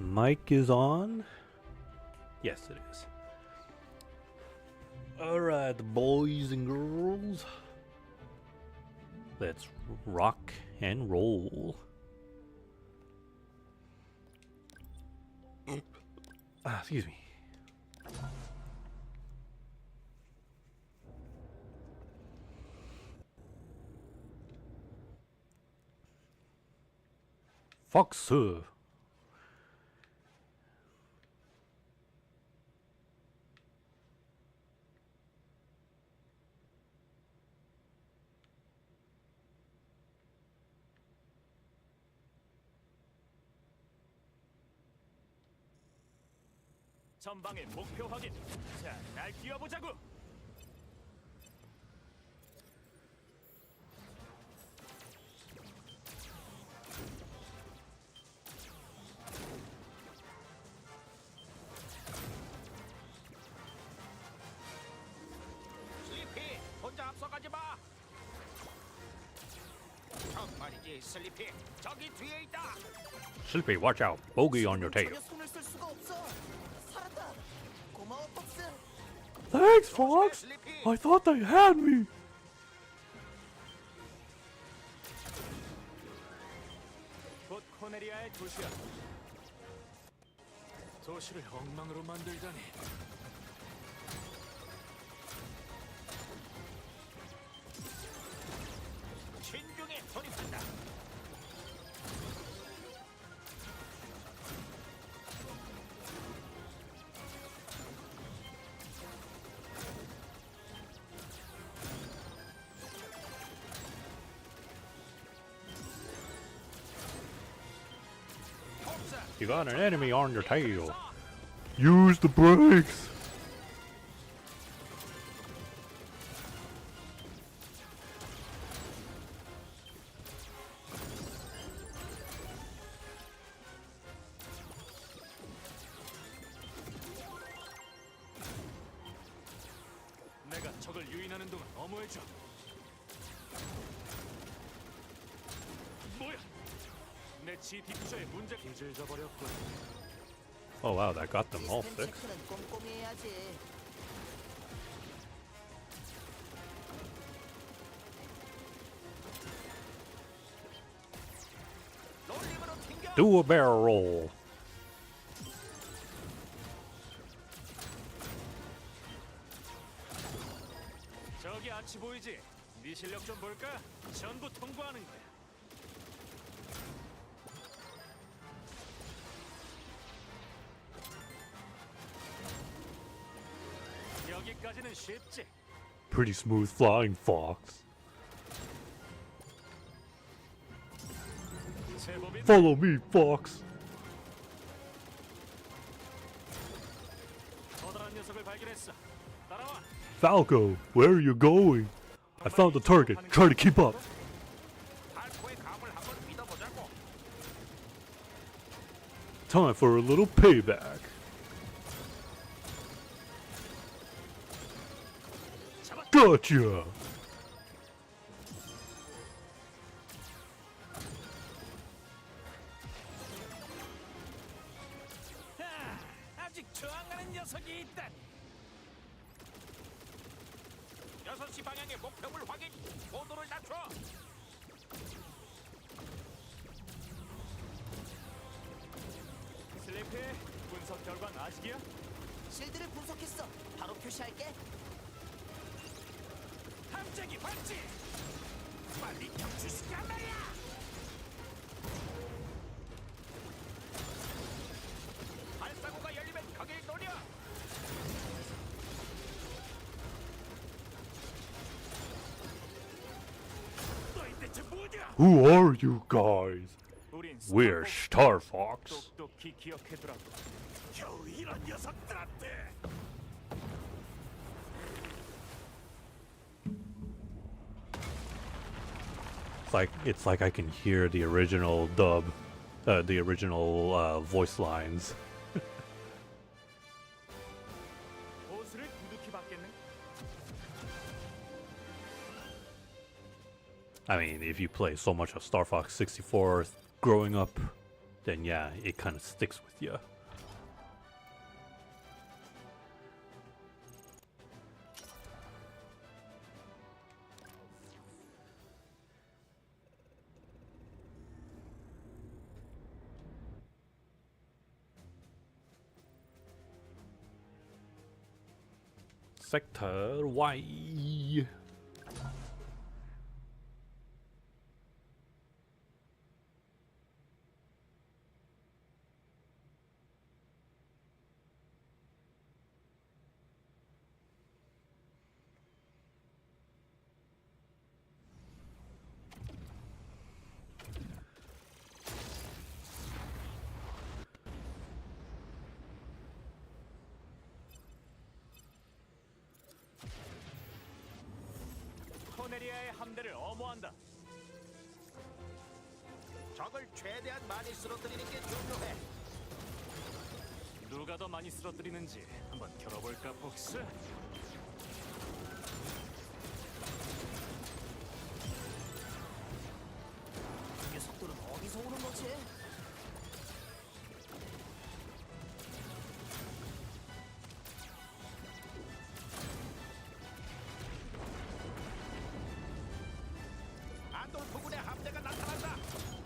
mic is on. Yes, it is. Alright, boys and girls. Let's rock and roll. Excuse me. Fox. 전방의 목표 확인. 자, 날 뛰어보자고. 슬리피, 혼자 앞서가지 마. 정말이지, 슬리피. 저기 뒤에 있다. Sleepy, watch out. Bogey on your tail. 전혀 손을 쓸 수가 없어. 살았다. 고마워, 폭스. Thanks, 조심해, Fox. 슬리피. I thought they had me. 곧 코네리아의 도시야. 도시를 엉망으로 만들다니. 신중에 돌입한다. You got an enemy on your tail. Use the brakes. 내가 적을 유인하는 동안 어머해줘. 뭐야? 내 GT9에 문제 기질져 버렸군. Oh wow, that got them all 시스템 fixed. 체크는 꼼꼼히 해야지. 롤링으로 튕겨. Do a barrel roll. 저기 아치 보이지? 네 실력 좀 볼까? 전부 통과하는 거야. 여기까지는 쉽지. Pretty smooth flying, Fox. 제법이 Follow me, Fox. 커다란 녀석을 발견했어. 따라와. Falco, where are you going? I found the target. Try to keep up. 발코의 감을 한번 믿어보자고. Time for a little payback. Gotcha! 아직 저항하는 녀석이 있다. 6시 방향의 목표물 확인. 고도를 낮춰. 슬리피, 분석 결과는 아직이야? 실드를 분석했어. 바로 표시할게. 함재기 발지. 빨리 격추시켜 말이야. 발사구가 열리면 거길 노려. 너희 대체 뭐냐? Who are you guys? 우린 We're Star Fox. 똑똑히 기억해두라고. 겨우 이런 녀석들한테. It's like I can hear the original dub, the original voice lines. 보스를 두둑히 받겠네. I mean, if you play so much of Star Fox 64 growing up, then yeah, it kind of sticks with you. Sector Y. 코네리아의 함대를 엄호한다. 적을 최대한 많이 쓰러뜨리는 게 중요해. 누가 더 많이 쓰러뜨리는지 한번 겨뤄볼까, 복스? 이게 속도는 어디서 오는 거지? 안돌프 군의 함대가 나타난다.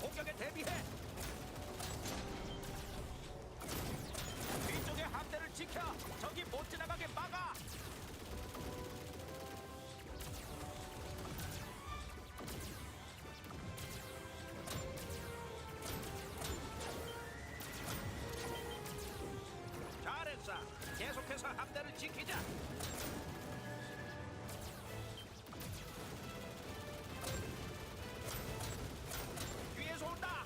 공격에 대비해. 뒤쪽의 함대를 지켜. 적이 못 지나가게 막아. 잘했어. 계속해서 함대를 지키자. 뒤에서 온다.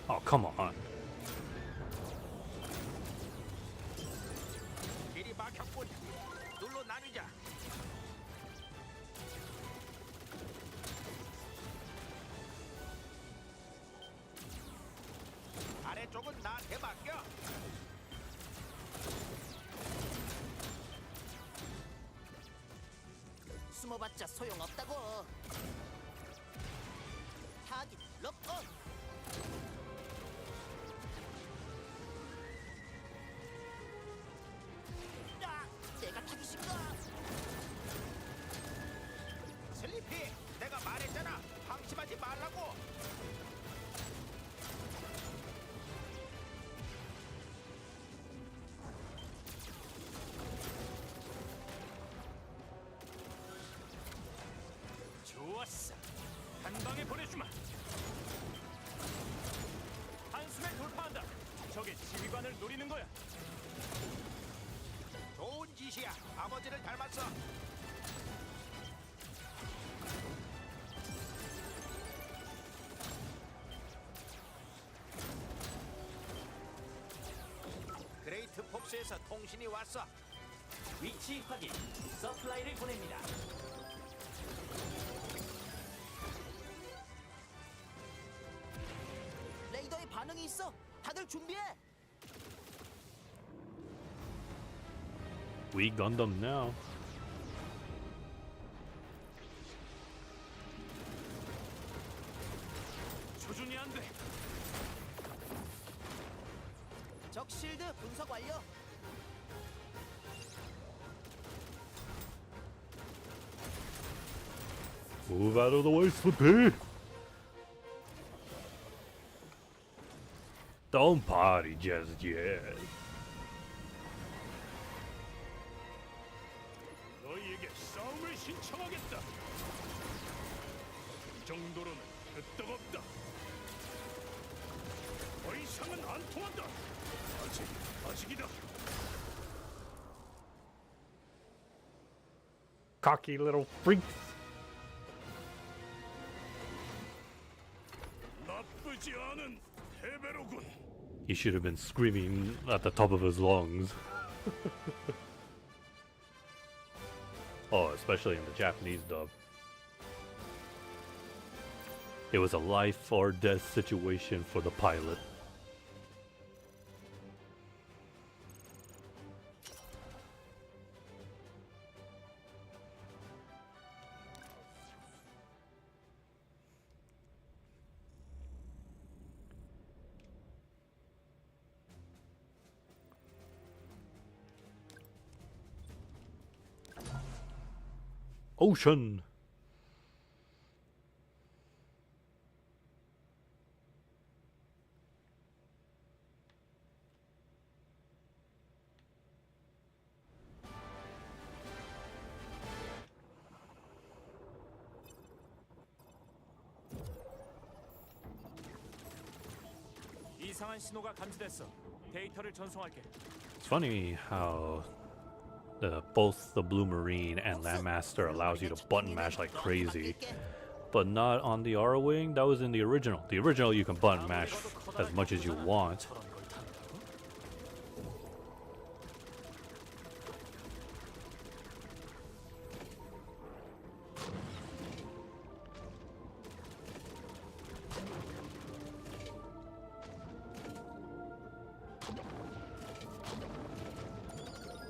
Oh, come on. 길이 막혔군. 둘로 나뉘자. 아래쪽은 나한테 맡겨. 숨어봤자 소용없다고. 타깃 럭온. 야, 내가 타깃인가? 슬리피, 내가 말했잖아. 방심하지 말라고. 좋았어. 한 방에 보내주마. 한숨에 돌파한다. 적의 지휘관을 노리는 거야. 좋은 짓이야. 아버지를 닮았어. 그레이트 폭스에서 통신이 왔어. 위치 확인. 서플라이를 보냅니다. 레이더에 반응이 있어. 다들 준비해. We Gundam now. 조준이 안 돼. 적 실드 분석 완료. Move out of the way, Slippy. Don't party just yet. 너희에게 싸움을 신청하겠다. 이 정도로는 끄떡없다. 더 이상은 안 통한다. 아직이다. Cocky little freaks. 나쁘지 않은 해배로군. He should have been screaming at the top of his lungs. Oh, especially in the Japanese dub. It was a life or death situation for the pilot. Ocean. 이상한 신호가 감지됐어. 데이터를 전송할게. It's funny how both the Blue Marine and Landmaster allows you to button mash like crazy, but not on the R Wing. That was in the original. The original you can button mash as much as you want. 저런 걸 탄다고?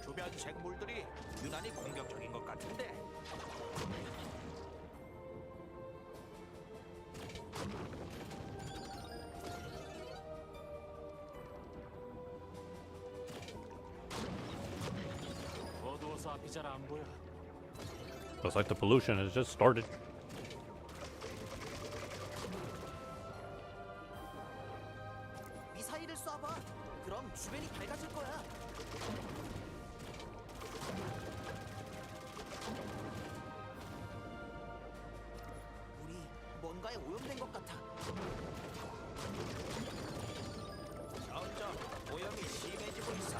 주변 생물들이 유난히 공격적인 것 같은데. 어두워서 앞이 잘 안 보여. Looks like the pollution has just started. 미사일을 쏴봐. 그럼 주변이 밝아질 거야. 우리 뭔가에 오염된 것 같아. 점점 오염이 심해지고 있어.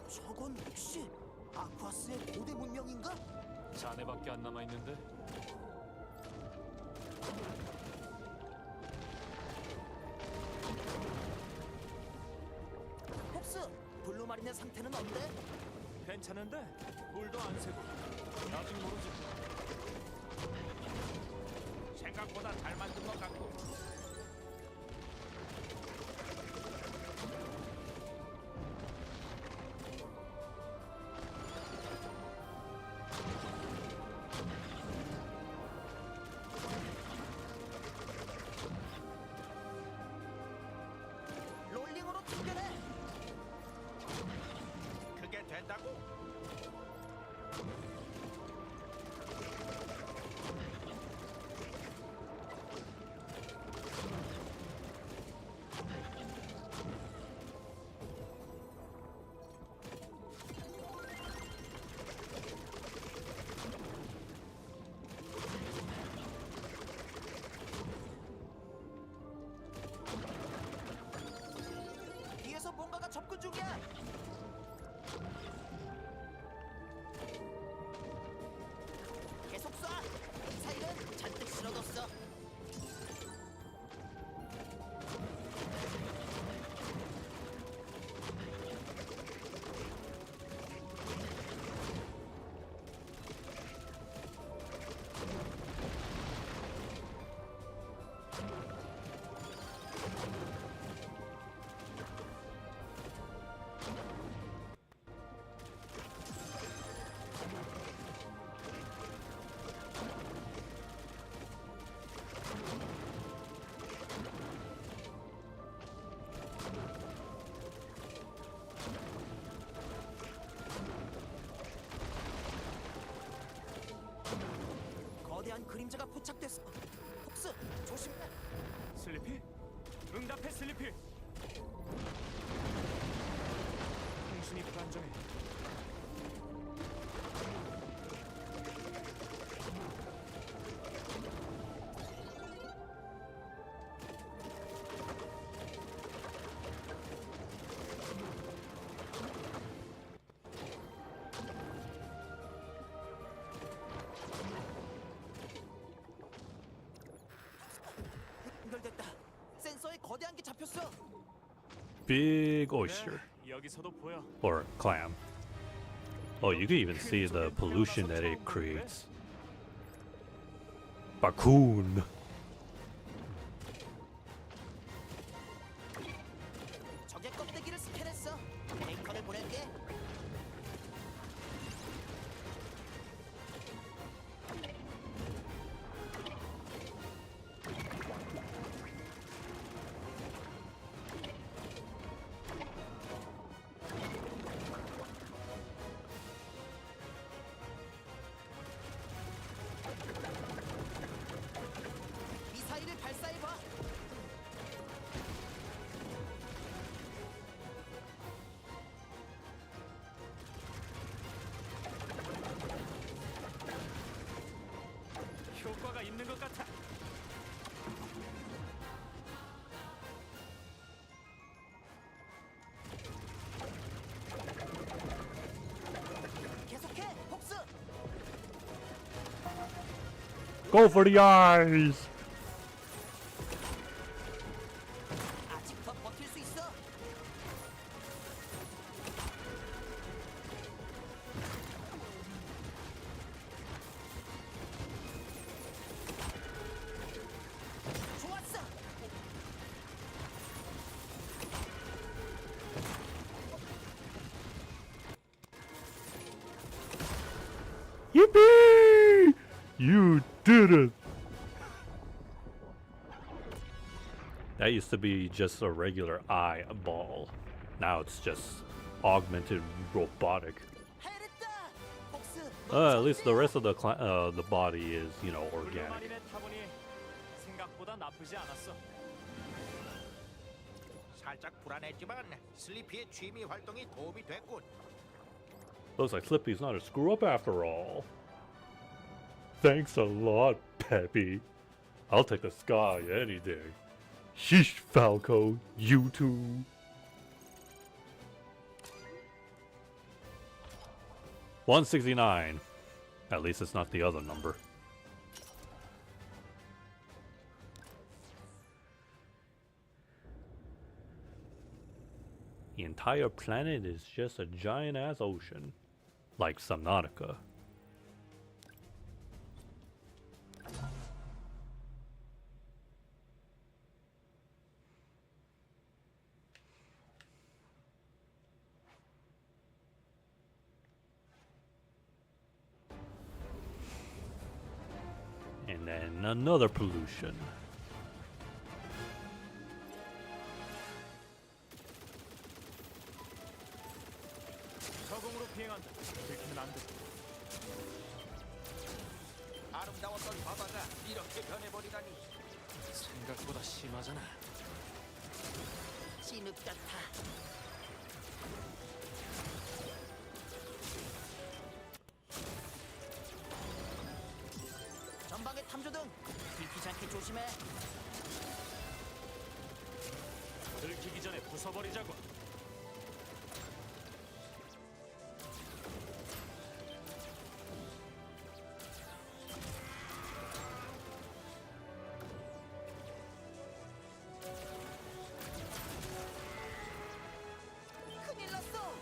저건 혹시 아쿠아스의 고대 문명인가? 자네밖에 안 남아 있는데. 홉스, 블루마린의 상태는 어때? 괜찮은데 물도 안 새고. 아직 모르지. 생각보다 잘 만든 것 같고. 롤링으로 튕겨내. 그게 된다고? 뒤에서 뭔가가 접근 중이야. 계속 쏴. 미사일은 잔뜩 실어뒀어. 거대한 그림자가 포착됐어. 홉스, 조심해. 슬리피? 응답해 슬리피. 통신이 불안정해. 연결됐다. 센서에 거대한 게 잡혔어. Big oyster 여기서도 보여. or clam. Oh, you can even see the pollution that it creates. Bakun. 적의 껍데기를 스캔했어. 데이터를 보낼게. Go for the eyes. 아직 더 버틸 수 있어. 좋았어. Yippee! You did it! That used to be just a regular eyeball. Now it's just augmented robotic. 해냈다. 복스. At least the rest of the body is, you know, organic. 블루마린에 타보니 생각보다 나쁘지 않았어. 살짝 불안했지만 슬리피의 취미 활동이 도움이 됐군. Looks like Slippy's not a screw up after all. Thanks a lot, Peppy. I'll take the sky any day. Sheesh, Falco, you too. $169. At least it's not the other number. The entire planet is just a giant ass ocean. Like Subnautica. And then another pollution. 서공으로 비행한다. 들키면 안 돼. 아름다웠던 바다가 이렇게 변해버리다니. 생각보다 심하잖아. 진흙 같아. 전방에 탐조등. 들키지 않게 조심해. 들키기 전에 부숴버리자고. 큰일 났어.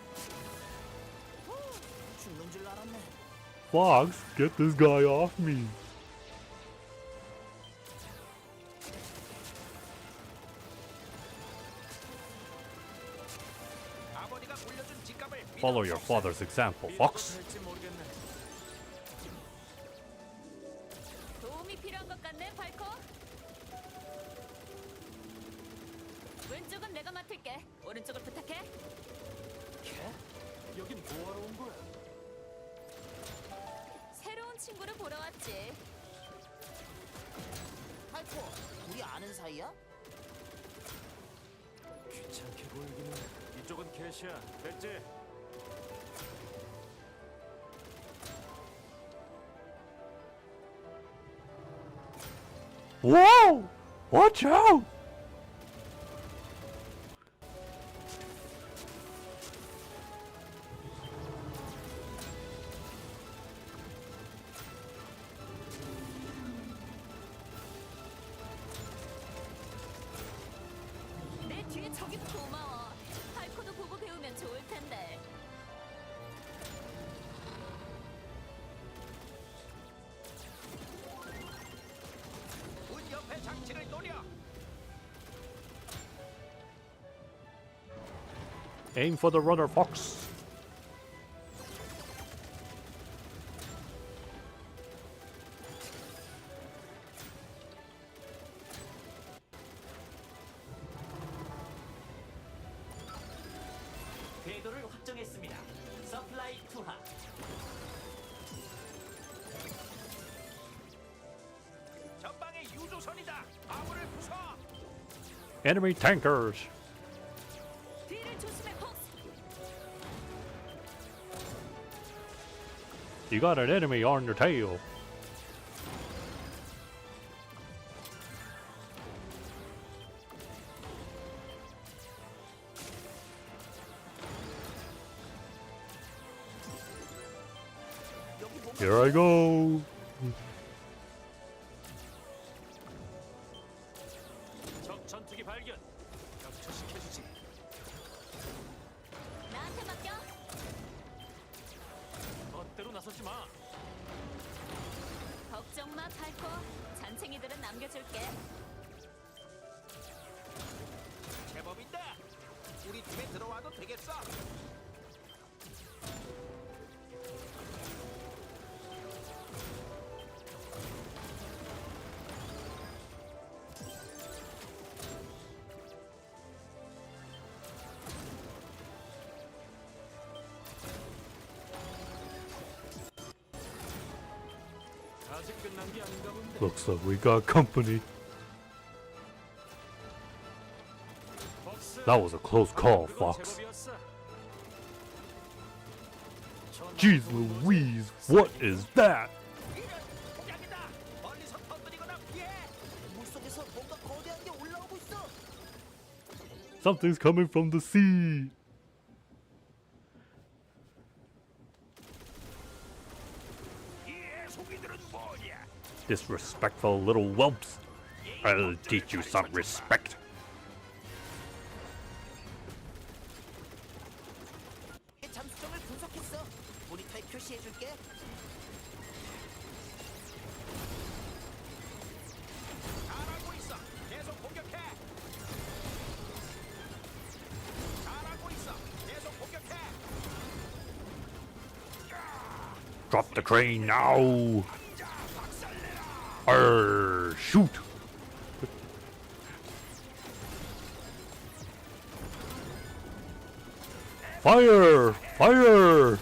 죽는 줄 알았네. Fox, get this guy off me. 아버지가 물려준 직감을 Follow your father's example, Fox. 될지 모르겠네. 도움이 필요한 것 같네, 발코. 왼쪽은 내가 맡을게. 오른쪽을 부탁해. 걔? 여긴 뭐하러 온 거야? 새로운 친구를 보러 왔지. 팔코, 우리 아는 사이야? 귀찮게 보이기는. 이쪽은 캐시야. 됐지? Whoa! Watch out! 내 뒤에 저기 고마워. 발코도 보고 배우면 좋을 텐데. 문 옆에 장치를 노려. Aim for the rudder, Fox. 궤도를 확정했습니다. 서플라이 투하. 전방에 유조선이다. 아무를 부숴. Enemy tankers. 뒤를 조심해, 폭스. You got an enemy on your tail. 여기 뭔가 Here I go. 놓지 마. 걱정 마, 팔코. 잔챙이들은 남겨줄게. 제법인데 우리 팀에 들어와도 되겠어. 아직 끝난 게 아닌가 본데. Looks like we got company. 벅스. That was a close call, 그건 Fox. 제법이었어. Jeez Louise, what is that? 이런 공격이다. 멀리서 터뜨리거나 피해. 물속에서 뭔가 거대한 게 올라오고 있어. Something's coming from the sea. 이 소기들은 뭐냐? Disrespectful little whelps. I'll teach you some respect. 이 잠수정을 분석했어. 모니터에 표시해줄게. 잘하고 있어. 계속 공격해. 잘하고 있어. 계속 공격해. Drop the crane now. Shoot. Fire! Fire!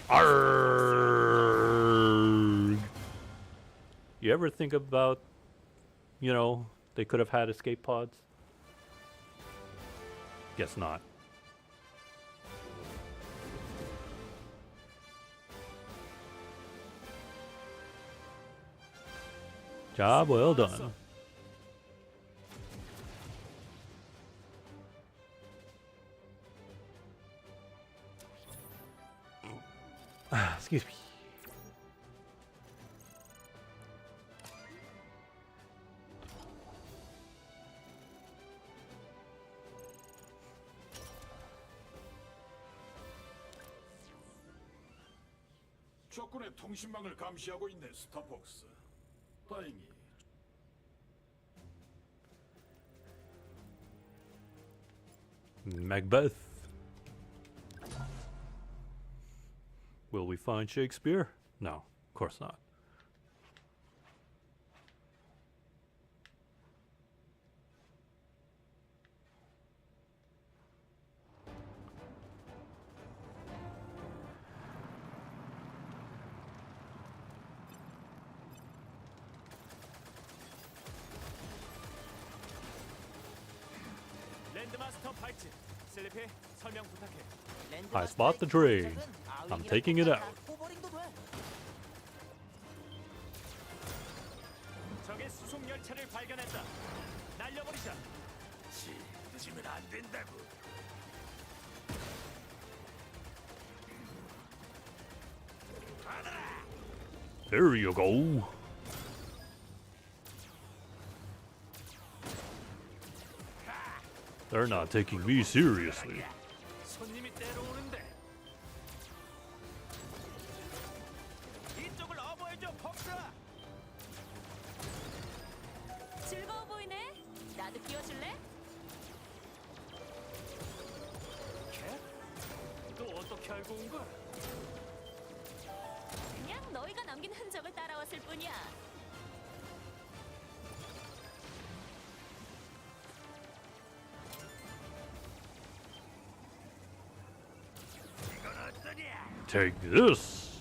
Arrgh. You ever think about, they could have had escape pods? Guess not. Job well done. Excuse me. 적군의 통신망을 감시하고 있네, 스타벅스. 다행히 Macbeth. Will we find Shakespeare? No, of course not. 랜드마스터 파이트. 슬리피 설명 부탁해. 랜드 I spot the train. I'm taking it out. 호버링도 돼. 적의 수송 열차를 발견했다. 날려버리자. 늦으면 안 된다고. There you go. They're not taking me seriously. 손님이 때려오는데. 이쪽을 어버해줘, 폭스. 즐거워 보이네. 나도 끼워줄래? 너 어떻게 알고 온 거야? 그냥 너희가 남긴 흔적을 따라왔을 뿐이야. Take this.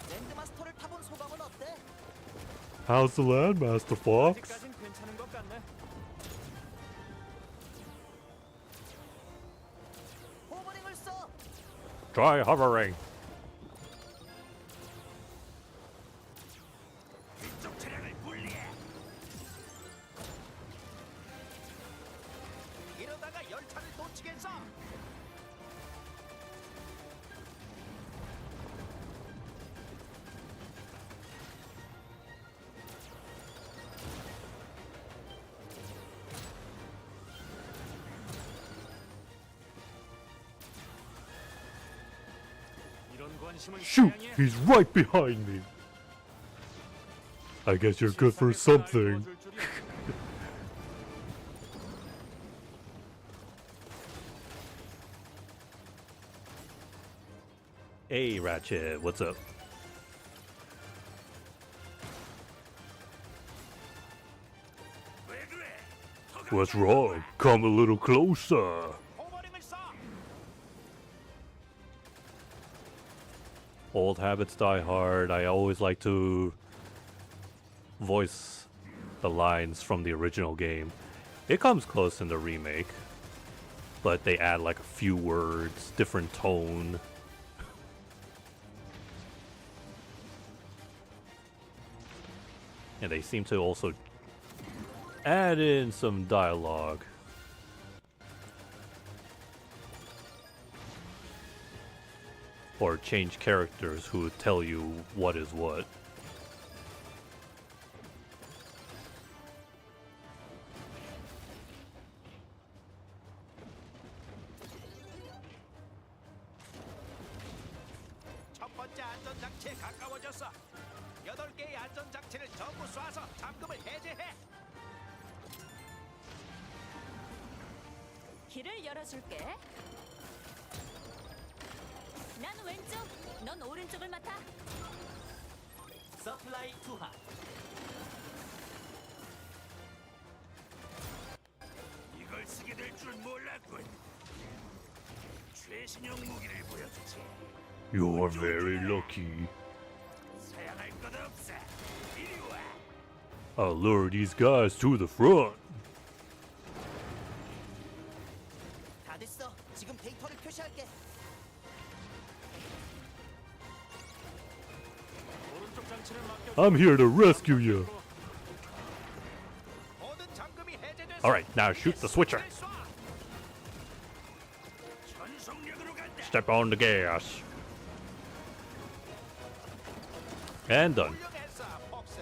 랜드마스터를 타본 소감은 어때? How's the land, Master Fox? 아직까진 괜찮은 것 같네. 호버링을 써. Try hovering. 이쪽 차량을 분리해. 이러다가 열차를 놓치겠어. 관심은 Shoot, 사양이야. he's right behind me. I guess you're good for something. 도와줄 줄이야. Hey, Ratchet, what's up? 왜 그래? What's wrong? Come a little closer. 호버링을 쏴. Old habits die hard. I always like to voice the lines from the original game. It comes close in the remake, but they add like a few words, different tone. And they seem to also add in some dialogue. Or change characters who tell you what is what. 첫 번째 안전 장치에 가까워졌어. 8개의 안전 장치를 전부 쏴서 잠금을 해제해. 길을 열어줄게. 난 왼쪽, 넌 오른쪽을 맡아. 서플라이 투하. 이걸 쓰게 될 줄 몰랐군. 최신형 무기를 보여주지. You're very lucky. 사양할 것 없어. 이리 와. I'll lure these guys to the front. 다 됐어. 지금 데이터를 표시할게. 오른쪽 장치를 맡겨. I'm here to rescue you. 모든 잠금이 해제됐어. Alright, now shoot the switcher. 쏴. 전속력으로 간다. Step on the gas. And done. 훌륭했어, 폭스.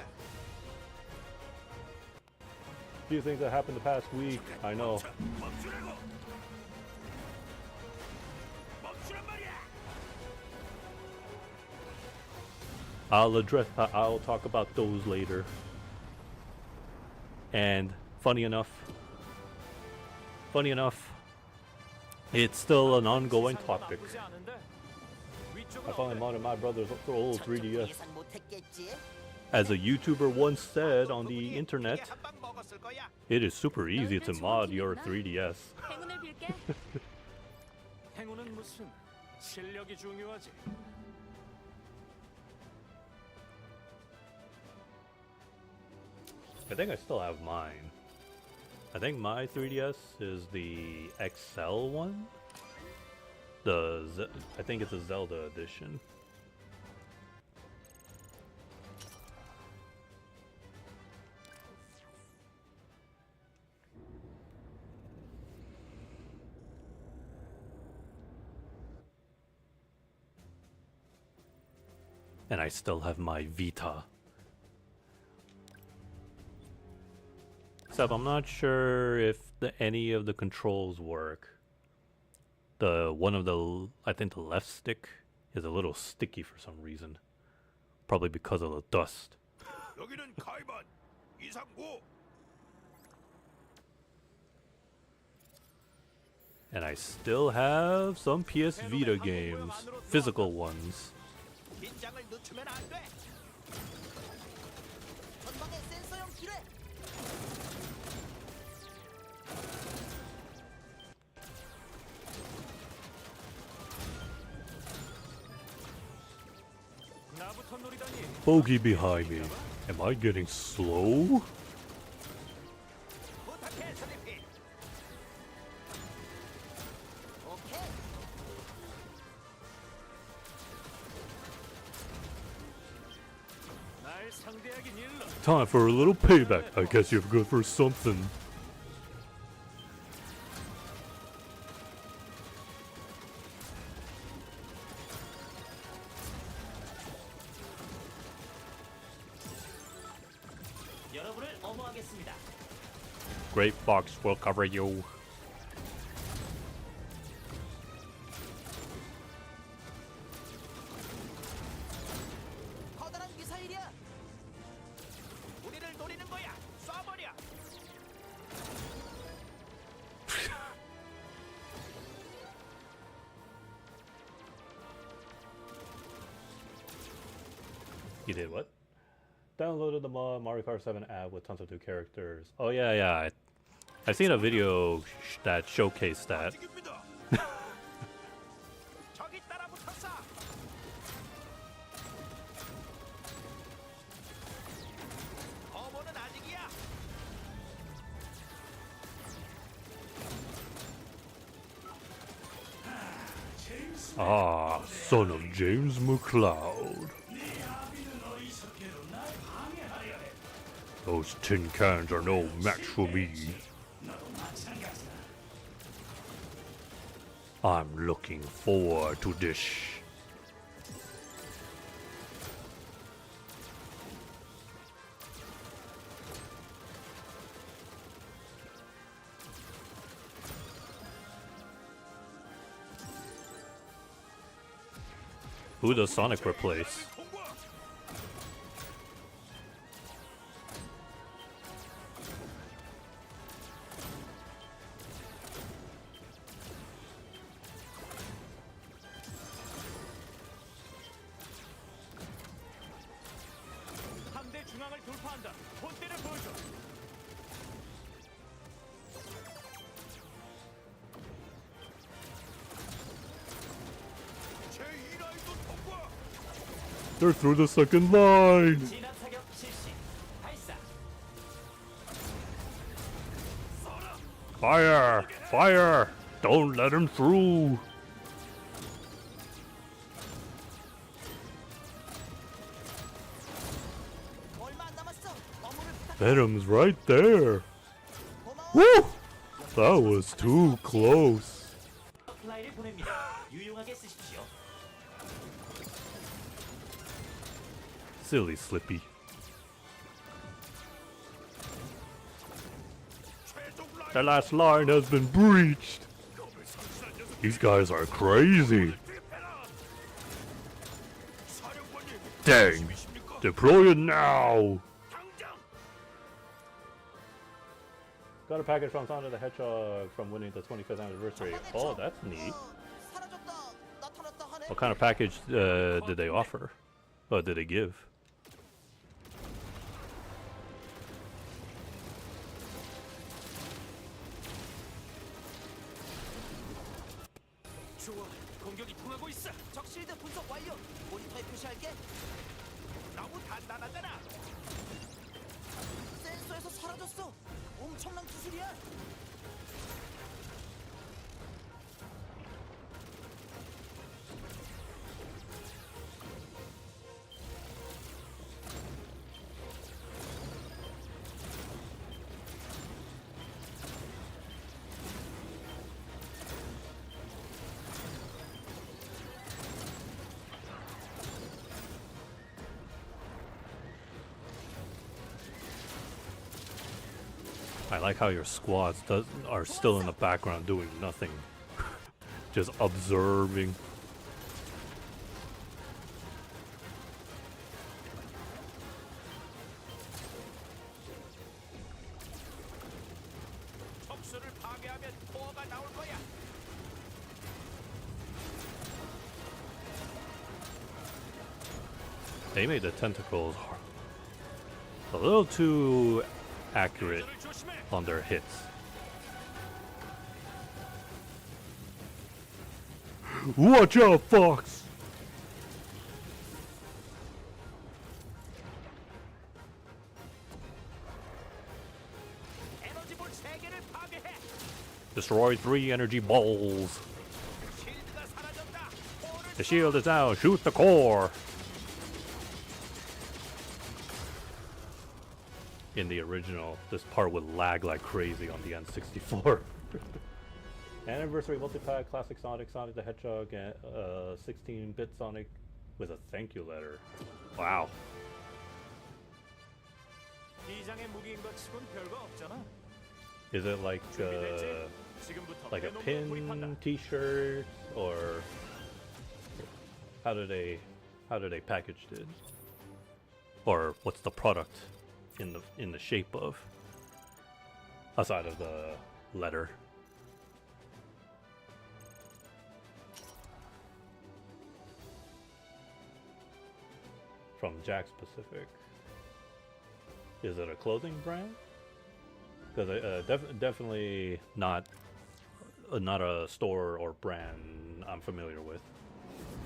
Few things that happened the past week. I know. 멈추라고. 멈추란 말이야. I'll talk about those later. And funny enough, it's still an ongoing topic. 나쁘지 않은데? 위쪽은 I finally 어때? modded my brother's old 저쪽도 3DS. 예상 못했겠지? As a YouTuber once said on the internet, 한방 먹었을 거야. it is super easy to mod your 3DS. 행운을 빌게. 행운은 무슨 실력이 중요하지. I think I still have mine. I think my 3DS is the XL one. I think it's a Zelda edition. And I still have my Vita. Except I'm not sure if any of the controls work. I think the left stick is a little sticky for some reason. Probably because of the dust. 여기는 가이반 239. And I still have some PS Vita games, physical ones. 긴장을 늦추면 안 돼. 전방에 센서형 필요해. 나부터 노리다니. Bogey behind me. Am I getting slow? 부탁해, 슬리피. 오케이. 날 상대하긴 일러. Time for a little payback. I guess you're good for something. 여러분을 어머하겠습니다. Great box will cover you. You did what? Downloaded the Mario Kart 7 app with tons of new characters. Oh yeah, yeah. I've seen a video that showcased that. 움직입니다. 저기 따라붙었어. 거모는 아직이야. Ah, son of James McCloud. Those tin cans are no match for me. I'm looking forward to this. Who does Sonic replace? 통과. 함대 중앙을 돌파한다. 본때를 보여줘. 제2라인도 통과. They're through the second line. 진압 사격 실시. 발사. Fire! Fire! Don't let him through. 얼마 안 남았어. 어물을 부탁. Venom's right there. 고마워. Woo! That was too close. 플라이를 보냅니다. 유용하게 쓰십시오. Silly Slippy. 최종 라인. That last line has been breached. 검을 상실한 녀석 These guys are crazy. 대패라. 사령관님. Dang. 심이십니까? Deploy it now. 당장. Got a package from Sonic the Hedgehog from winning the 25th anniversary. Oh, that's neat. 사라졌다. 나타났다 하네. What kind of package did they offer? What did they give? 좋아. 공격이 통하고 있어. 적실드 분석 완료. 모니터에 표시할게. 너무 단단하잖아. 센서에서 사라졌어. 엄청난 기술이야. I like how your squads are still in the background doing nothing. Just observing. 척수를 파괴하면 포가 나올 거야. They made the tentacles a little too accurate 를 조심해. on their hits. Watch out, Fox! 에너지볼 3개를 파괴해. Destroy 3 energy balls. 실드가 사라졌다. 포를 The shield is down. Shoot the core. In the original, this part would lag like crazy on the N64. Anniversary multi-pack, classic Sonic, Sonic the Hedgehog, and 16-bit Sonic with a thank you letter. Wow. 비장의 무기인 것 치곤 별거 없잖아. Is it like 지금부터 a 내 pin 놈을 구입한다. T-shirt, or how do they package it? Or what's the product in the shape of, aside of the letter? from Jack Specific. Is it a clothing brand? Because definitely not a store or brand I'm familiar with.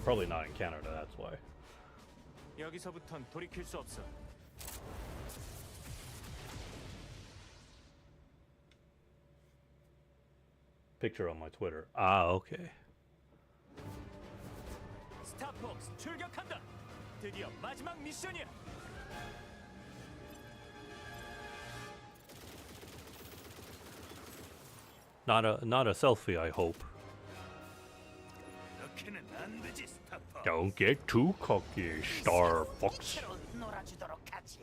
Probably not in Canada, that's why. 여기서부턴 돌이킬 수 없어. Picture on my Twitter. Ah, okay. 스타폭스 출격한다. 드디어 마지막 미션이야. Not a selfie, I hope. 이렇게는 안 되지, 스타퍼. Don't get too cocky, Star Fox. 새로 놀아주도록 하지.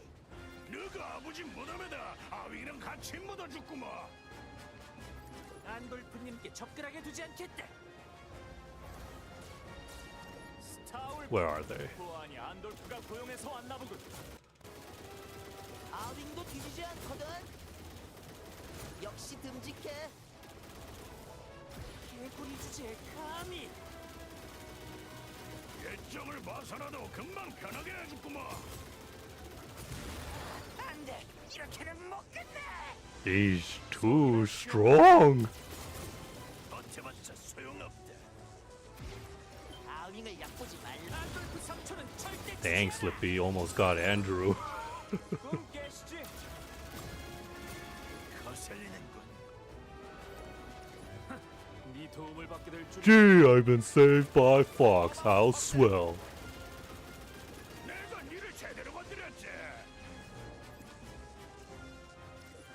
너가 아버지 못하면다 아위랑 같이 묻어죽구만. 안돌프님께 접근하게 두지 않겠다. 스타울 Where are they? 보아하니 안돌프가 고용해서 왔나 보군. 아윙도 뒤지지 않거든. 역시 듬직해. 개구리 주제에 감히. 예정을 벗어나도 금방 편하게 해줄구만. 안돼, 이렇게는 못 끝내. He's too strong. 버텨봤자 소용없다. 아윙을 얕보지 말라. 안돌프 상처는 절대 Dang, Slippy almost got Andrew. 꿈 깨시지. 거슬리는군. 네 도움을 받게 될 줄. Gee, I've been saved by Fox. How swell. 내가 니를 제대로 건드렸지.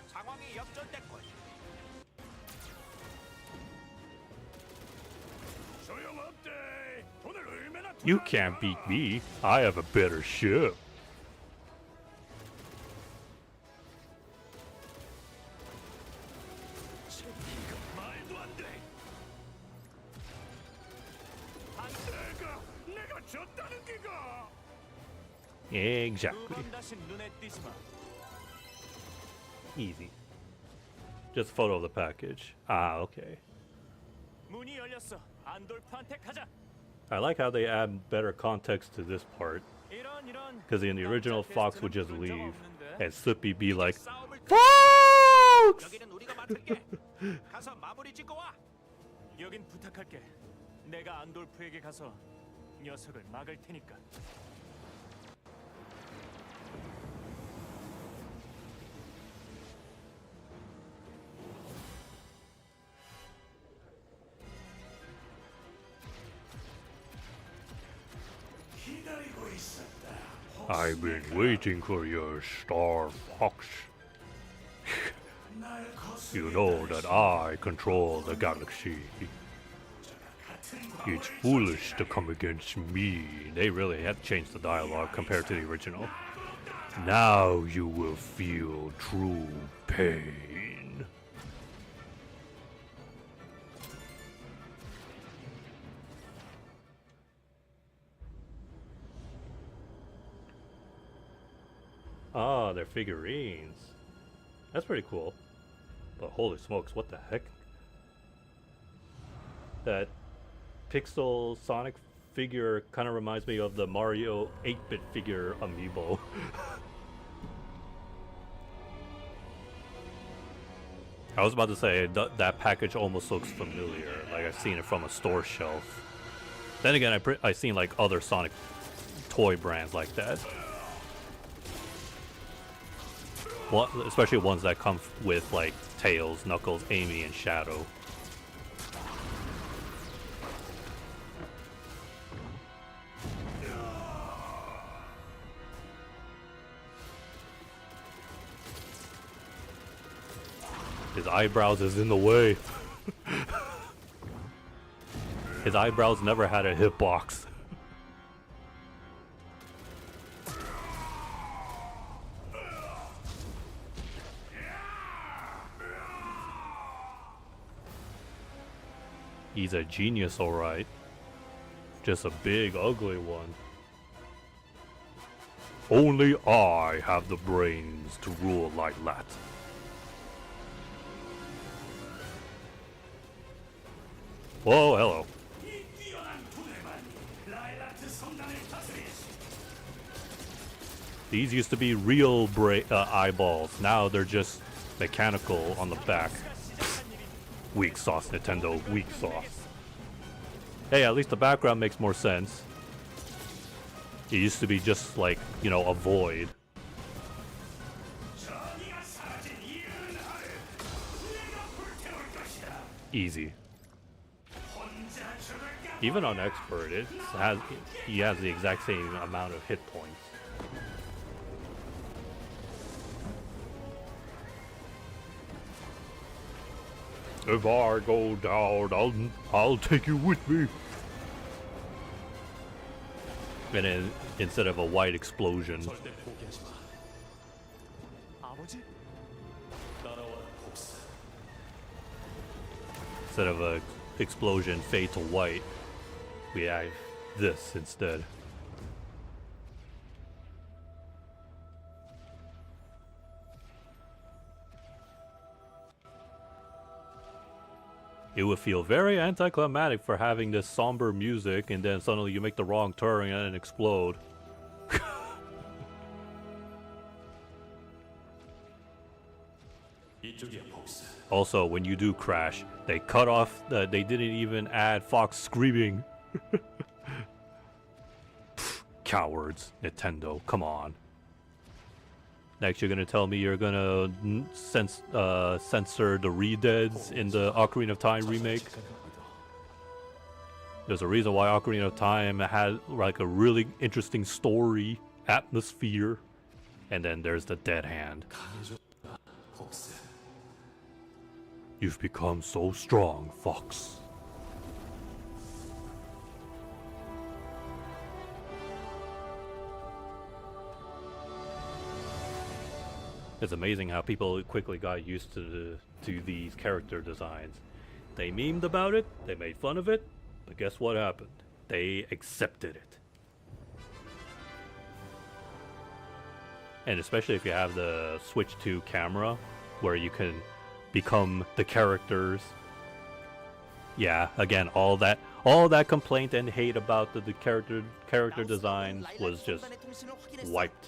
상황이 역전됐군. 소용없대. 돈을 얼마나 You can't beat me. I have a better ship. 말도 안 돼. 내가 졌다는 기가. Exactly. 두번 다시 눈에 띄지 마. Easy. Just a photo of the package. Ah, okay. 문이 열렸어. 안돌프한테 가자. I like how they add better context to this part. 이런. Because in the original, Fox would just leave, and Slippy be like, 싸움을 Fox! 여기는 우리가 맡을게. 가서 마무리 짓고 와. 여긴 부탁할게. 내가 안돌프에게 가서 녀석을 막을 테니까. I've been waiting for your Star Fox. You know that I control the galaxy. It's foolish to come against me. They really had changed the dialogue compared to the original. Now you will feel true pain. Ah, they're figurines. That's pretty cool. But holy smokes, what the heck? That pixel Sonic figure kind of reminds me of the Mario 8-bit figure amiibo. I was about to say, that package almost looks familiar. Like I've seen it from a store shelf. Then again, I've seen like other Sonic toy brands like that. Especially ones that come with like Tails, Knuckles, Amy, and Shadow. His eyebrows is in the way. His eyebrows never had a hitbox. He's a genius, alright. Just a big, ugly one. Only I have the brains to rule like that. Whoa, hello. These used to be real eyeballs. Now they're just mechanical on the back. Weak sauce, Nintendo. Weak sauce. Hey, at least the background makes more sense. It used to be just like, you know, a void. Easy. Even on expert, he has the exact same amount of hit points. If I go down, I'll take you with me. And then instead of a white explosion, instead of a explosion fade to white, we have this instead. It would feel very anticlimactic for having this somber music and then suddenly you make the wrong turn and then explode. Also, when you do crash, they cut off they didn't even add Fox screaming. Cowards, Nintendo, come on. Next, you're gonna tell me you're gonna censor the Re-Deads in the Ocarina of Time remake? There's a reason why Ocarina of Time had like a really interesting story, atmosphere, and then there's the dead hand. You've become so strong, Fox. It's amazing how people quickly got used to these character designs. They memed about it, they made fun of it, but guess what happened? They accepted it. And especially if you have the Switch 2 camera, where you can become the characters. Yeah, again, all that complaint and hate about the character designs was just wiped.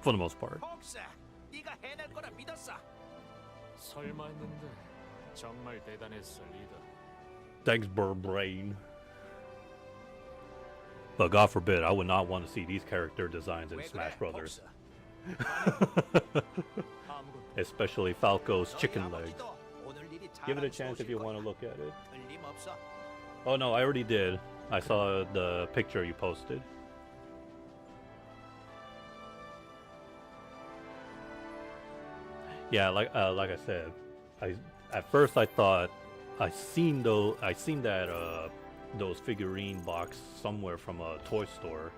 For the most part. 복사, 네가 해낼 거라 믿었어. 설마 했는데 정말 대단했어, 리더. Thanks, Brain. But God forbid, I would not want to see these character designs in Smash Brothers. Especially Falco's chicken leg. Give it a chance if you want to look at it. Oh no, I already did. I saw the picture you posted. Yeah, like I said, at first I thought I seen that those figurine box somewhere from a toy store,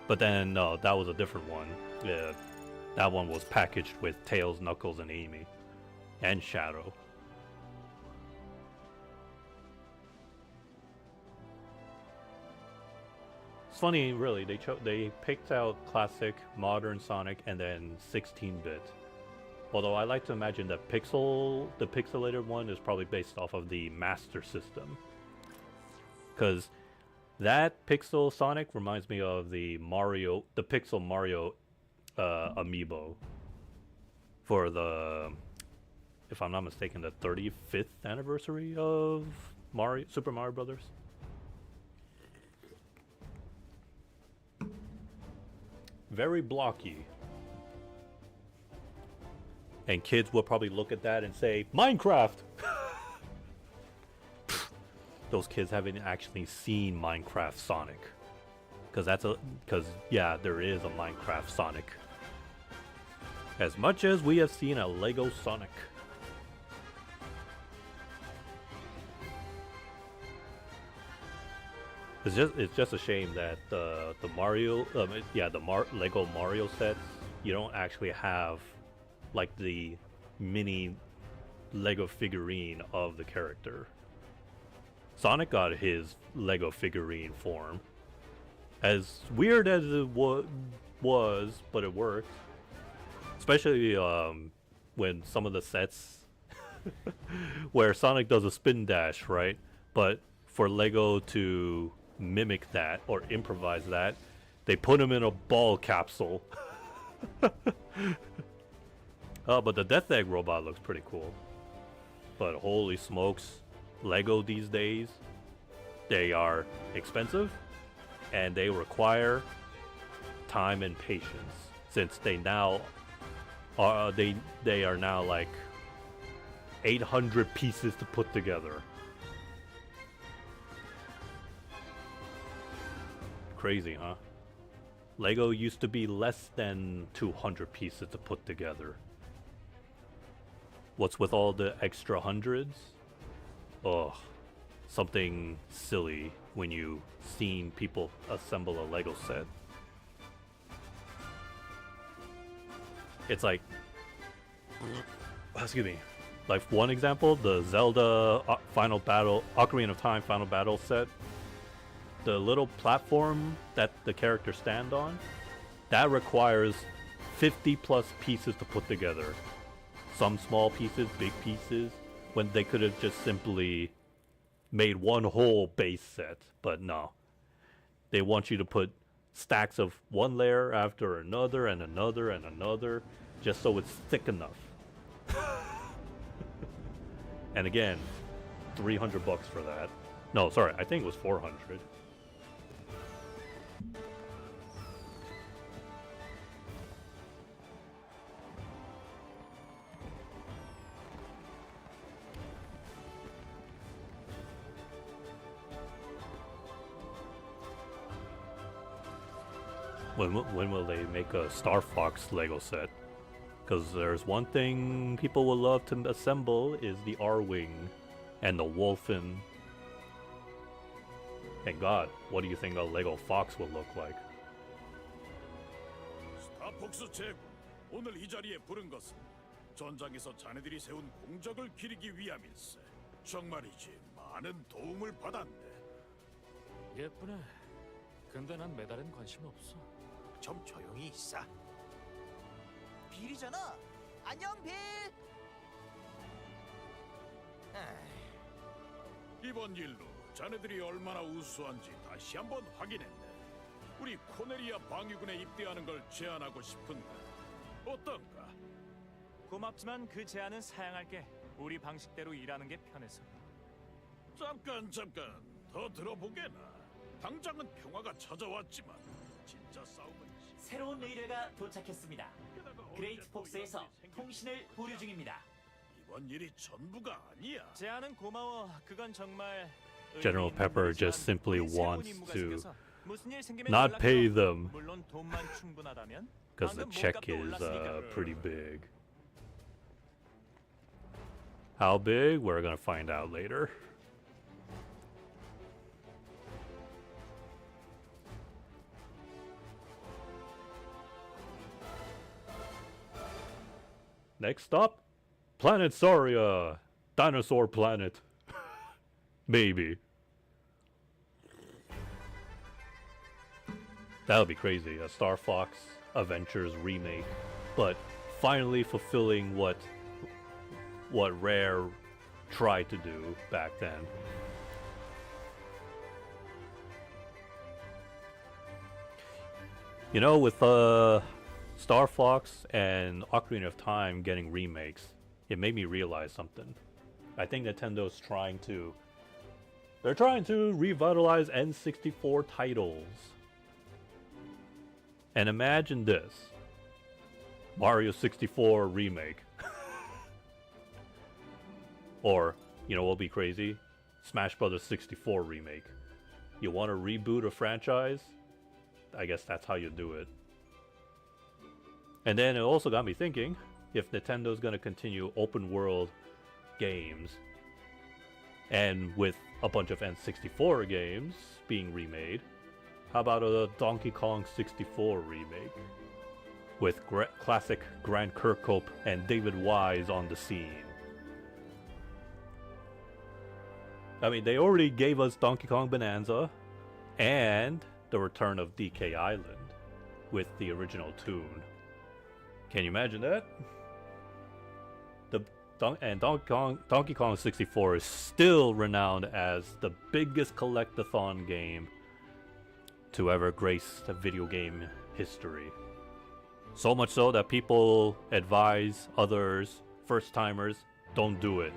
but then no, that was a different one. Yeah, that one was packaged with Tails, Knuckles, and Amy, and Shadow. It's funny, really. They picked out classic, modern Sonic, and then 16-bit. Although I like to imagine that the pixelated one is probably based off of the Master System. Because that pixel Sonic reminds me of the Pixel Mario amiibo. For the, if I'm not mistaken, the 35th anniversary of Super Mario Brothers. Very blocky. And kids will probably look at that and say, Minecraft! Those kids haven't actually seen Minecraft Sonic. Because yeah, there is a Minecraft Sonic. As much as we have seen a Lego Sonic. It's just a shame that the Lego Mario sets, you don't actually have like the mini Lego figurine of the character. Sonic got his Lego figurine form. As weird as it was, but it worked. Especially when some of the sets where Sonic does a spin dash, right? But for Lego to mimic that or improvise that, They put him in a ball capsule. But the Death Egg robot looks pretty cool. But holy smokes, Lego these days, they are expensive and they require time and patience, since they now are they are now like 800 pieces to put together. Crazy, huh? Lego used to be less than 200 pieces to put together. What's with all the extra hundreds? Oh, something silly when you seen people assemble a Lego set. It's like, excuse me, like one example, the Zelda Final Battle, Ocarina of Time Final Battle set, the little platform that the characters stand on, that requires 50 plus pieces to put together. Some small pieces, big pieces, when they could have just simply made one whole base set. But no, they want you to put stacks of one layer after another and another and another, just so it's thick enough. And again, $300 for that. No, sorry, I think it was 400. When will they make a Star Fox Lego set? Because there's one thing people would love to assemble is the R-Wing and the Wolfen. And God, what do you think a Lego Fox will look like? 스타폭스 제군, 오늘 이 자리에 부른 것은 전장에서 자네들이 세운 공적을 기리기 위함일세. 정말이지 많은 도움을 받았네. 예쁘네. 근데 난 메달엔 관심 없어. 좀 조용히 있어. 빌이잖아. 안녕 빌. 이번 일로 자네들이 얼마나 우수한지 다시 한번 확인했네. 우리 코네리아 방위군에 입대하는 걸 제안하고 싶은데 어떤가? 고맙지만 그 제안은 사양할게. 우리 방식대로 일하는 게 편해서. 잠깐 더 들어보게나. 당장은 평화가 찾아왔지만 진짜 싸움은 새로운 의뢰가 도착했습니다. 그레이트 폭스에서 통신을 보류 중입니다. 이번 일이 전부가 아니야. 제안은 고마워. 그건 정말 General Pepper just simply 우리 새로운 wants 임무가 to 생겨서 무슨 일 생기면 not 연락 pay 줘. them 물론 돈만 충분하다면. because the 방금 check 몸값도 is 올랐으니까. pretty big. How big? We're gonna find out later. Next stop, Planet Saria, Dinosaur Planet. Maybe. That would be crazy. A Star Fox Adventures remake, but finally fulfilling what Rare tried to do back then. You know, with Star Fox and Ocarina of Time getting remakes, it made me realize something. I think Nintendo's trying to revitalize N64 titles. And imagine this. Mario 64 remake. Or, you know what'll be crazy? Smash Bros. 64 remake. You want to reboot a franchise? I guess that's how you do it. And then it also got me thinking, if Nintendo's gonna continue open world games, and with a bunch of N64 games being remade, how about a Donkey Kong 64 remake? With classic Grant Kirkhope and David Wise on the scene. I mean, they already gave us Donkey Kong Bonanza and the return of DK Island with the original tune. Can you imagine that? Donkey Kong 64 is still renowned as the biggest collectathon game to ever grace the video game history. So much so that people advise others, first timers, don't do it.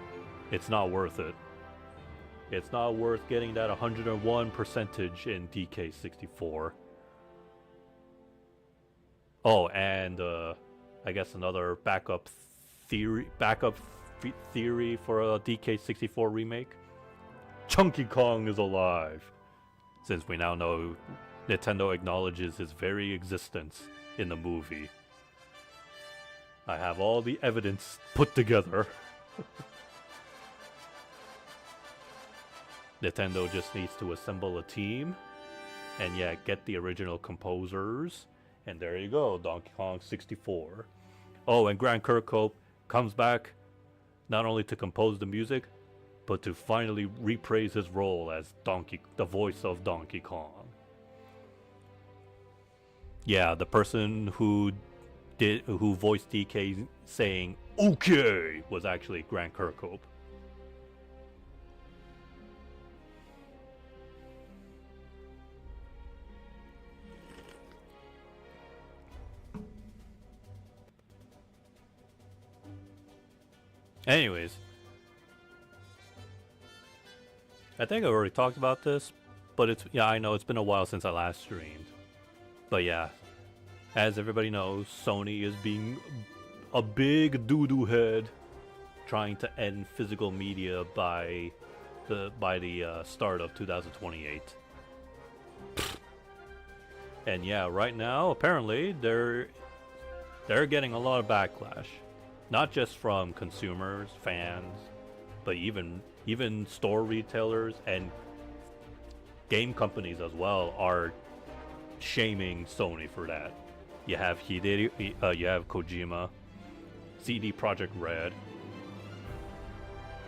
It's not worth it. It's not worth getting that 101 percentage in DK64. Oh, and I guess another backup theory for a DK64 remake. Chunky Kong is alive. Since we now know Nintendo acknowledges his very existence in the movie. I have all the evidence put together. Nintendo just needs to assemble a team and yeah, get the original composers. And there you go, Donkey Kong 64. Oh, and Grant Kirkhope comes back not only to compose the music, but to finally reprise his role as the voice of Donkey Kong. Yeah, the person who voiced DK saying "Okay" was actually Grant Kirkhope. Anyways, I think I already talked about this, but I know it's been a while since I last streamed. But yeah, as everybody knows, Sony is being a big doo-doo head, trying to end physical media by the start of 2028. And yeah, right now apparently they're getting a lot of backlash. Not just from consumers, fans, but even store retailers and game companies as well are shaming Sony for that. You have you have Kojima, CD Projekt Red,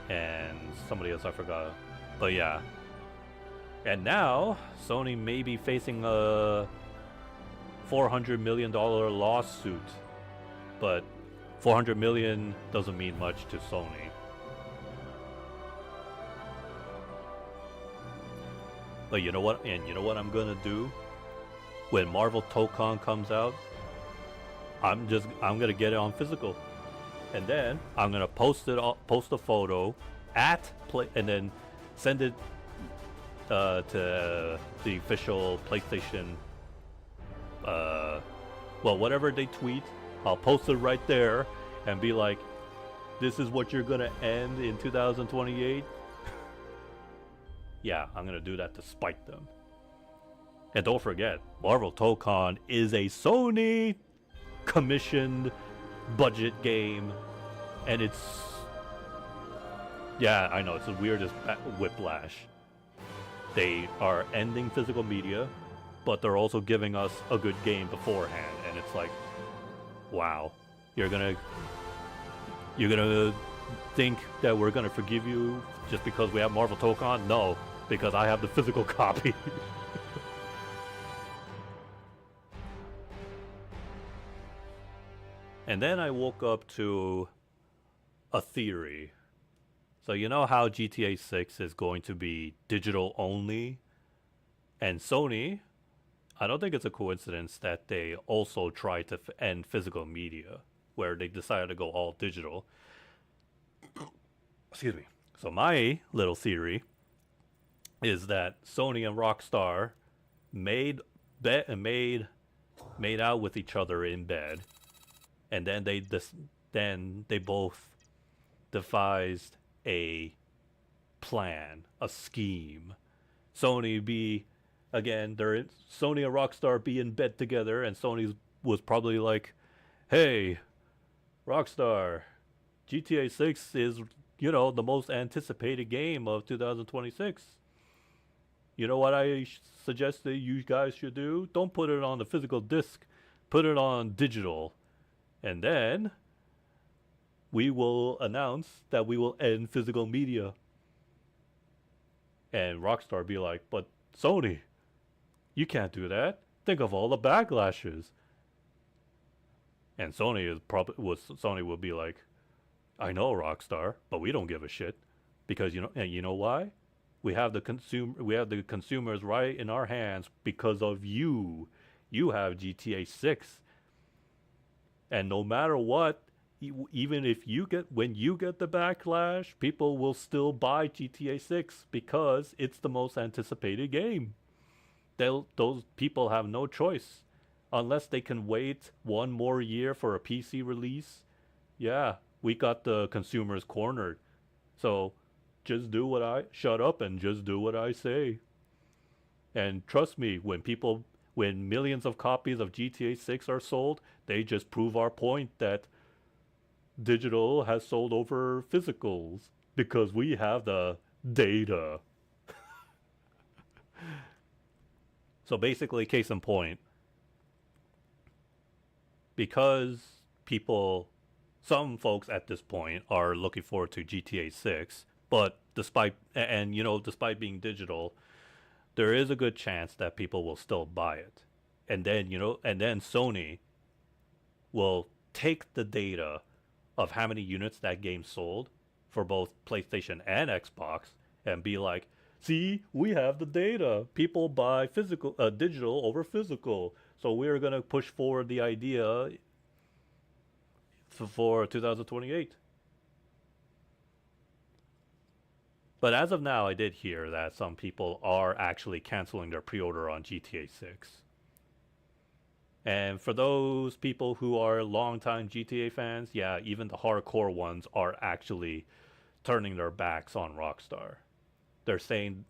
and somebody else I forgot. But yeah. And now Sony may be facing a $400 million lawsuit, but 400 million doesn't mean much to Sony. But you know what? And you know what I'm gonna do? When Marvel Tokon comes out, I'm gonna get it on physical, and then I'm gonna post a photo and then send it to the official PlayStation. Well, whatever they tweet. I'll post it right there and be like, this is what you're gonna end in 2028. Yeah, I'm gonna do that to spite them. And don't forget, Marvel Tokon is a Sony commissioned budget game. And yeah, I know, it's the weirdest whiplash. They are ending physical media, but they're also giving us a good game beforehand. And it's like, wow, you're gonna think that we're gonna forgive you just because we have Marvel Tokon? No, because I have the physical copy. And then I woke up to a theory. So you know how GTA 6 is going to be digital only? And Sony, I don't think it's a coincidence that they also tried to end physical media, where they decided to go all digital. Excuse me. So my little theory is that Sony and Rockstar made out with each other in bed, and then they both devised a plan, a scheme. Sony and Rockstar be in bed together, and Sony was probably like, hey, Rockstar, GTA 6 is, the most anticipated game of 2026. You know what I suggest that you guys should do? Don't put it on the physical disc. Put it on digital. And then we will announce that we will end physical media. And Rockstar be like, but Sony, you can't do that. Think of all the backlashes. And Sony will be like, I know, Rockstar, but we don't give a shit. Because you know why? We have the consumers right in our hands because of you. You have GTA 6. And no matter what, even if when you get the backlash, people will still buy GTA 6 because it's the most anticipated game. Those people have no choice unless they can wait one more year for a PC release. Yeah, we got the consumers cornered. So just shut up and just do what I say. And trust me, when millions of copies of GTA 6 are sold, they just prove our point that digital has sold over physicals because we have the data. So basically, case in point, because some folks at this point are looking forward to GTA 6, but despite being digital, there is a good chance that people will still buy it. And then Sony will take the data of how many units that game sold for both PlayStation and Xbox and be like, see, we have the data. People buy digital over physical. So we're going to push forward the idea for 2028. But as of now, I did hear that some people are actually canceling their pre-order on GTA 6. And for those people who are longtime GTA fans, yeah, even the hardcore ones are actually turning their backs on Rockstar. They're saying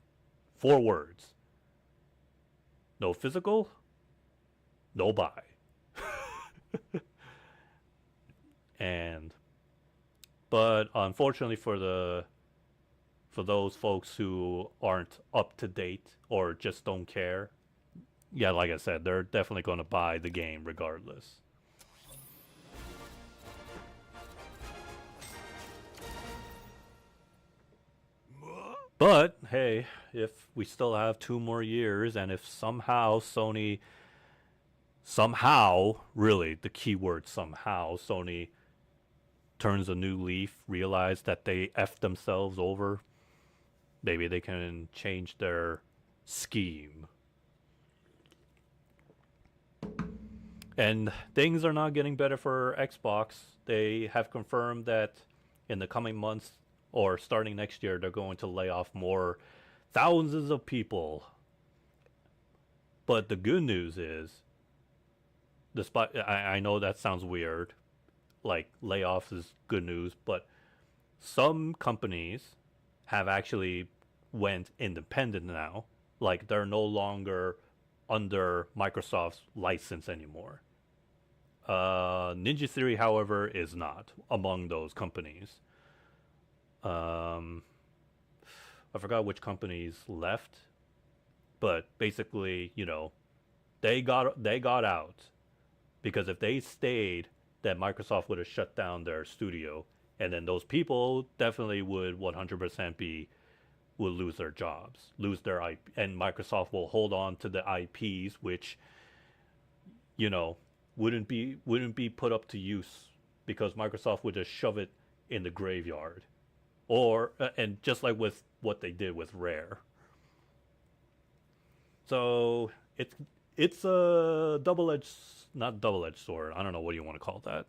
4 words. No physical, no buy. But unfortunately for those folks who aren't up to date or just don't care, yeah, like I said, they're definitely going to buy the game regardless. But hey, if we still have 2 more years, and if somehow Sony, really the key word somehow, Sony turns a new leaf, realize that they effed themselves over, maybe they can change their scheme. And things are not getting better for Xbox. They have confirmed that in the coming months or starting next year, they're going to lay off thousands of people. But the good news is, despite I know that sounds weird, like layoffs is good news, but some companies have actually went independent now. Like they're no longer under Microsoft's license anymore. Ninja Theory, however, is not among those companies. I forgot which companies left, but basically, they got out because if they stayed, then Microsoft would have shut down their studio, and then those people definitely would 100% will lose their jobs, lose their IP, and Microsoft will hold on to the IPs, which wouldn't be put up to use because Microsoft would just shove it in the graveyard, or and just like with what they did with Rare. So it's a not double-edged sword. I don't know what you want to call that.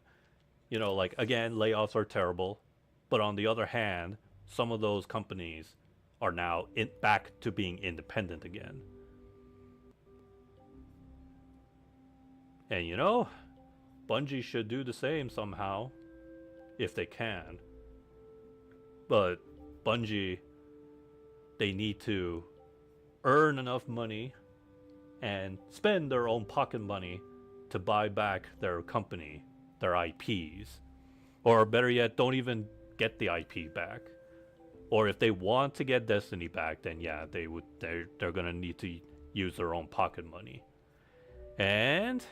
Like again, layoffs are terrible, but on the other hand, some of those companies are now back to being independent again. And Bungie should do the same somehow, if they can. But Bungie, they need to earn enough money and spend their own pocket money to buy back their company, their IPs. Or better yet, don't get the IP back. Or if they want to get Destiny back, then yeah, they're gonna need to use their own pocket money. And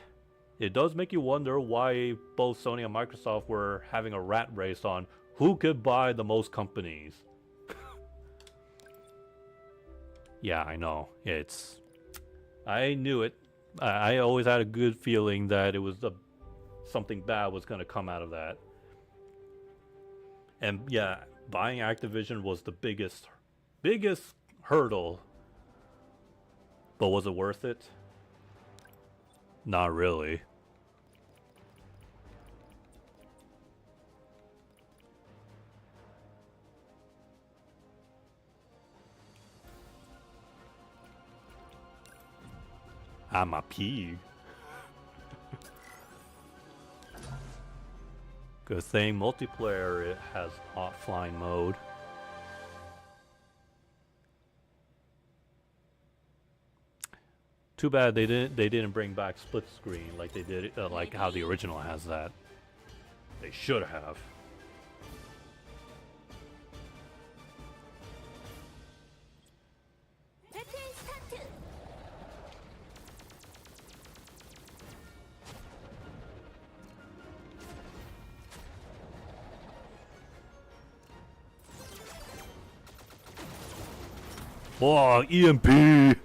it does make you wonder why both Sony and Microsoft were having a rat race on who could buy the most companies. Yeah, I know. I knew it. I always had a good feeling that it was something bad was going to come out of that. And yeah, buying Activision was the biggest hurdle. But was it worth it? Not really. I'm a pig. Good thing multiplayer it has offline mode. Too bad they didn't bring back split screen like they did like how the original has that. They should have. 배틀 스타트. Wow, EMP!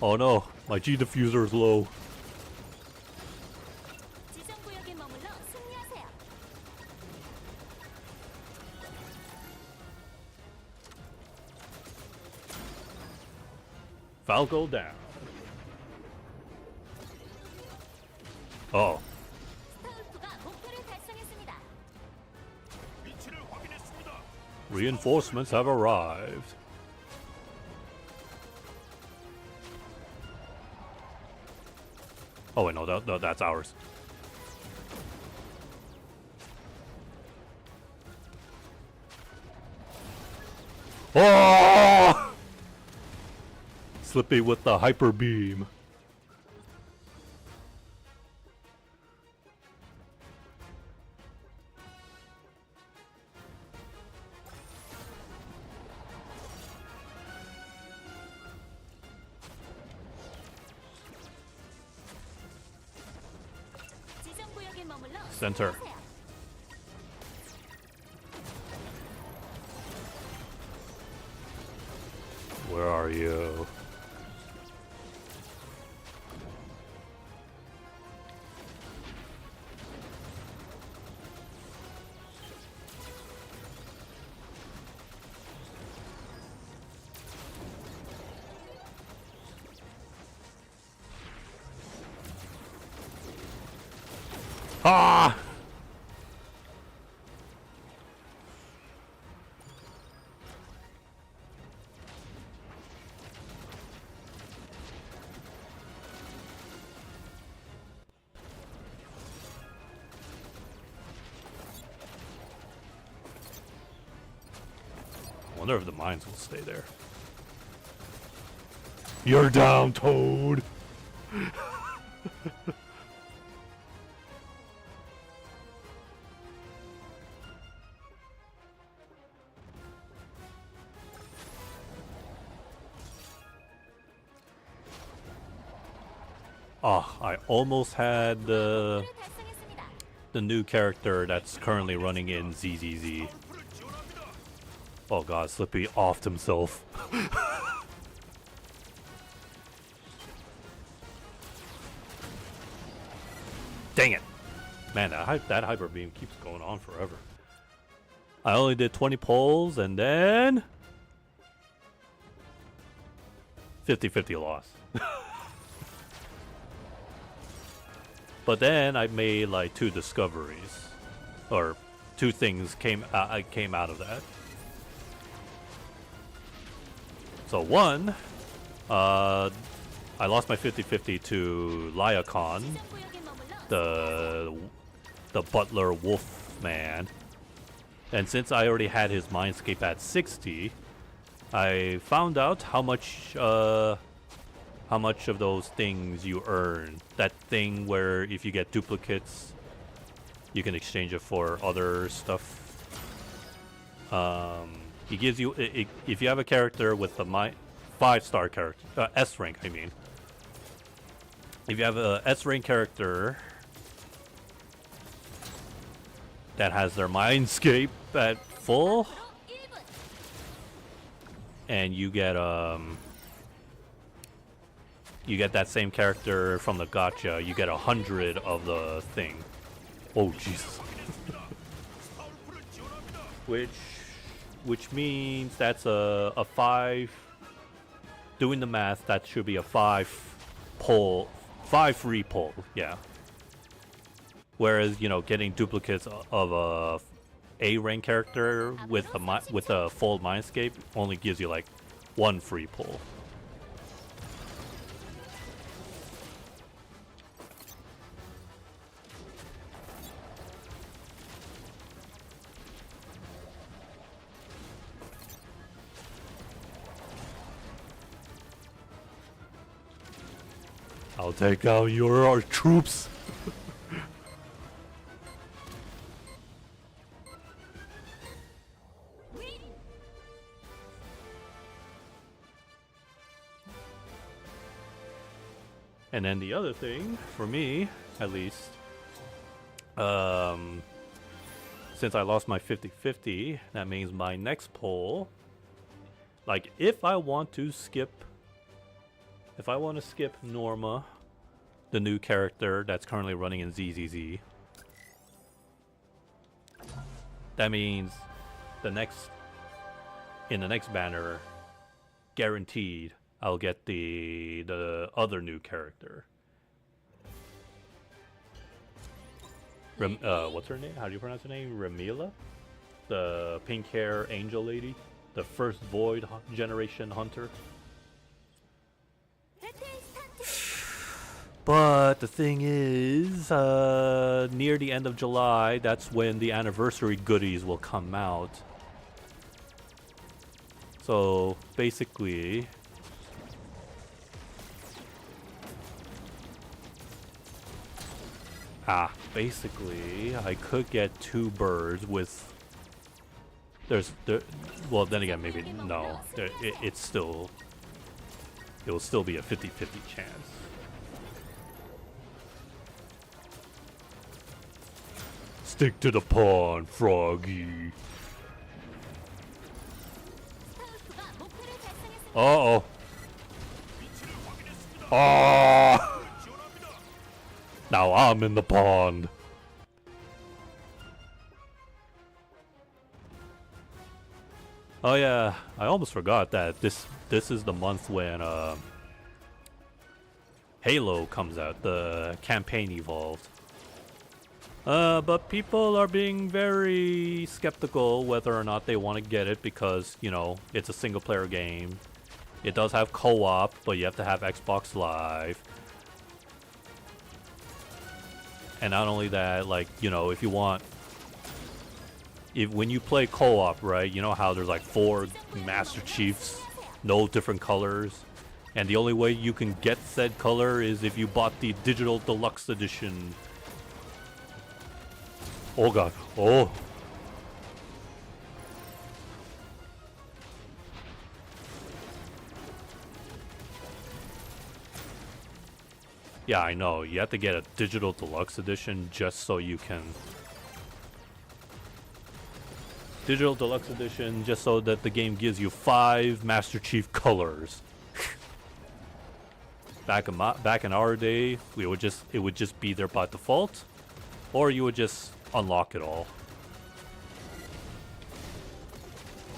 Oh no, my G diffuser is low. 지정 구역에 머물러 승리하세요. Falco down. Oh, 스타울프가 목표를 달성했습니다. 위치를 확인했습니다. reinforcements have arrived. Oh wait, no, that's ours. Oh! Slippy with the hyper beam. 지정 구역에 머물러 Center. 승리하세요. Where are you? Ah! I wonder if the mines will stay there. You're down, Toad! Oh, I almost had 목표를 달성했습니다. the new character that's currently running in ZZZ. Oh god, Slippy offed himself. Dang it! Man, that hyper beam keeps going on forever. I only did 20 pulls and then 50-50 loss. But then I made like 2 discoveries, or 2 things came out of that. So one, I lost my 50-50 to Lyacon, 지정 구역에 머물러 the butler wolf man, and since I already had his mindscape at 60, I found out how much of those things you earn. That thing where if you get duplicates, you can exchange it for other stuff. He gives you if you have a character with the 5-star character, S rank, I mean. If you have a S rank character that has their mindscape at full, 1분. and you get that same character from the gacha, you get 100 of the thing. Oh Jesus. 스타울프를 지원합니다. which means that's a 5. Doing the math, that should be a 5 free pull, yeah. Whereas, you know, getting duplicates of a A rank character with a full Mindscape only gives you like 1 free pull. I'll take out your troops. And then the other thing, for me, at least, since I lost my 50-50, that means my next poll, like, if I want to skip Norma, the new character that's currently running in ZZZ, that means in the next banner, guaranteed, I'll get the other new character. What's her name? How do you pronounce her name? Ramila? The pink hair angel lady? The first Void generation hunter? But the thing is, near the end of July, that's when the anniversary goodies will come out. So basically, I could get 2 birds with. Well, then again, maybe no. It will still be a 50-50 chance. Stick to the pawn, Froggy. Uh-oh. Oh! Now I'm in the pond. Oh yeah, I almost forgot that this is the month when Halo comes out, the campaign evolved. But people are being very skeptical whether or not they want to get it because, you know, it's a single player game. It does have co-op, but you have to have Xbox Live. And not only that, like, you know, when you play co-op, right, you know how there's like 4 Master Chiefs, no different colors, and the only way you can get said color is if you bought the digital deluxe edition. Oh god, oh. Yeah, I know. You have to get a digital deluxe edition just so you can. Digital deluxe edition just so that the game gives you 5 Master Chief colors. Back in our day, it would just be there by default, or you would just unlock it all.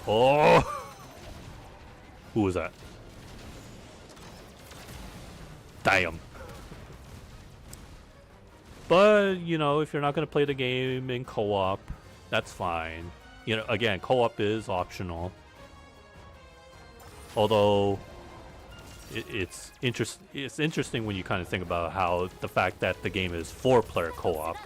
Oh, who was that? Damn. But, you know, if you're not going to play the game in co-op, that's fine. You know, again, co-op is optional. Although, it's interesting when you kind of think about how the fact that the game is 4-player co-op.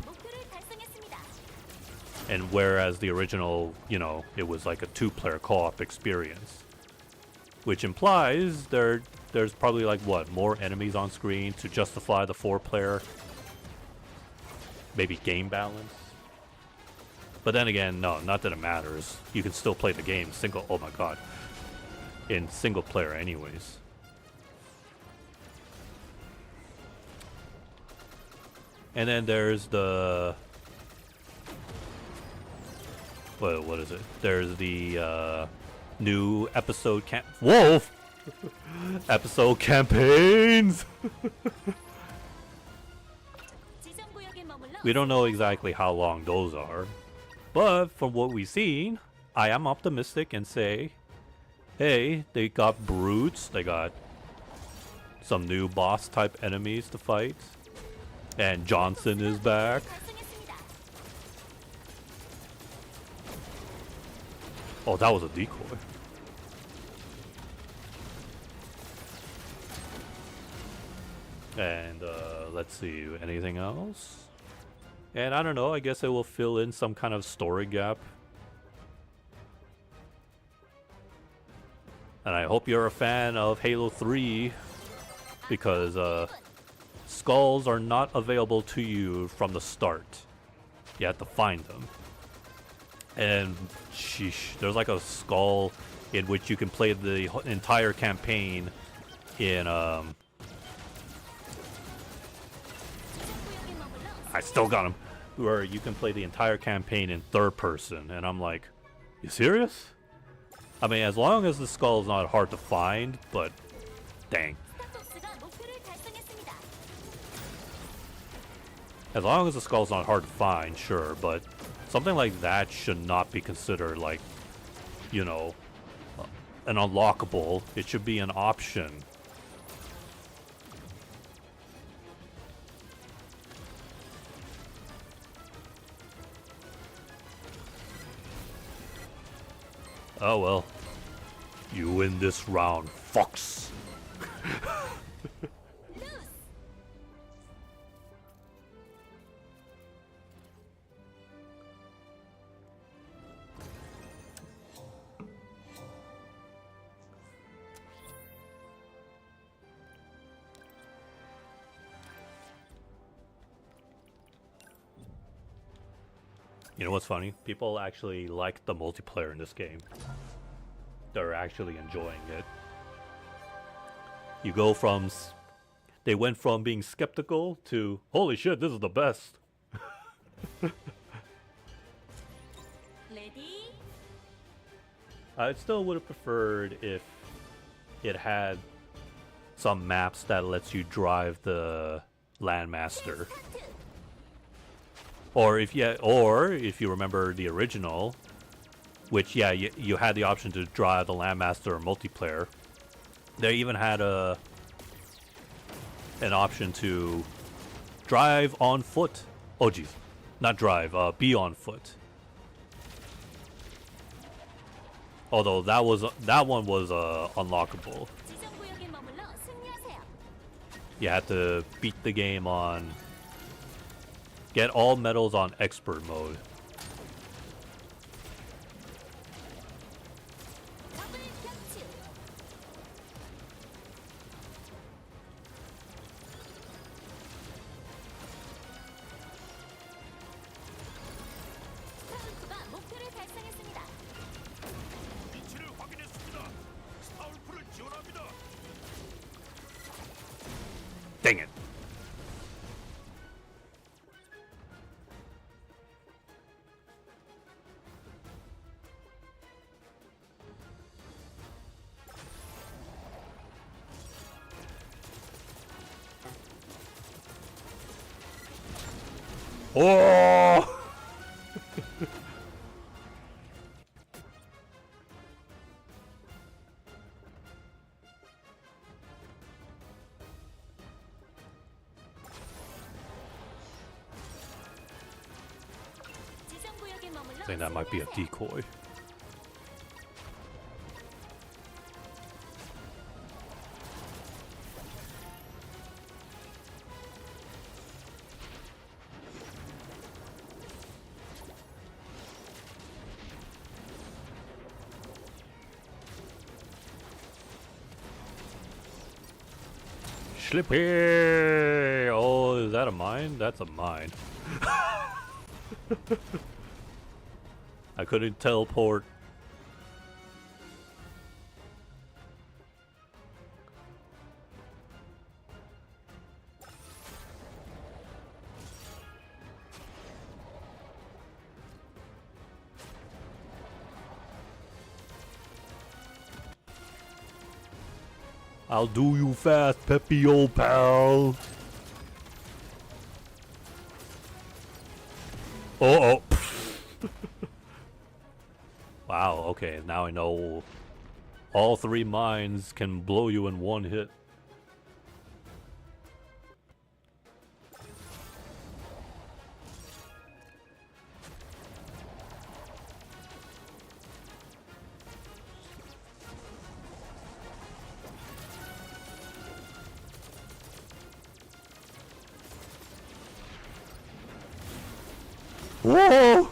And whereas the original, you know, it was like a 2-player co-op experience. Which implies there's probably like, what, more enemies on screen to justify the 4-player? Maybe game balance. But then again, no, not that it matters. You can still play the game oh my god, in single player anyways. And then there's the what is it? There's the new episode Whoa! Episode campaigns. We don't know exactly how long those are, but from what we've seen, I am optimistic and say, hey, they got brutes, they got some new boss type enemies to fight, and Johnson is back. 달성했습니다. Oh, that was a decoy. And let's see, anything else? And I don't know, I guess it will fill in some kind of story gap. And I hope you're a fan of Halo 3, because skulls are not available to you from the start. You have to find them. And sheesh, there's like a skull in which you can play the entire campaign in 지정구역에 머물러 I still got him. Where you can play the entire campaign in third person, and I'm like, you serious? I mean, as long as the skull is not hard to find, but dang. 스타톡스가 목표를 달성했습니다. As long as the skull's not hard to find, sure, but something like that should not be considered like, you know, an unlockable. It should be an option. Oh well. You win this round, Fox. You know what's funny? People actually like the multiplayer in this game. They're actually enjoying it. You go from... They went from being skeptical to, holy shit, this is the best. 레디 I still would have preferred if it had some maps that lets you drive the Landmaster. 스타트. Or if you remember the original, which yeah, you had the option to drive the Landmaster multiplayer. They even had an option to drive on foot. Oh geez, not drive, be on foot. Although that one was unlockable. 지정구역에 머물러 승리하세요. You had to beat the game on. Get all medals on expert mode. 더블 격추. 스타울프가 목표를 달성했습니다. 위치를 확인했습니다. 스타울프를 지원합니다. Dang it. Oh! 지정구역에 머물러 I think that might be a 승리하세요. decoy. Slippy! Oh, is that a mine? That's a mine. I couldn't teleport. I'll do you fast, peppy old pal. Oh. Wow, okay, now I know all 3 mines can blow you in 1 hit. Whoa!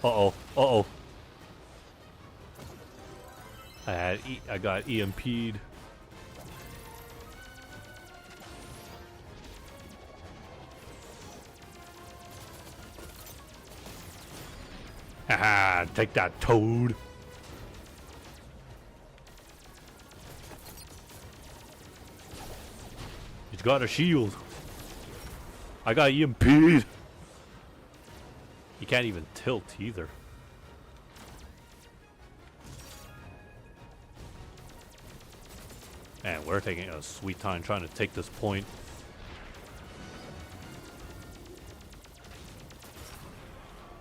Uh-oh, uh-oh. I got EMP'd. Haha, take that, Toad. He's got a shield. I got EMP'd. He can't even tilt either. Man, we're taking a sweet time trying to take this point.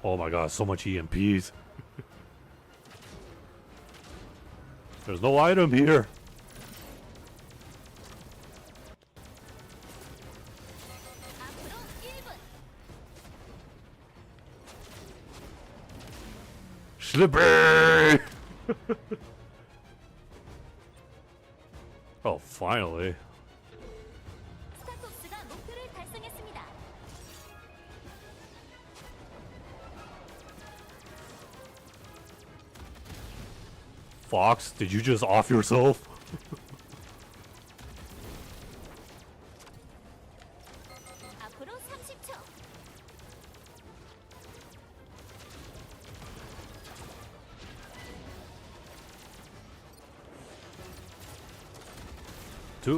Oh my god, so much EMPs. There's no item here. 앞으로 1분. Slippery! Oh, finally. 스타톡스가 목표를 달성했습니다. Fox, did you just off yourself? 앞으로 30초.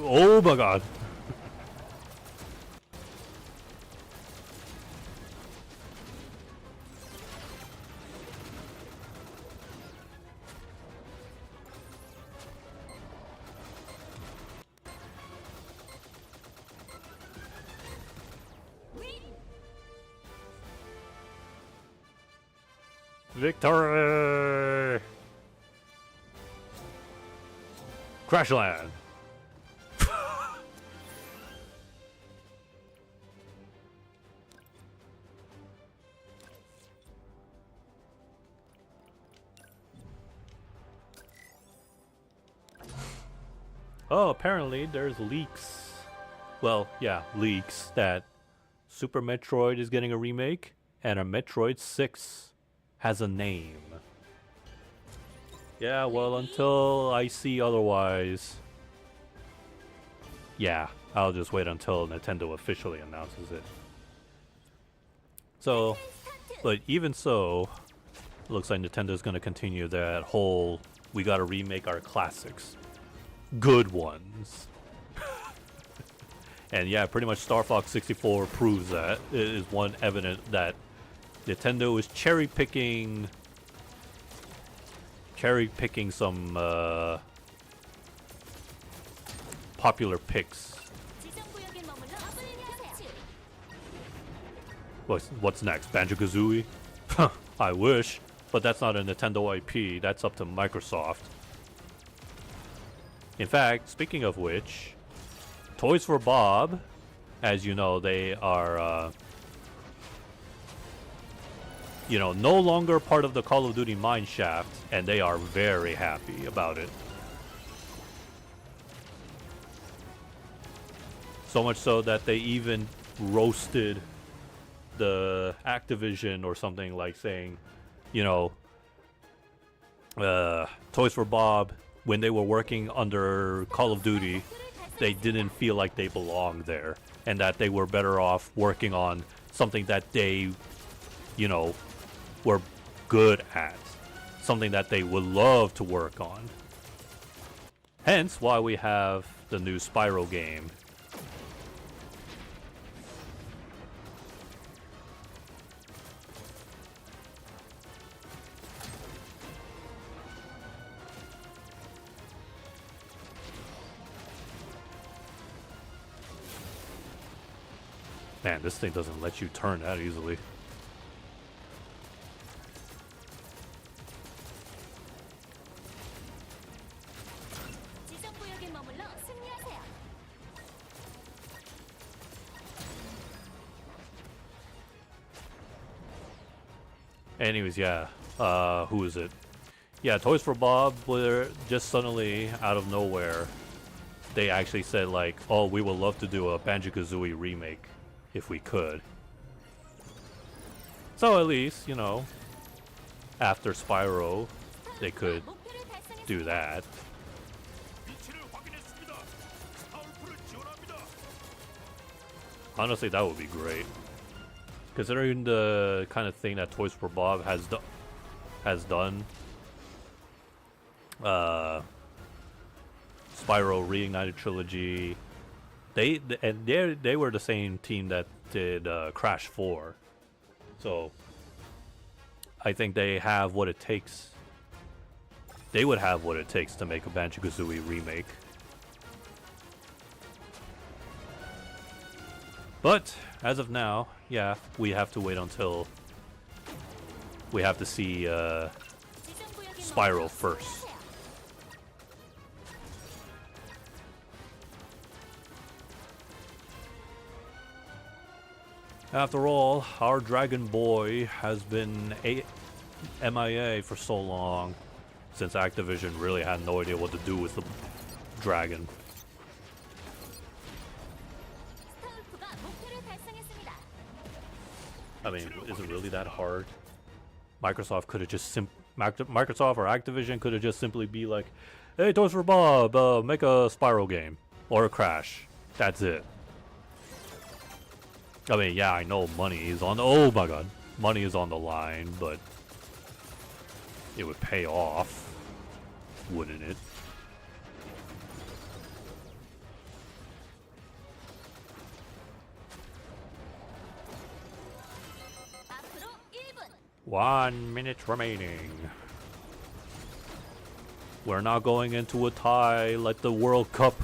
Oh my god. Victory! Crashland. Oh, apparently there's leaks. Well, yeah, leaks that Super Metroid is getting a remake and a Metroid 6 has a name. Yeah, well, until I see otherwise, yeah, I'll just wait until Nintendo officially announces it. So, but even so, looks like Nintendo's gonna continue that whole we gotta remake our classics. Good ones. And yeah, pretty much Star Fox 64 proves that. It is one evident that Nintendo is cherry picking some popular picks. 지정 구역에 머물러 앞을 향하세요. What's next? Banjo-Kazooie? I wish, but that's not a Nintendo IP. That's up to Microsoft. In fact, speaking of which, Toys for Bob, as you know, they are, no longer part of the Call of Duty mineshaft, and they are very happy about it. So much so that they even roasted the Activision or something, like saying, Toys for Bob, when they were working under Call of Duty, they didn't feel like they belonged there, and that they were better off working on something that they, were good at, something that they would love to work on. Hence why we have the new Spyro game. Man, this thing doesn't let you turn that easily. Anyways, yeah. Who is it? Yeah, Toys for Bob were just suddenly out of nowhere. They actually said like, "Oh, we would love to do a Banjo-Kazooie remake if we could." So at least, you know, after Spyro, they could 목표를 달성했습니다. do that. 위치를 확인했습니다. 스타울프를 지원합니다. Honestly, that would be great. Considering the kind of thing that Toys for Bob has done. Spyro Reignited Trilogy. They were the same team that did Crash 4. So I think they have what it takes. They would have what it takes to make a Banjo-Kazooie remake. But as of now, yeah, we have to wait until we have to see 지정 구역에 Spyro 머물러 first. 수비하세요. After all, our Dragon Boy has been MIA for so long, since Activision really had no idea what to do with the dragon. 스타울프가 목표를 달성했습니다. I mean, is it really that hard? Microsoft could have just Microsoft or Activision could have just simply be like, "Hey, Toys for Bob, make a Spyro game or a Crash." That's it. I mean, yeah, I know money is on. Oh my God, money is on the line, but it would pay off, wouldn't it? 앞으로 1분. 1 minute remaining. We're not going into a tie like the World Cup.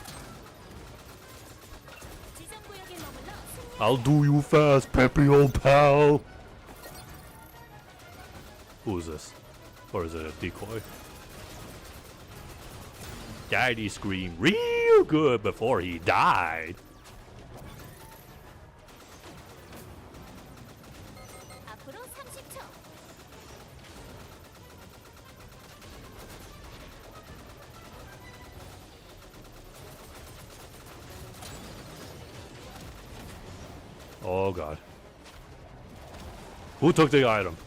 지정 구역에 머물러 승리. I'll do you fast, Peppy, old pal. Who is this? Or is it a decoy? Daddy screamed real good before he died. 앞으로 30초. Oh God. Who took the item?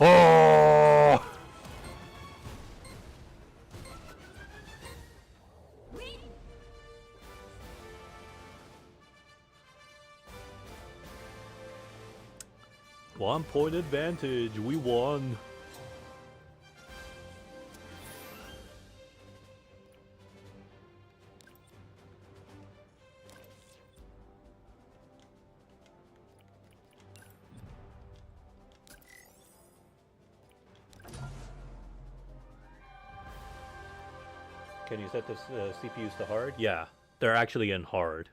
Oh! One point advantage. We won. Can you set the CPUs to hard? Yeah, they're actually in hard.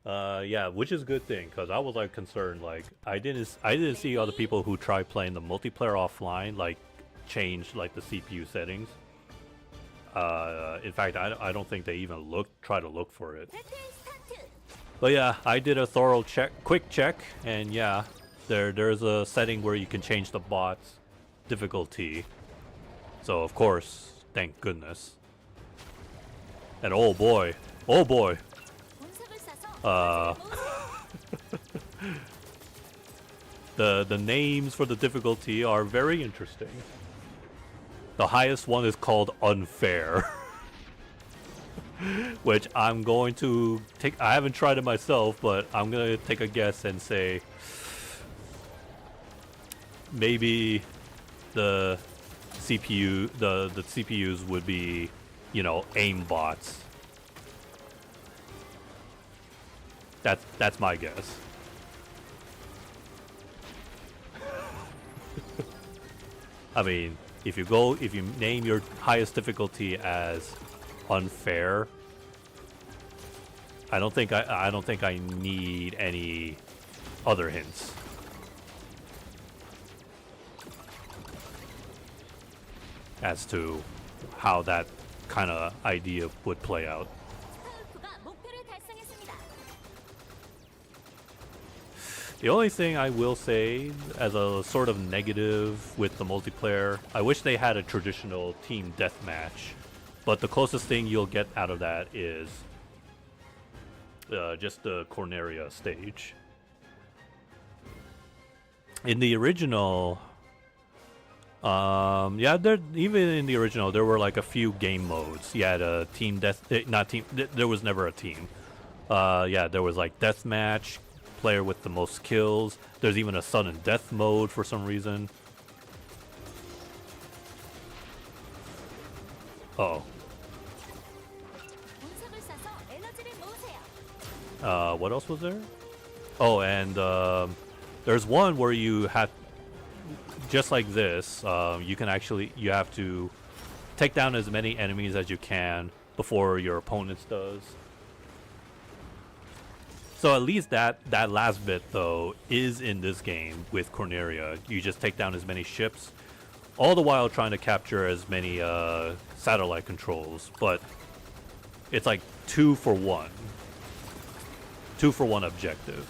Yeah, which is a good thing because I was like concerned. Like I didn't see other people who try playing the multiplayer offline like change like the CPU settings. In fact, I don't think they even try to look for it. 배틀 스타트. But yeah, I did a thorough quick check, and yeah, there's a setting where you can change the bot's difficulty. So of course, thank goodness. And oh boy, 운석을 Uh, 쏴서 the names for the difficulty are very interesting. The highest one is called unfair, which I'm going to take. I haven't tried it myself, but I'm gonna take a guess and say maybe the the CPUs would be, you know, aim bots. That's my guess. I mean, if you name your highest difficulty as unfair, I don't think I need any other hints. As to how that kind of idea would play out. The only thing I will say as a sort of negative with the multiplayer, I wish they had a traditional team deathmatch. But the closest thing you'll get out of that is just the Corneria stage. In the original, even in the original, there were like a few game modes. You had a team there was never a team. There was like deathmatch, player with the most kills. There's even a sudden death mode for some reason. Oh. 운석을 싸서 에너지를 모으세요. What else was there? Oh, and there's one where you have, just like this, you have to take down as many enemies as you can before your opponents does. So at least that last bit though is in this game with Corneria. You just take down as many ships, all the while trying to capture as many satellite controls. But it's like 2 for 1. 2 for 1 objective.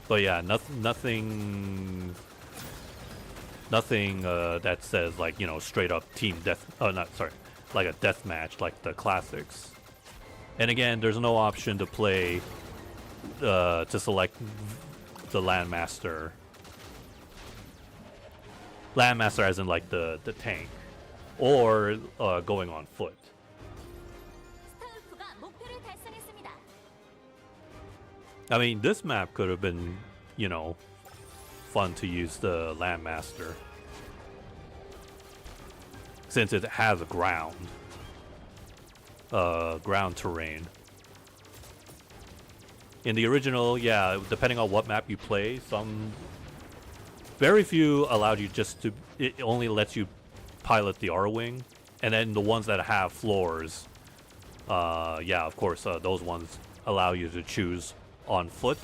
But yeah, nothing that says like, you know, straight up team death. Like a death match like the classics. And again, there's no option to play to select the Landmaster. Landmaster as in like the tank, or going on foot. 스타울프가 목표를 달성했습니다. I mean, this map could have been, you know, fun to use the Landmaster, since it has a ground terrain. In the original, yeah, depending on what map you play, very few allowed you it only lets you pilot the R-Wing, and then the ones that have floors, of course, those ones allow you to choose on foot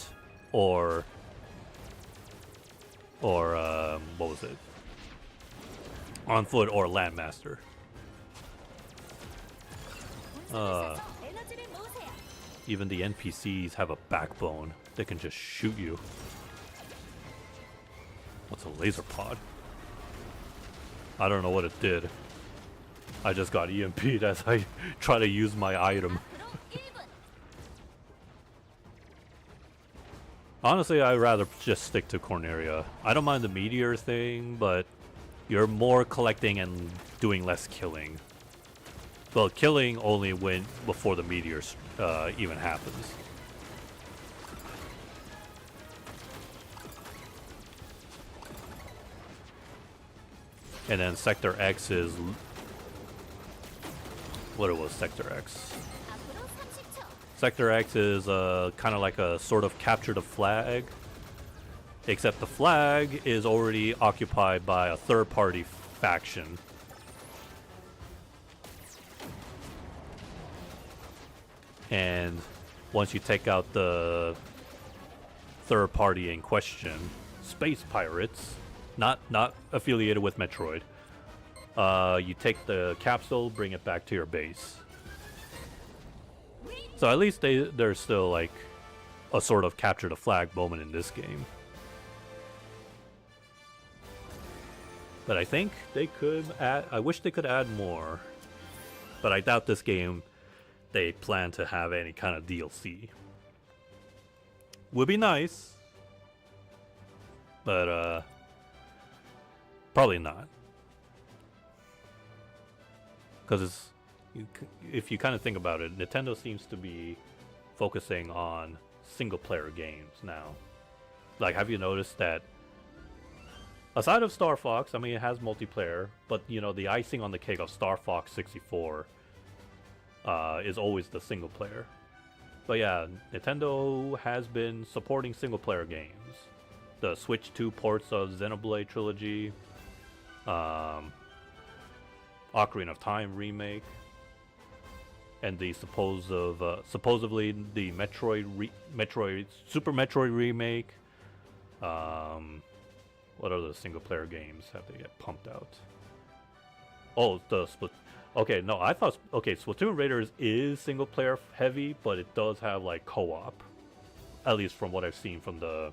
or what was it? On foot or Landmaster. 운석을 싸서 에너지를 모으세요. Even the NPCs have a backbone. They can just shoot you. What's a laser pod? I don't know what it did. I just got EMP'd as I try to use my item. 앞으로 1분. Honestly, I'd rather just stick to Corneria. I don't mind the meteor thing, but you're more collecting and doing less killing. Well, killing only before the meteors even happens. And then Sector X is what it was. Sector X. 앞으로 30초. Sector X is kind of like a sort of capture the flag, except the flag is already occupied by a third-party faction. And once you take out the third party in question, space pirates, not affiliated with Metroid, you take the capsule, bring it back to your base. So at least there's still like a sort of capture the flag moment in this game. But I think they could add, I wish they could add more. But I doubt this game they plan to have any kind of DLC. Would be nice, but probably not. Because if you kind of think about it, Nintendo seems to be focusing on single-player games now. Like, have you noticed that aside of Star Fox, I mean, it has multiplayer, but you know, the icing on the cake of Star Fox 64 is always the single player. But yeah, Nintendo has been supporting single player games. The Switch 2 ports of Xenoblade Trilogy, Ocarina of Time remake, and the supposedly the Super Metroid remake. What other single player games have they get pumped out? Oh, the Split. Okay, no, I thought... Okay, Splatoon Raiders is single-player heavy, but it does have, like, co-op. at least from what I've seen from the.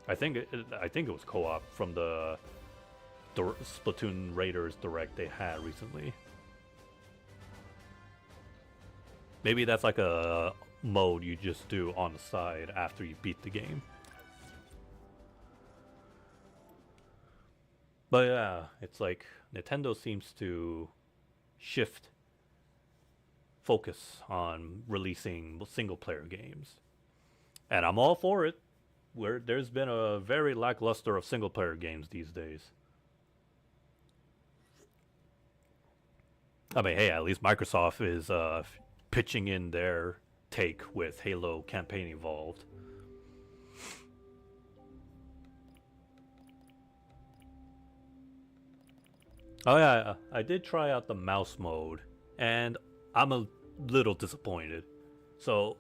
I think it was co-op from the Splatoon Raiders Direct they had recently. Maybe that's like a mode you just do on the side after you beat the game. But yeah, it's like Nintendo seems to shift focus on releasing single player games. And I'm all for it. Where there's been a very lackluster of single player games these days. I mean, hey, at least Microsoft is pitching in their take with Halo campaign involved. Oh yeah, I did try out the mouse mode, and I'm a little disappointed. So,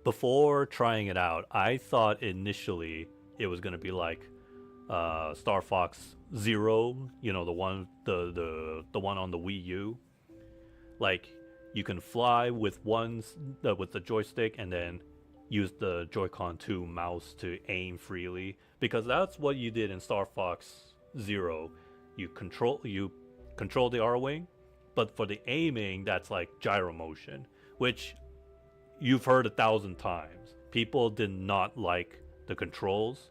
before trying it out, I thought initially it was gonna be like Star Fox Zero, you know, the one on the Wii U. Like you can fly with with the joystick and then use the Joy-Con 2 mouse to aim freely, because that's what you did in Star Fox Zero. You control the R-Wing, but for the aiming, that's like gyro motion, which you've heard 1,000 times. People did not like the controls,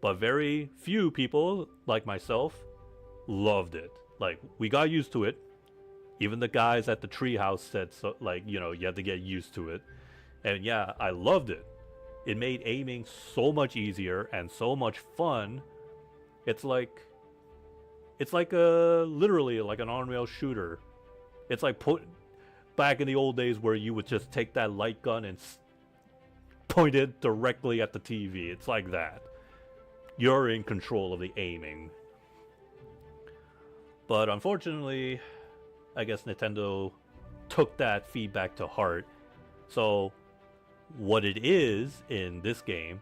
but very few people, like myself, loved it. Like, we got used to it. Even the guys at the treehouse said, so, like, you know, you had to get used to it. And yeah, I loved it. It made aiming so much easier and so much fun. It's like literally like an on-rail shooter. It's like back in the old days where you would just take that light gun and point it directly at the TV. It's like that. You're in control of the aiming. But unfortunately, I guess Nintendo took that feedback to heart. So what it is in this game,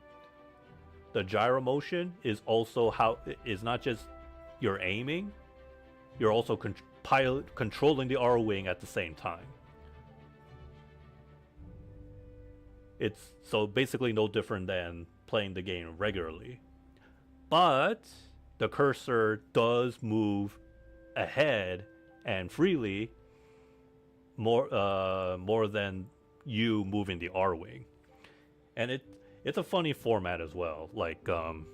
the gyro motion is also is not just your aiming, you're also controlling the R-Wing at the same time. It's so basically no different than playing the game regularly. But the cursor does move ahead and freely more than you moving the R-Wing. And it's a funny format as well. Like the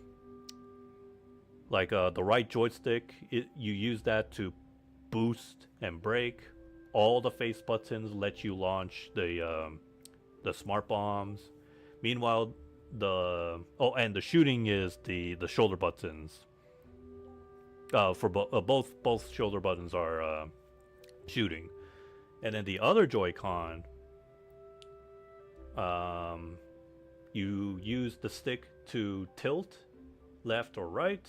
right joystick, you use that to boost and brake. All the face buttons let you launch the smart bombs. Meanwhile, and the shooting is the shoulder buttons. For both shoulder buttons are shooting, and then the other Joy-Con, you use the stick to tilt left or right,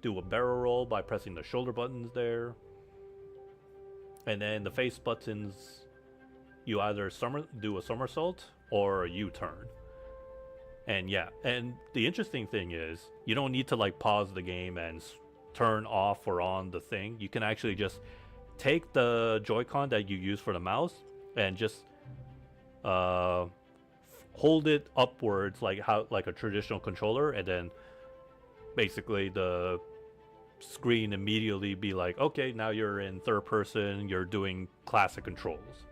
do a barrel roll by pressing the shoulder buttons there, and then the face buttons, you either do a somersault or a U-turn. And yeah, and the interesting thing is you don't need to like pause the game and turn off or on the thing. You can actually just take the Joy-Con that you use for the mouse and just hold it upwards like a traditional controller, and then basically the screen immediately be like, okay, now you're in third person, you're doing classic controls.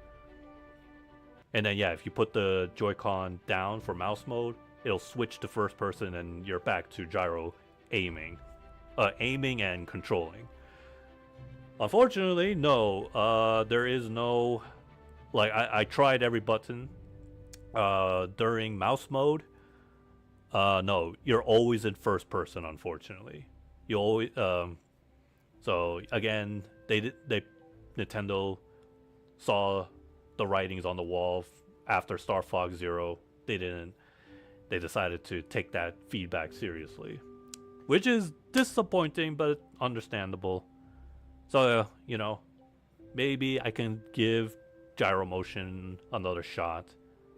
And then yeah, if you put the Joy-Con down for mouse mode, it'll switch to first person and you're back to gyro aiming and controlling. Unfortunately, no, there is no, like, I tried every button during mouse mode. No, you're always in first person, unfortunately. You always, so again, Nintendo saw the writings on the wall after Star Fox Zero. They decided to take that feedback seriously, which is disappointing, but understandable. So, you know, maybe I can give gyro motion another shot.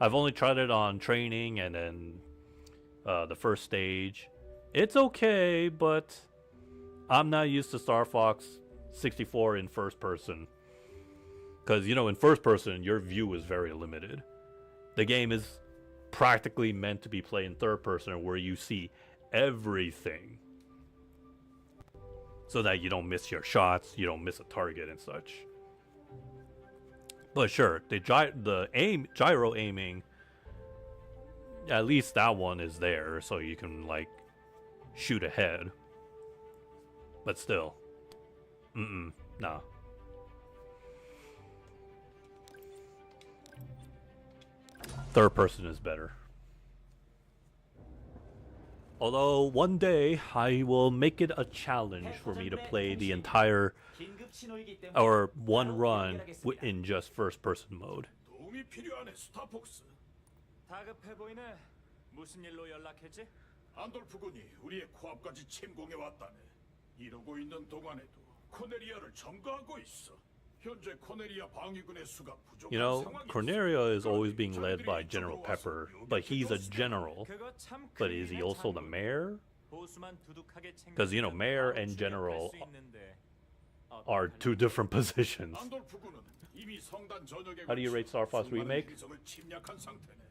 I've only tried it on training and then the first stage. It's okay, but I'm not used to Star Fox 64 in first person. Because, you know, in first person, your view is very limited. The game is practically meant to be played in third person where you see everything. So that you don't miss your shots, you don't miss a target and such. But sure, the gyro aiming, at least that one is there, so you can like shoot ahead. But still, nah. Third person is better. Although one day I will make it a challenge for me to play the entire 긴급 신호이기 때문에 or one 바로 run 연결하겠습니다. in just first person mode. 도움이 필요하네, 스타폭스. 다급해 보이네. 무슨 일로 연락했지? 안돌프 군이 우리의 코앞까지 침공해 왔다네. 이러고 있는 동안에도 코네리아를 점거하고 있어. 현재 코네리아 방위군의 수가 부족한 You know, 상황이었어. Cornelia is always being led by General Pepper, but he's a general. 그거 참 But is he 큰일이네, also the 장군. mayor? 보수만 두둑하게 챙기면 'Cause, you know, mayor 바로 and 출격할 general 수 있는데. Are two different positions. 안돌프 군은 이미 성단 전역에 How do you rate Star Fox 수많은 Remake? 행성을 침략한 상태네.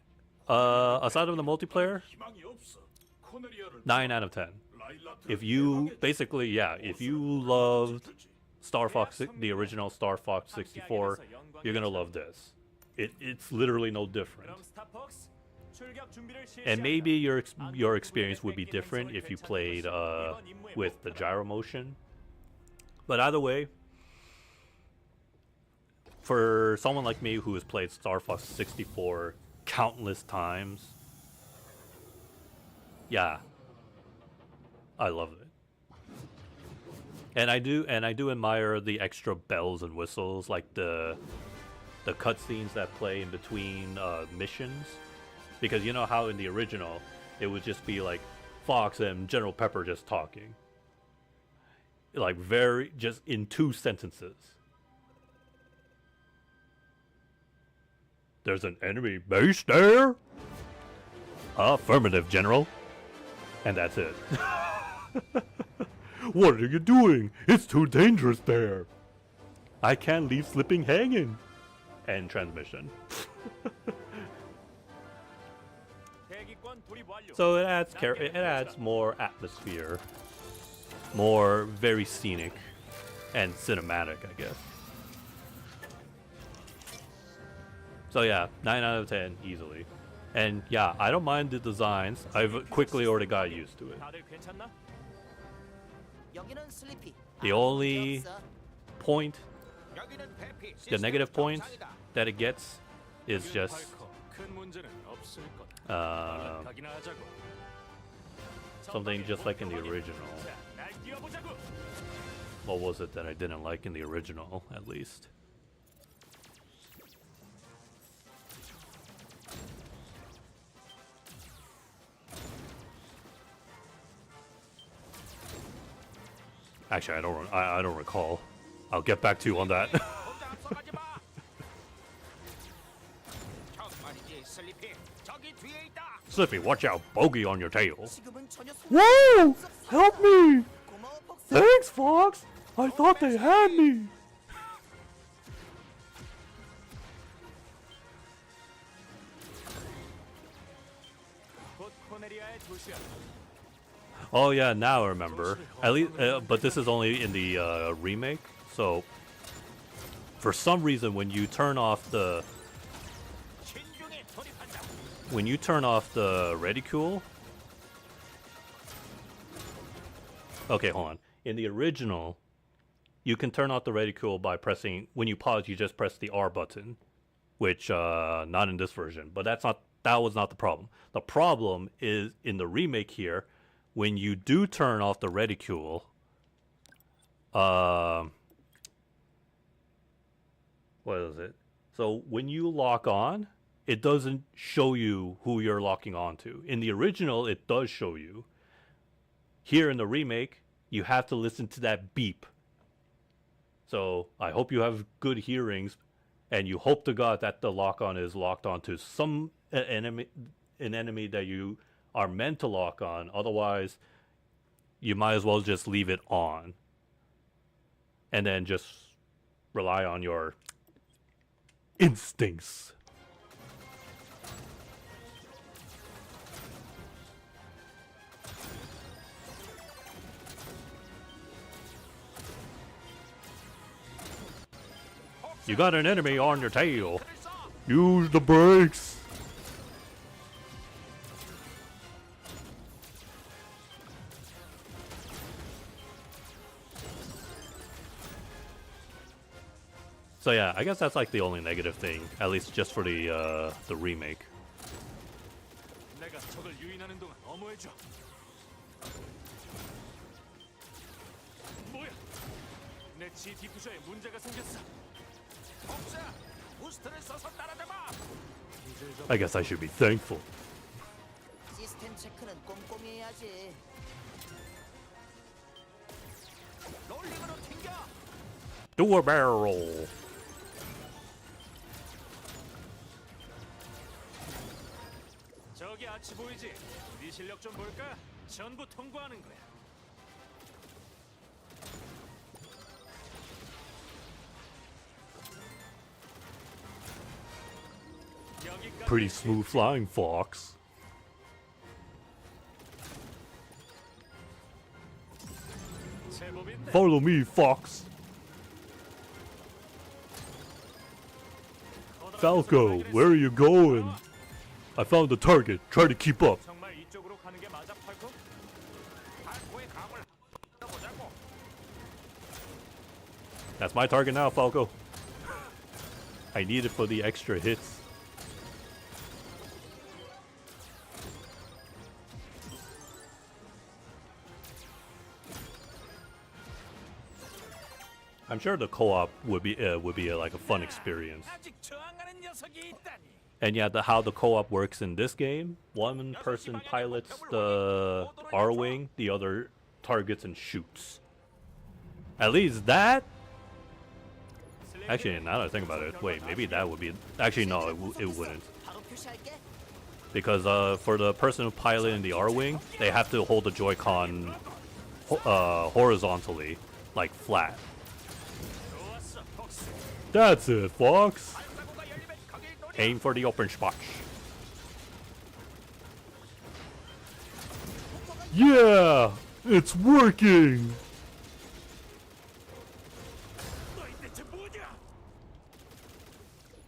Aside of the multiplayer, 희망이 없어. 코네리아를 9 out of 10. 라일라트를 If you 대항해 basically, yeah, if you loved Star Fox, the original Star Fox 64, you're gonna love this. It's literally no different. 그럼 스타폭스, 출격 준비를 And 실시한다. maybe your experience would be different if you played with the gyro motion. But either way, for someone like me who has played Star Fox 64 countless times, yeah, I love it. And I do admire the extra bells and whistles, like the cutscenes that play in between missions, because you know how in the original it would just be like Fox and General Pepper just talking, like very just in 2 sentences. There's an enemy base there? Affirmative, General. And that's it. What are you doing? It's too dangerous there. I can't leave slipping hanging. End transmission. 대기권 돌입 완료. So it adds more atmosphere, more very scenic and cinematic, I guess. So yeah, 9 out of 10 easily. And yeah, I don't mind the designs. I've quickly already got used to it. 다들 괜찮나? 여기는 슬리피. The only point, 여기는 페피. the negative 시스템 point 정상이다. that it gets is 여기는 just 발코. 큰 문제는 없을 거다. uh, 확인이나 하자고. something just like in the original. 자, 날 뛰어보자고. What was it that I didn't like in the original, at least? Actually, I don't recall. I'll get back to you on that. 혼자 앞서가지 마. 정말이지, 슬리피. 저기 뒤에 있다. Slippy, watch out! Bogey on your tail. 지금은 전혀 Whoa! Help me! 고마워 폭스. Thanks, Fox. I thought they had me. 곧 코네리아의 도시야. Oh yeah, now I remember. At least, but this is only in the remake. So, for some reason, when you turn off the 진중에 돌입한다. reticule. Okay, hold on. In the original, you can turn off the reticule by pressing. When you pause, you just press the R button, which not in this version. But that was not the problem. The problem is in the remake here. When you do turn off the reticule, what is it? So when you lock on, it doesn't show you who you're locking on to. In the original, it does show you. Here in the remake, you have to listen to that beep. So I hope you have good hearings, and you hope to God that the lock on is locked onto some an enemy that you are meant to lock on. Otherwise, you might as well just leave it on and then just rely on your instincts. You got an enemy on your tail. Use the brakes. So yeah, I guess that's like the only negative thing, at least just for the remake. 내가 적을 유인하는 동안 어머해줘. 뭐야? 내 G 디퓨저에 문제가 생겼어. 복수야, 부스트를 써서 따라잡아. I guess I should be thankful. 시스템 체크는 꼼꼼히 해야지. 롤링으로 튕겨. Do a barrel roll. 저기 아치 보이지? 네 실력 좀 볼까? 전부 통과하는 거야. 여기까지. Pretty smooth flying, Fox. 제법인데. Follow me, Fox. Falco, where are you going? I found the target. Try to keep up. 정말 이쪽으로 가는 게 맞아, 팔코? 발코의 감을 보자고. That's my target now, Falco. I need it for the extra hits. I'm sure the co-op would be like a fun experience. 아직 저항하는 녀석이 있다니. And yeah, how the co-op works in this game, one person pilots the R-Wing, the other targets and shoots. At least that... Actually, now that I think about it, wait, maybe that would be... Actually, no, it wouldn't. 바로 표시할게. Because for the person who piloting the R-Wing, they have to hold the Joy-Con horizontally, like flat. 좋았어, 폭스. That's it, Fox. 발사구가 열리면 거길 노려. Aim for the open spot. Yeah, it's working. 너희 대체 뭐냐?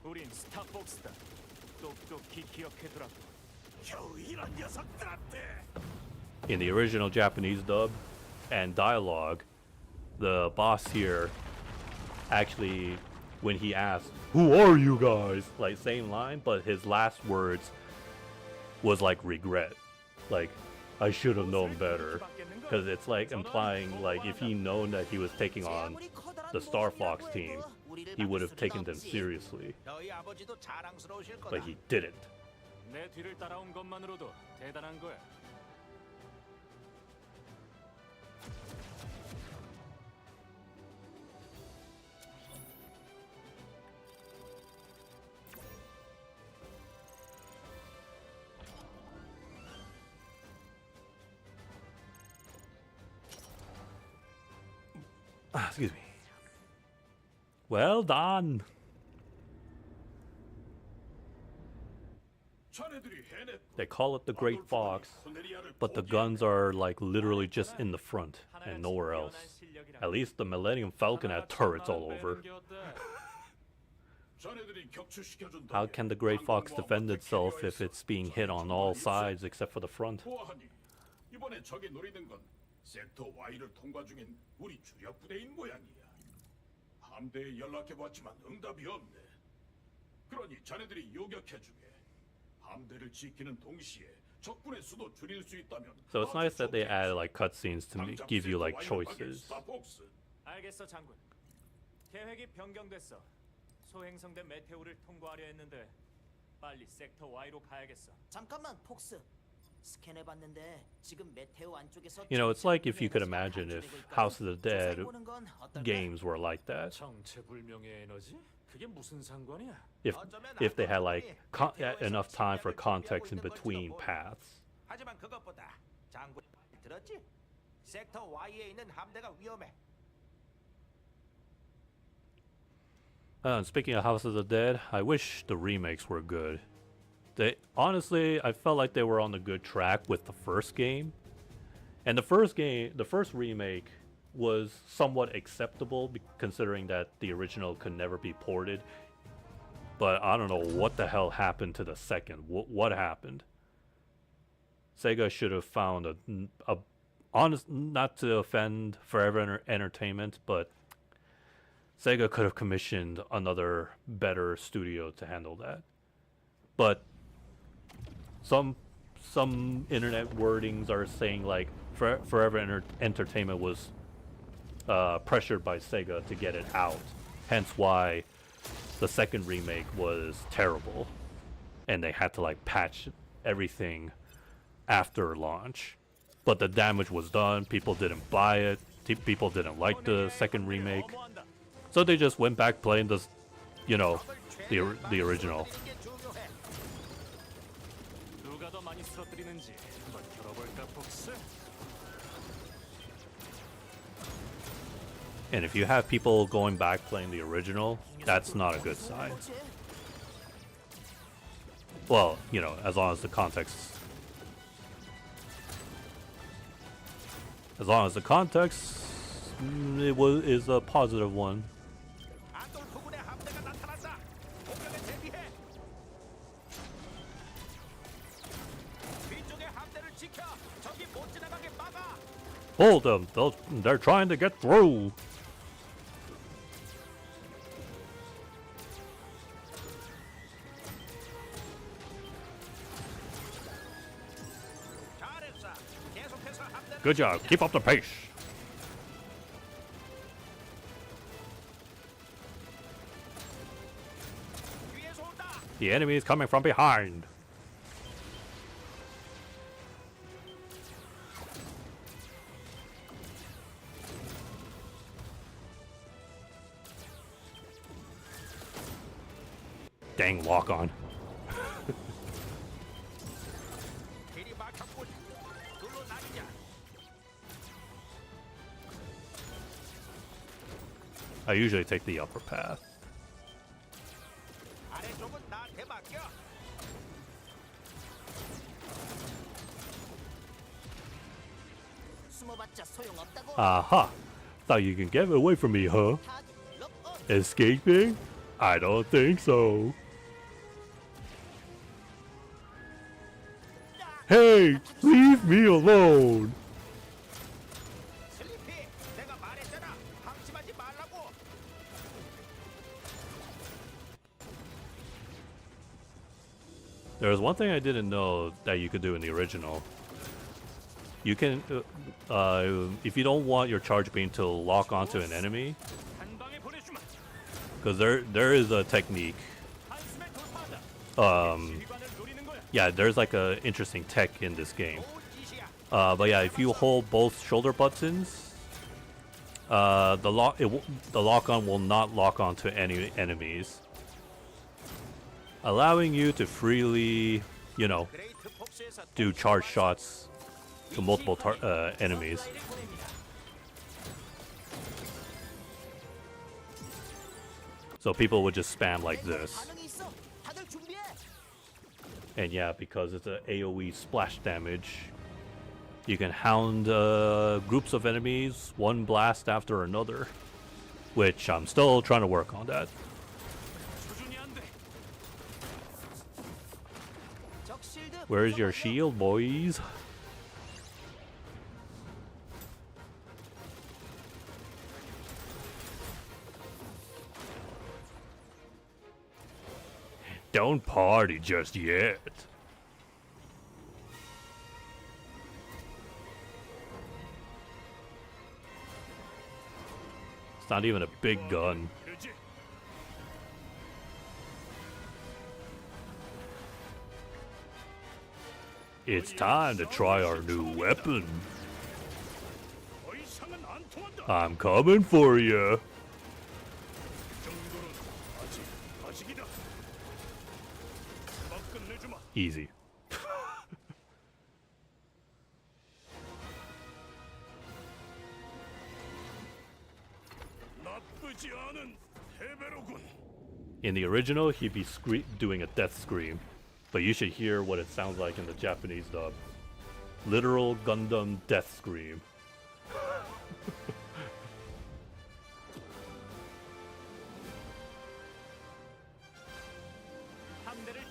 우린 스타폭스다. 똑똑히 기억해두라고. 겨우 이런 녀석들한테. In the original Japanese dub and dialogue, the boss here actually, when he asked, "Who are you guys?" like same line, but his last words was like regret. Like, I should have known better. Because it's like implying like if he known that he was taking on the Star Fox team, he would have taken them seriously. 너희 아버지도 자랑스러우실 거다. But he didn't. 내 뒤를 따라온 것만으로도 대단한 거야. Excuse me. Well done. 자네들이 해냈. They call it the Great Fox, but the guns are like literally just in the front and nowhere else. At least the Millennium Falcon had turrets all over. 자네들이 격추시켜준 How can the Great Fox defend itself if it's being hit on all sides except for the front? 보아하니 이번에 적이 노리는 건 섹터 Y를 통과 중인 우리 주력 부대인 모양이야. 함대에 연락해봤지만 응답이 없네. 그러니 자네들이 요격해주게. 함대를 지키는 동시에 적군의 수도 줄일 수 있다면. So it's nice that they added like cutscenes to give you like choices. 알겠어, 장군. 계획이 변경됐어. 소행성대 메테오를 통과하려 했는데 빨리 섹터 Y로 가야겠어. 잠깐만, 폭스. 스캔해봤는데 지금 메테오 안쪽에서 You know, it's like if you could imagine if House of the Dead 조사해보는 건 어떨까? games were like that. 정체불명의 에너지? 그게 무슨 상관이야? If they had like enough time for context in between paths. 하지만 그것보다 장군 들었지? 섹터 Y에 있는 함대가 위험해. And speaking of House of the Dead, I wish the remakes were good. They honestly, I felt like they were on a good track with the first game. And the first remake was somewhat acceptable, considering that the original could never be ported. But I don't know what the hell happened to the second. What happened? Sega should have found a honest, not to offend Forever Entertainment, but Sega could have commissioned another better studio to handle that. But some internet wordings are saying like Forever Entertainment was pressured by Sega to get it out, hence why the second remake was terrible, and they had to like patch everything after launch. But the damage was done. People didn't buy it. People didn't like the second remake, so they just went back playing the, you know, the original. 누가 더 많이 쓰러뜨리는지 한번 겨뤄볼까 복스? And if you have people going back playing the original, that's not a good sign. Well, you know, as long as the context is a positive one. 안돌프군의 함대가 나타났다. 공격에 대비해. 뒤쪽의 함대를 지켜. 적이 못 지나가게 막아. Hold them! They're trying to get through! 잘했어. 계속해서 함대를 Good job, keep up the pace! 뒤에서 온다. The enemy is coming from behind! Dang, lock on. 길이 막혔군. 둘로 나뉘자. I usually take the upper path. 아래쪽은 나한테 맡겨. 숨어봤자 소용없다고. Aha! Thought you can get away from me, huh? 타겟 럭업. Escaping? I don't think so. Hey! Leave me alone! 슬리피, 내가 말했잖아. 방심하지 말라고. There's one thing I didn't know that you could do in the original. You can, if you don't want your charge beam to lock onto an enemy, 한 방에 보내주마. because there is a technique. 한숨에 돌파한다. Um, 지휘관을 노리는 거야. yeah, there's like a interesting tech in this game. 좋은 짓이야. But yeah, if you hold both shoulder buttons, the lock on will not lock onto any enemies, allowing you to freely, you know, 그레이트 폭스에서 do charge shots to multiple enemies. 서플라이를 보냅니다. So people would just spam like this. 반응이 있어. 다들 준비해. And yeah, because it's an AoE splash damage, you can hound groups of enemies one blast after another, which I'm still trying to work on that. 수준이 안 돼. 적 실드. Where's your shield, boys? Don't party just yet. It's not even a big gun. 그러지. It's time to try our new weapon. 더 이상은 안 통한다. I'm coming for you. 이 정도는 아직이다. 막 끝내주마. Easy. 나쁘지 않은 패배로군. In the original, he'd be doing a death scream, but you should hear what it sounds like in the Japanese dub. Literal Gundam death scream.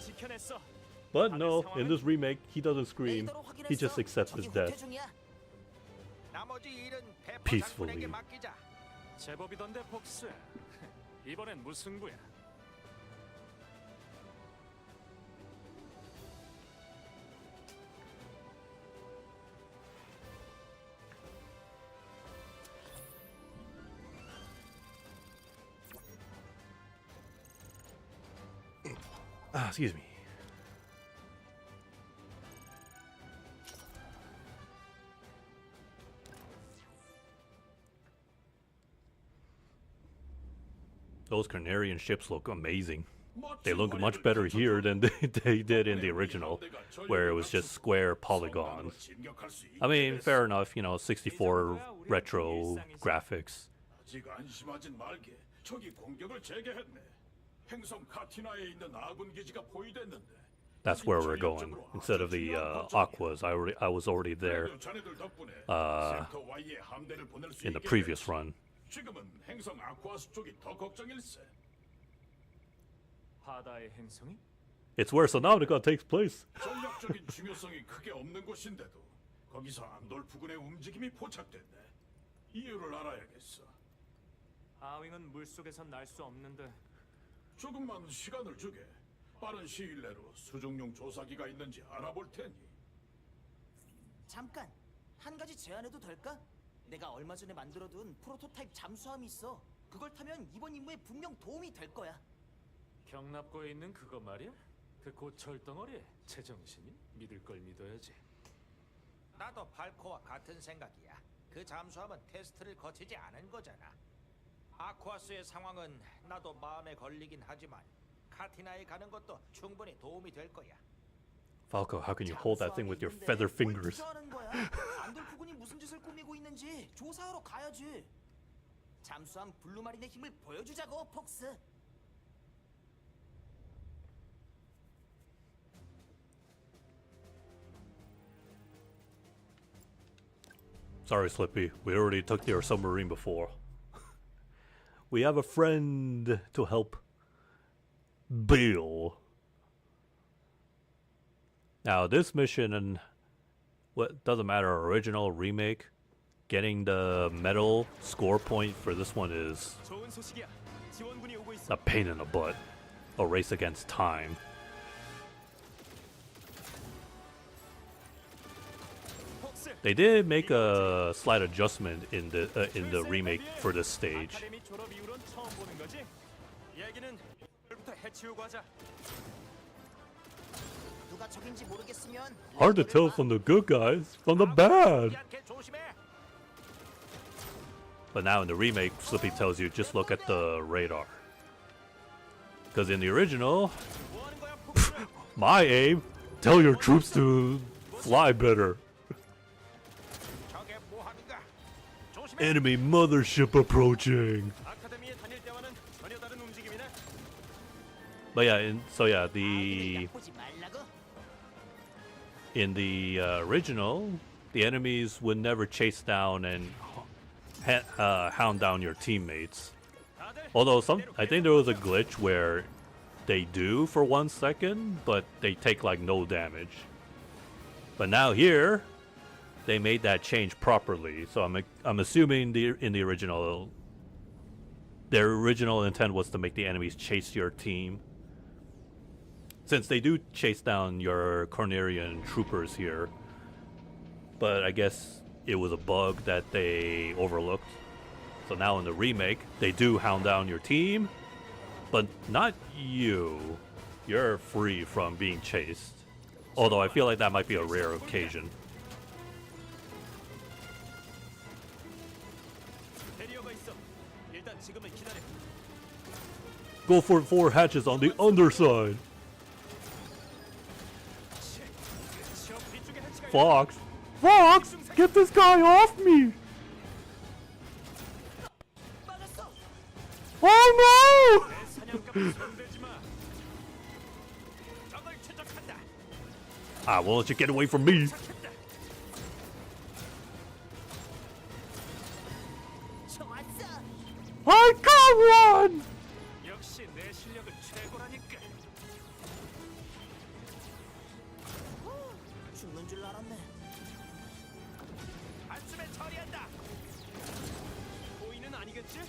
지켜냈어. But no, in this remake, he doesn't scream. 레이더로 확인했어. He just accepts his 적이 death 후퇴 중이야. 나머지 일은 페퍼 Peacefully. 장군에게 맡기자. 제법이던데 복스. 이번엔 무승부야. Excuse me. Those Carnarian ships look amazing. They look much better here than they did in the original, where it was just square polygons. I mean, fair enough, you know, 64 retro graphics. 아직 안심하진 말게. 적이 공격을 재개했네. 행성 카티나에 있는 아군 기지가 포위됐는데. That's where we're going. Instead of the Aquas, I was already there 자네들 덕분에 uh, 섹터 Y에 함대를 보낼 수 in the 있게 previous 됐지. run. 지금은 행성 아쿠아스 쪽이 더 걱정일세. 바다의 행성이? It's where Subnautica takes place. 전략적인 중요성이 크게 없는 곳인데도 거기서 안돌프군의 움직임이 포착됐네. 이유를 알아야겠어. 아윙은 물속에선 날 수 없는데 조금만 시간을 주게. 빠른 시일 내로 수중용 조사기가 있는지 알아볼 테니. 잠깐. 한 가지 제안해도 될까? 내가 얼마 전에 만들어둔 프로토타입 잠수함이 있어. 그걸 타면 이번 임무에 분명 도움이 될 거야. 경납고에 있는 그거 말이야? 그 고철덩어리 제정신이? 믿을 걸 믿어야지. 나도 발코와 같은 생각이야. 그 잠수함은 테스트를 거치지 않은 거잖아. 아쿠아스의 상황은 나도 마음에 걸리긴 하지만 카티나에 가는 것도 충분히 도움이 될 거야. Falco, how can you hold that thing with your feather fingers? 하는 거야? 안돌프군이 무슨 짓을 꾸미고 있는지 조사하러 가야지. 잠수함 블루마린의 힘을 보여주자고, 폭스. Sorry, Slippy. We already took their submarine before. We have a friend to help. Bill. Now, this mission and what doesn't matter, original, remake, getting the medal score point for this one is 좋은 소식이야. 지원군이 오고 있어. a pain in the butt. A race against time. 폭스. They did make a slight adjustment in the remake for this stage. 아카데미 졸업 이후론 처음 보는 거지? 얘기는 부터 해치우고 하자. 누가 적인지 모르겠으면 Hard to tell from the good guys from the bad. 않게 조심해. But now in the remake, Slippy tells you just look at the radar. Because in the original, 뭐 하는 거야, 폭스? my aim, tell your troops to fly better. 저게 뭐 하는가? 조심해. Enemy mothership approaching. 아카데미에 다닐 때와는 전혀 다른 움직임이네. But yeah, the 보지 말라고. in the original, the enemies would never chase down and hound down your teammates. 다들 Although I think there was a glitch where they do for 1 second, but they take like no damage. But now here, they made that change properly. So I'm assuming in the original, their original intent was to make the enemies chase your team. Since they do chase down your Carnarian troopers here, but I guess it was a bug that they overlooked. So now in the remake, they do hound down your team, but not you. You're free from being chased. Although I feel like that might be a rare occasion. 대리어가 있어. 일단 지금은 기다려. Go for 4 hatches on the underside. 저 뒤쪽에 해치가 Fox! Fox! Get this guy off me! 빠졌어. Oh no! 내 사냥감을 손대지 마. 적을 추적한다. I won't let you get away from me. 좋았어. I got one! 역시 내 실력은 최고라니까. 죽는 줄 알았네. 한숨에 처리한다. 보이는 아니겠지?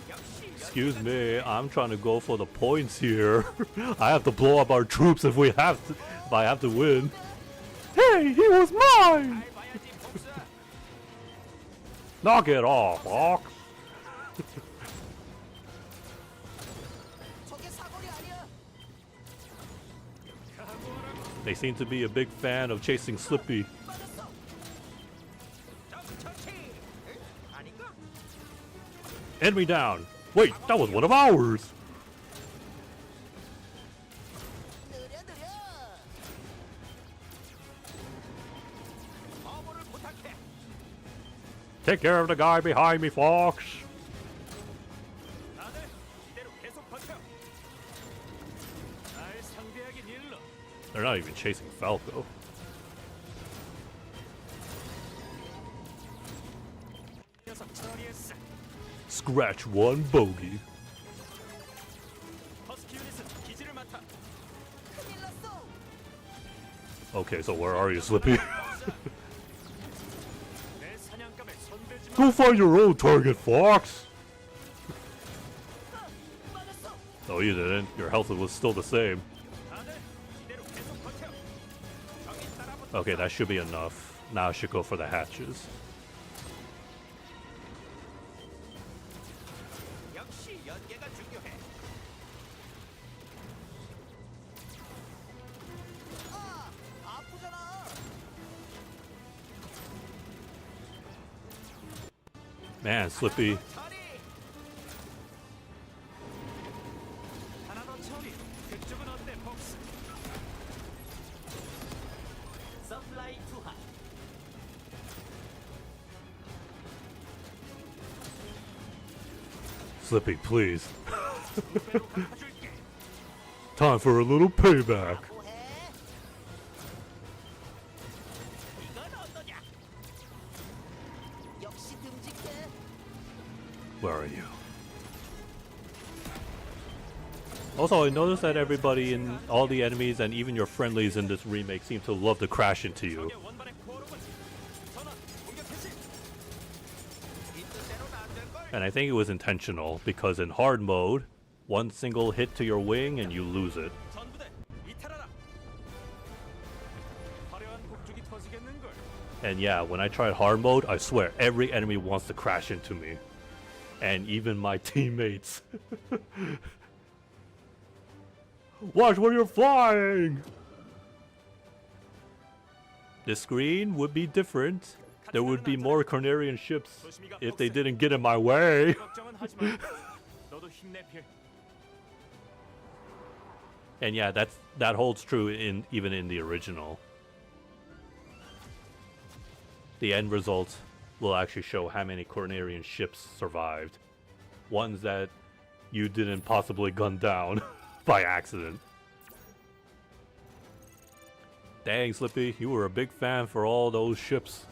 역시 Excuse me, I'm trying to go for the points here. I have to blow up our troops if we have to. If I have to win. Hey, he was mine. 잘 봐야지 복수. Knock it off, Fox. 저게 사거리 아니야. They seem to be a big fan of chasing Slippy. 맞았어. 점처치. 아닌가? Enemy down. Wait, that was one of ours. 느려 느려. 어부를 부탁해. Take care of the guy behind me, Fox. 다들 이대로 계속 버텨. 날 상대하긴 일러. They're not even chasing Falco. 녀석 처리했어. Scratch one bogey. 허스키 유닛은 기지를 맡아. 큰일 났어. Okay, so where are you, Slippy? 내 사냥감에 손대지 마. Go find your own target, Fox. 맞았어. No, you didn't. Your health was still the same. 다들 이대로 계속 버텨. 적이 따라붙어. Okay, that should be enough. Now I should go for the hatches. 역시 연계가 중요해. 아, 아프잖아. Man, Slippy. 처리. 하나 더 처리. 그쪽은 어때, 복스? 서플라이 투하. Slippy, please. 두 배로 갚아줄게. Time for a little payback. 뭐해? 이건 어떠냐? 역시 듬직해. Where are you? Also, I noticed that everybody in all the enemies and even your friendlies in this remake seem to love to crash into you. 적의 원반의 포로군. 전원 공격 개시. 있는 대로는 안 될 걸. And I think it was intentional because in hard mode, one single hit to your wing and you lose it. 전부대 이탈하라. 화려한 폭죽이 터지겠는 걸. And yeah, when I tried hard mode, I swear every enemy wants to crash into me. And even my teammates. Watch where you're flying! This screen would be different. There would be more Cornerian ships if they didn't get in my way. 걱정은 하지 마. 너도 힘내, 필. And yeah, that holds true in even in the original. The end result will actually show how many Cornerian ships survived. Ones that you didn't possibly gun down by accident. Dang, Slippy, you were a big fan for all those ships.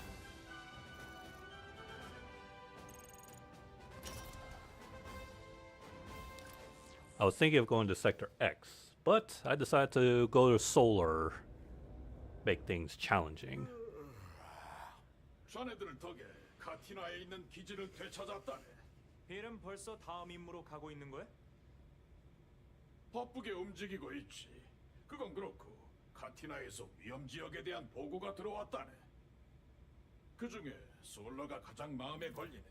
I was thinking of going to Sector X, but I decided to go to Solar. Make things challenging. 자네들 덕에 카티나에 있는 기지를 되찾았다네. 필은 벌써 다음 임무로 가고 있는 거야? 바쁘게 움직이고 있지. 그건 그렇고 카티나에서 위험 지역에 대한 보고가 들어왔다네. 그 중에 솔러가 가장 마음에 걸리네.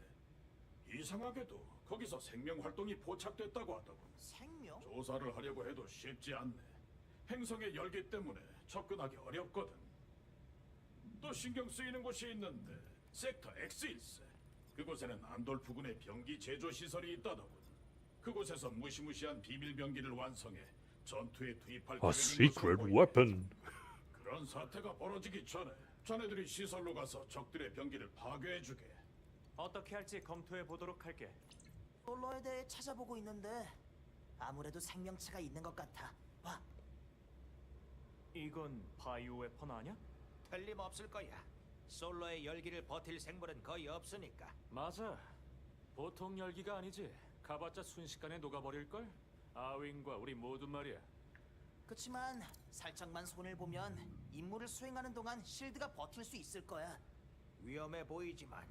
이상하게도 거기서 생명 활동이 포착됐다고 하더군. 생명? 조사를 하려고 해도 쉽지 않네. 행성의 열기 때문에 접근하기 어렵거든. 또 신경 쓰이는 곳이 있는데 섹터 X일세. 그곳에는 안돌프군의 병기 제조 시설이 있다더군. 그곳에서 무시무시한 비밀 병기를 완성해 전투에 투입할 A 계획인 secret 것으로 보이네. weapon. 그런 사태가 벌어지기 전에 자네들이 시설로 가서 적들의 병기를 파괴해주게. 어떻게 할지 검토해 보도록 할게. 솔로에 대해 찾아보고 있는데 아무래도 생명체가 있는 것 같아. 봐. 이건 바이오 웨폰 아니야? 틀림없을 거야. 솔로의 열기를 버틸 생물은 거의 없으니까. 맞아. 보통 열기가 아니지. 가봤자 순식간에 녹아버릴걸? 아윙과 우리 모두 말이야. 그치만 살짝만 손을 보면 임무를 수행하는 동안 실드가 버틸 수 있을 거야. 위험해 보이지만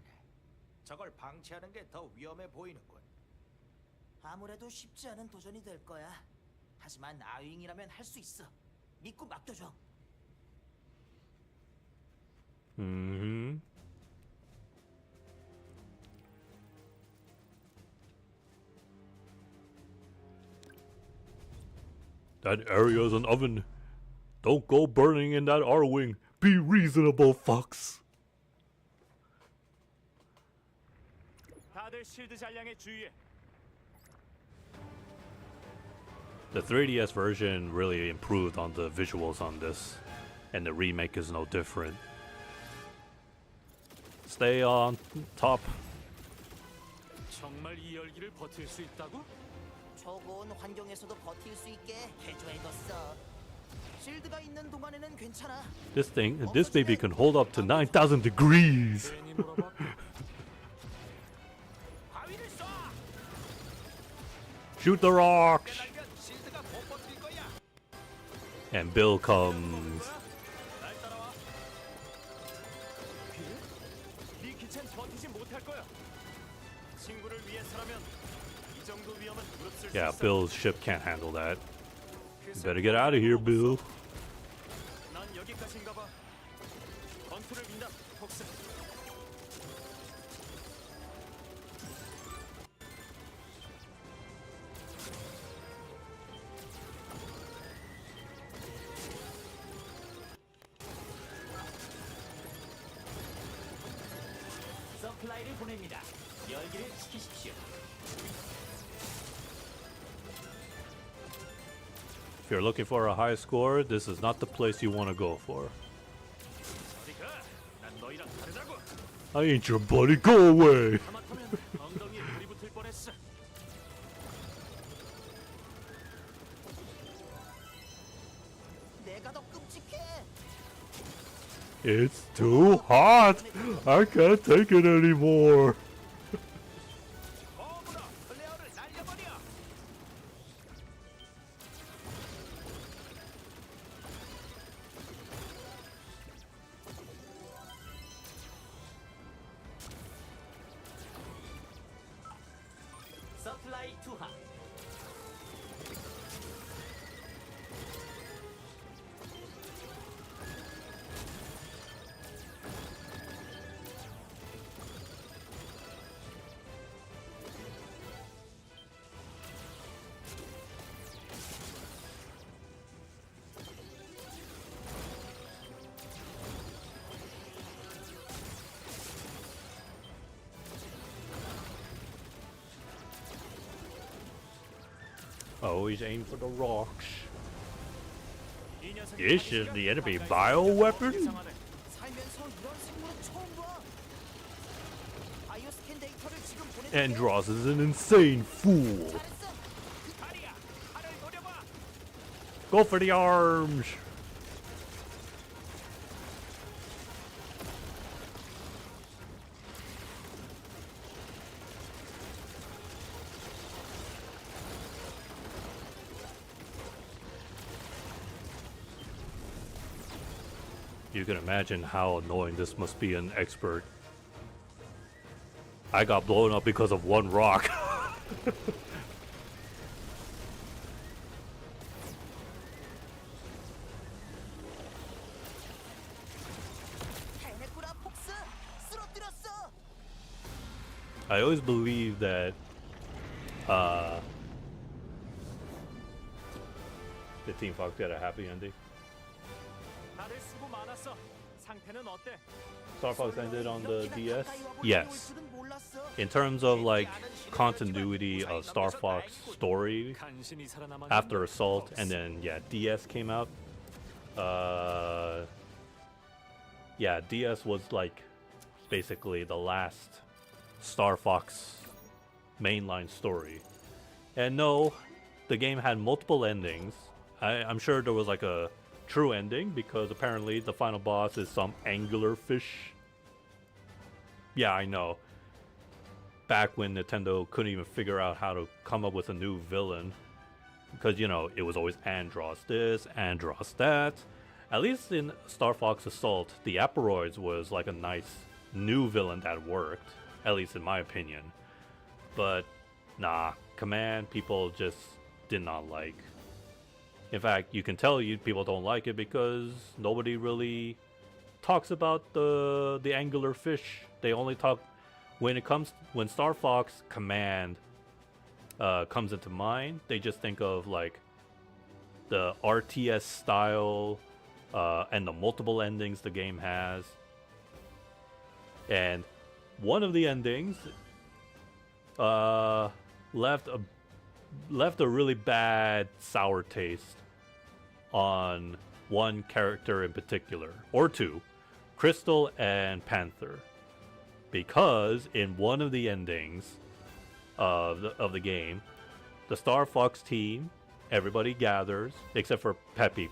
저걸 방치하는 게 더 위험해 보이는군. 아무래도 쉽지 않은 도전이 될 거야. 하지만 아윙이라면 할 수 있어. 믿고 맡겨줘. Mm-hmm. That area's an oven. Don't go burning in that R-wing. Be reasonable, fox. 다들 실드 잔량에 주의해. The 3DS version really improved on the visuals on this, and the remake is no different. Stay on top. 정말 이 열기를 버틸 수 있다고? 초고온 환경에서도 버틸 수 있게 개조해뒀어. 실드가 있는 동안에는 괜찮아. This baby can hold up to 9,000 degrees. 괜히 물어봐. 바위를 쏴! Shoot the rocks. 날면 실드가 못 버틸 거야. And Bill comes. 날 따라와. 빌? 네 기체는 버티지 못할 거야. 친구를 위해서라면 이 정도 위험은 무릅쓸 수 Yeah, 있어. Bill's ship can't handle that. 그 You better get out of here, Bill. 난 여기까지인가 봐. 건투를 빈다, 폭스. 서플라이를 보냅니다. 열기를 식히십시오. If you're looking for a high score, this is not the place you want to go for. 어디 가? 난 너희랑 다르다고. I ain't your buddy. Go away. 하마터면 엉덩이에 불이 붙을 뻔했어. 내가 더 끔찍해. It's too hot. I can't take it anymore. 어물어 플레어를 날려버려. 서플라이 투하. Always aim for the rocks. 이 녀석이 This is the enemy bioweapon? 이상하네. 살면서 이런 생물은 처음 봐. 바이오 스캔 데이터를 지금 보내. Andros is an insane fool. 잘했어. 다리야, 팔을 노려봐. Go for the arms. You can imagine how annoying this must be an expert. I got blown up because of one rock. 해냈구나 폭스. 쓰러뜨렸어. I always believe that the Team Fox got a happy ending. 다들 수고 많았어. 상태는 어때? Star Fox ended on the 이렇게나 DS? 가까이 와버리고 Yes. 올 줄은 몰랐어. In terms of like continuity of Star Fox story 간신히 살아남았는데. after Assault and then yeah, DS came out. Yeah, DS was like basically the last Star Fox mainline story. And no, the game had multiple endings. I'm sure there was like a true ending because apparently the final boss is some angular fish. Yeah, I know. back when Nintendo couldn't even figure out how to come up with a new villain. Because, you know, it was always Andross this, Andross that. At least in Star Fox Assault, the Aperoids was like a nice new villain that worked. At least in my opinion. But, nah, Command people just did not like. In fact, you can tell people don't like it because nobody really talks about the angular fish. They only talk when Star Fox Command comes into mind. They just think of like the RTS style and the multiple endings the game has. And one of the endings left a really bad sour taste on one character in particular, or two, Crystal and Panther, because in one of the endings of the game, the Star Fox team, everybody gathers except for Peppy.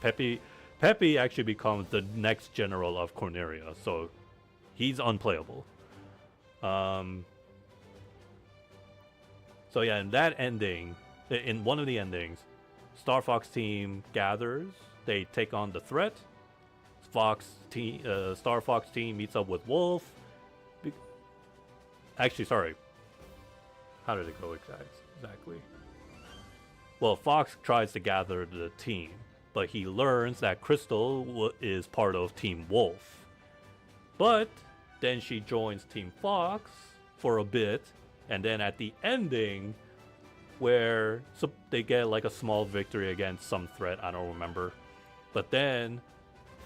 Peppy actually becomes the next general of Corneria, so he's unplayable. So yeah, in that ending, in one of the endings, Star Fox team gathers. They take on the threat. Star Fox team meets up with Wolf. Actually, sorry. How did it go exactly? Well, Fox tries to gather the team, but he learns that Crystal is part of Team Wolf. But then she joins Team Fox for a bit, and then at the ending, where they get like a small victory against some threat, I don't remember. But then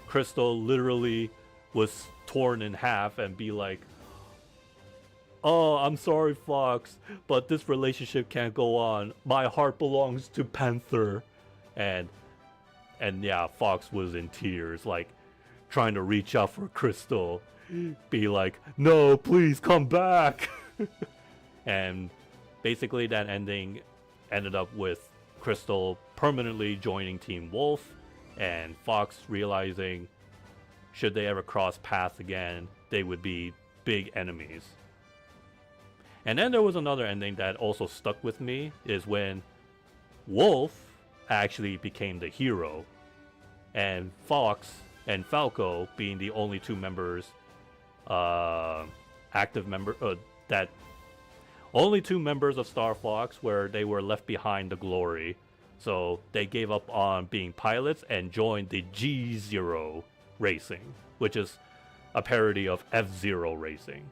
Crystal literally was torn in half and be like, "Oh, I'm sorry, Fox, but this relationship can't go on. My heart belongs to Panther." And yeah, Fox was in tears, like trying to reach out for Crystal, be like, "No, please come back." And basically that ending ended up with Crystal permanently joining Team Wolf, and Fox realizing should they ever cross paths again, they would be big enemies. And then there was another ending that also stuck with me, is when Wolf actually became the hero, and Fox and Falco being the only two members, only two members of Star Fox where they were left behind the glory. So they gave up on being pilots and joined the G-Zero Racing, which is a parody of F-Zero Racing.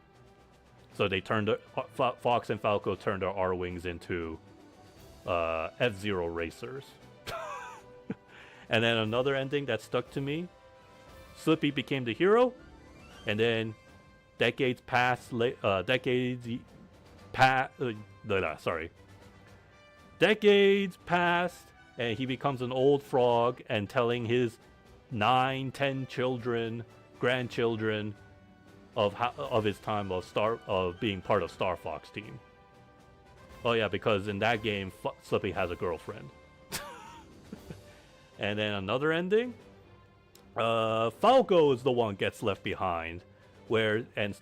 So they turned Fox and Falco turned their R-Wings into F-Zero racers. And then another ending that stuck to me, Slippy became the hero, and then decades passed, and he becomes an old frog and telling his 9-10 children, grandchildren of his time of being part of Star Fox team. Oh yeah, because in that game, Slippy has a girlfriend. And then another ending, Falco is the one gets left behind, and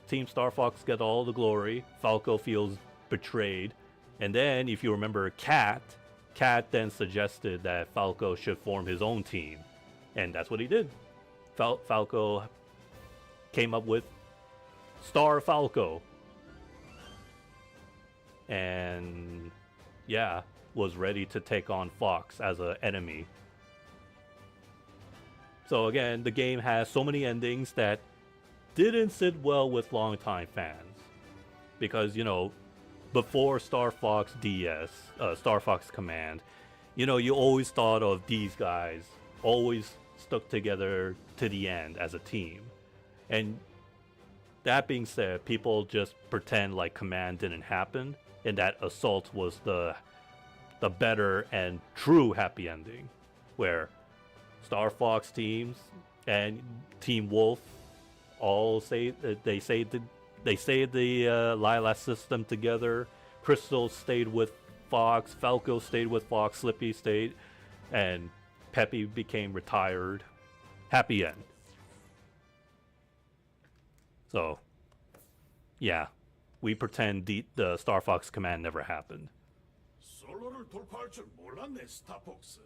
Team Star Fox get all the glory. Falco feels betrayed, and then if you remember, Cat then suggested that Falco should form his own team, and that's what he did. Falco came up with Star Falco, and yeah, was ready to take on Fox as an enemy. So again, the game has so many endings that didn't sit well with longtime fans, because, you know, before Star Fox DS, Star Fox Command, you know, you always thought of these guys always stuck together to the end as a team. And that being said, people just pretend like Command didn't happen and that Assault was the better and true happy ending, where Star Fox teams and Team Wolf all say they saved the Lilas system together. Crystal stayed with Fox, Falco stayed with Fox, Slippy stayed, and Peppy became retired. Happy end. So, yeah. we pretend the Star Fox command never happened. 솔로를 돌파할 줄 몰랐네, 스타폭스.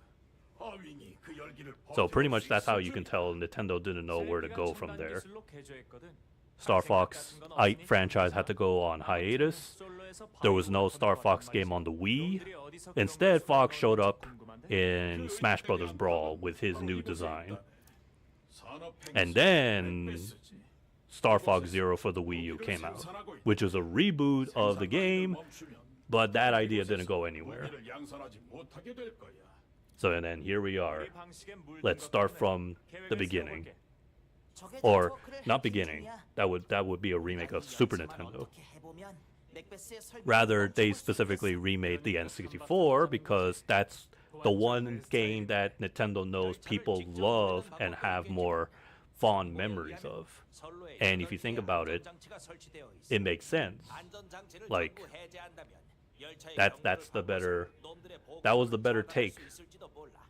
아윙이 그 열기를 So pretty 버텨올 much 수 that's how you 있을 can 줄이야. tell Nintendo didn't know where to 슬래피가 go from 첨단 there. 기술로 개조했거든. Star 생각 Fox 같은 건 8 없으니 franchise had to go on hiatus. 솔로에서 There was no 바로 Star Fox 건너왔단 game 말이지. on the Wii. 놈들이 어디서 그런 Instead, 걸 Fox showed 쏘는 up 건지 궁금한데? in Smash Bros. Brawl with his new design. And 산업행에서 then 뺏쓰지. Star Fox Zero for the Wii U came out, which was a reboot of the game, but that idea didn't go anywhere. 무기를 양산하지 못하게 될 거야. So and then here we are. 우리 방식에 물든 Let's 것 start 때문에 from the 계획을 beginning. 세워볼게. 저게 Or 네트워크를 not 해킹 beginning. 중이야. That would be a remake of Super Nintendo. 어떻게 해보면 맥베스의 설명을 Rather, they 멈춰볼 수 specifically 있겠어. remade the N64 because that's the one game that Nintendo knows people love and have more fond memories of. 선로에 And if you think about it, 안전장치가 설치되어 있어. It makes sense. 안전장치를 like, 전부 해제한다면 열차의 That's 경로를 the better. 바꿔서 놈들의 That was the 보급을 better 차단할 take. 수 있을지도 몰라.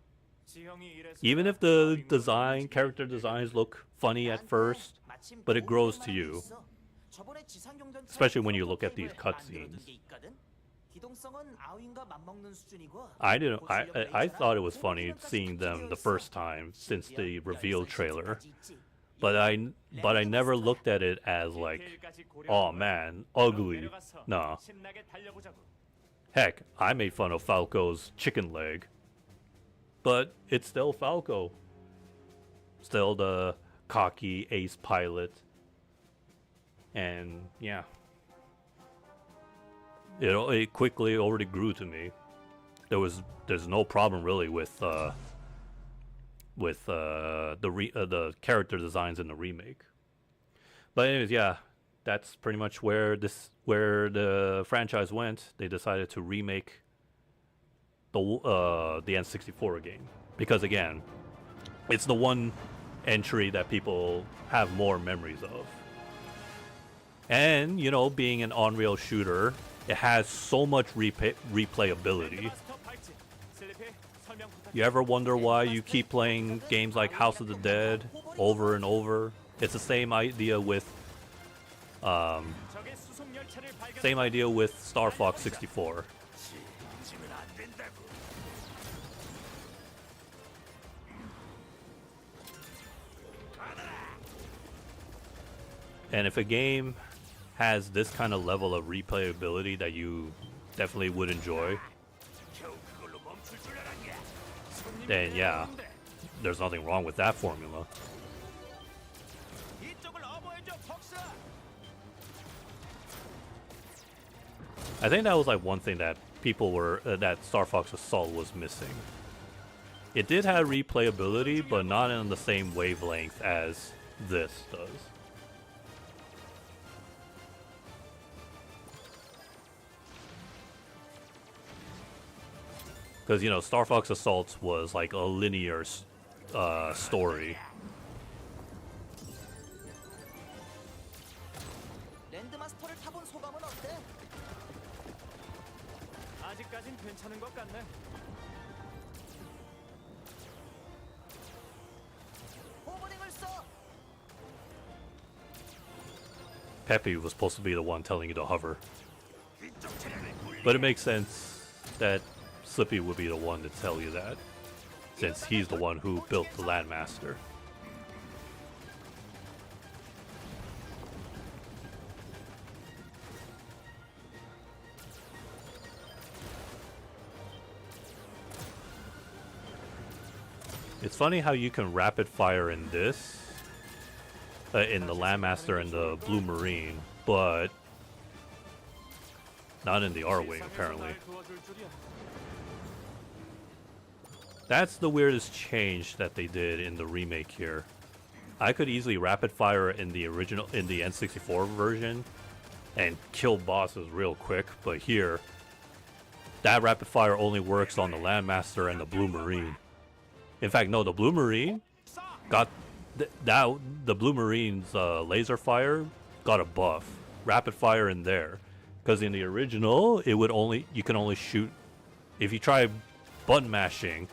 지형이 이래서 Even if the 아윙으로 design, 움직이게 character designs look funny at 나한테 first, 마침 but it 도움이 grows 될 to 만한 게 you. 있어. 저번에 지상경전차에 especially when you look at these 프로토타입을 cutscenes. 만들어둔 게 있거든. 기동성은 아윙과 맞먹는 수준이고 I thought it was funny seeing them the first time since the reveal trailer, but I never looked at it as like, oh man, ugly. No. 신나게 달려보자고. Heck, I made fun of Falco's chicken leg, but it's still Falco. Still the cocky ace pilot. And yeah. It quickly already grew to me. There's no problem really with the character designs in the remake. But anyways, yeah, that's pretty much where the franchise went. They decided to remake the N64 game because again, it's the one entry that people have more memories of. And you know, being an Unreal shooter, it has so much replayability. 마스터 발치. 슬리피, 설명 부탁해. You ever wonder why you keep playing games like House of the Dead over and over? It's the same idea with 적의 수송 열차를 발견. same idea with Star Fox 64. 지면 안 된다고. And if a game has this kind of level of replayability that you definitely would enjoy, 겨우 그걸로 멈출 줄 알았냐? then yeah, there's nothing wrong with that formula. 이쪽을 어버해줘, 폭스. I think that was like one thing that people were that Star Fox Assault was missing. It did have replayability, but not in the same wavelength as this does. Because you know, Star Fox Assault was like a linear story. 랜드마스터를 타본 소감은 어때? 아직까진 괜찮은 것 같네. 호버링을 써. Peppy was supposed to be the one telling you to hover. But it makes sense that Slippy would be the one to tell you that, since he's the one who built the Landmaster. It's funny how you can rapid fire in this, in the Landmaster and the Blue Marine, but not in the R-Wing apparently. 날 도와줄 줄이야. That's the weirdest change that they did in the remake here. I could easily rapid fire in the original, in the N64 version, and kill bosses real quick, but here, that rapid fire only works on the Landmaster and the Blue Marine. In fact, no, the Blue Marine got the Blue Marine's laser fire got a buff, rapid fire in there, because in the original you can only shoot if you try button mashing,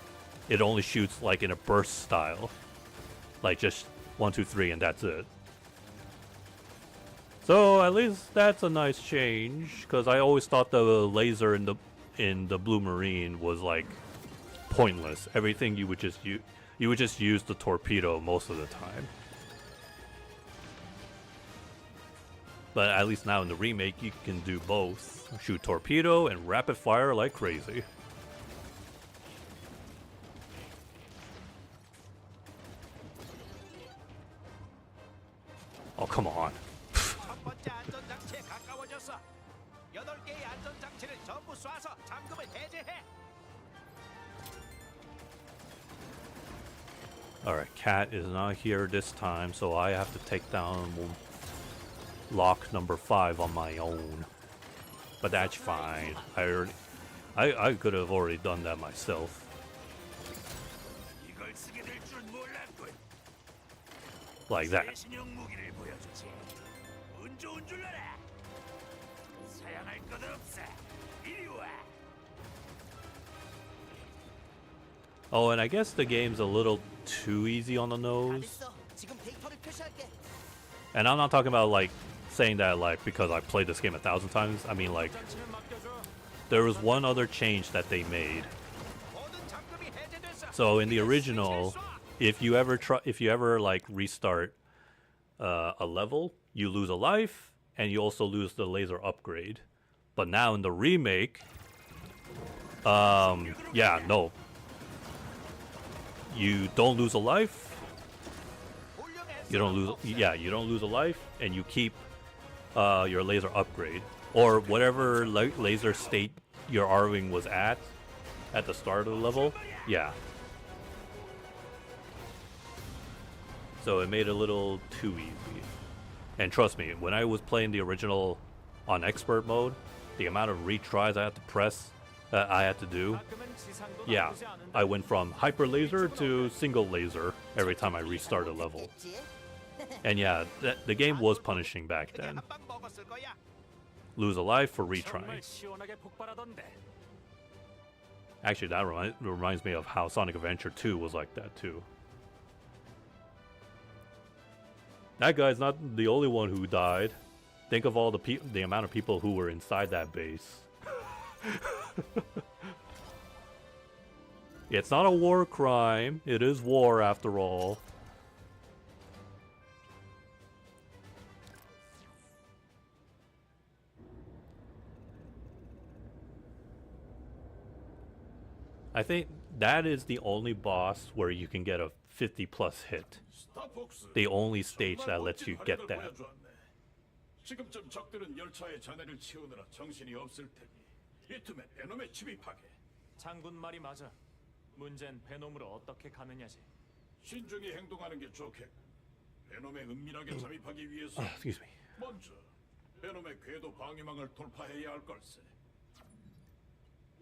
it only shoots like in a burst style, like just 1, 2, 3, and that's it. So at least that's a nice change, because I always thought the laser in the Blue Marine was like pointless. Everything you would just use the torpedo most of the time. But at least now in the remake, you can do both. Shoot torpedo and rapid fire like crazy. Oh, come on. 첫 번째 안전장치에 가까워졌어. 8개의 안전장치를 전부 쏴서 잠금을 해제해. Alright, Cat is not here this time, so I have to take down lock number 5 on my own. But that's fine. I could have already done that myself. 이걸 쓰게 될 줄은 몰랐군. Like that. 신형 무기를 보여주지. 운 좋은 줄 알아. 사양할 것 없어. 이리 와. Oh, and I guess the game's a little too easy on the 다 nose. 됐어. 지금 데이터를 표시할게. And I'm not talking about like saying that like because I played this game 1,000 times. I mean like 장치는 맡겨줘. there was one other change that they made. 모든 잠금이 해제됐어. So in the original, if you ever like restart a level, you lose a life and you also lose the laser upgrade. But now in the remake, yeah, no. You don't lose a life. You don't lose a life, and you keep your laser upgrade or whatever laser state your R-wing was at the start of the level. Yeah. So it made it a little too easy. And trust me, when I was playing the original on expert mode, the amount of retries I had to press, I had to do, 가끔은 지상도 yeah, 나쁘지 않은데. I went from hyper laser to single laser every time I restart a level. 됐지? And yeah, the game was punishing back then. 한방 먹었을 거야. Lose a life for retrying. 정말 시원하게 폭발하던데. Actually, that reminds me of how Sonic Adventure 2 was like that too. That guy's not the only one who died. Think of all the amount of people who were inside that base. It's not a war crime. It is war after all. I think that is the only boss where you can get a 50 plus hit. 스타폭스. The only stage 정말 that lets you 멋진 get 활약을 that. 보여주었네. 지금쯤 적들은 열차에 자네를 치우느라 정신이 없을 테니 이 틈에 베놈에 침입하게. 장군 말이 맞아. 문제는 베놈으로 어떻게 가느냐지. 신중히 행동하는 게 좋겠고 베놈에 은밀하게 잠입하기 위해서 Excuse me. 먼저 베놈의 궤도 방위망을 돌파해야 할 걸세.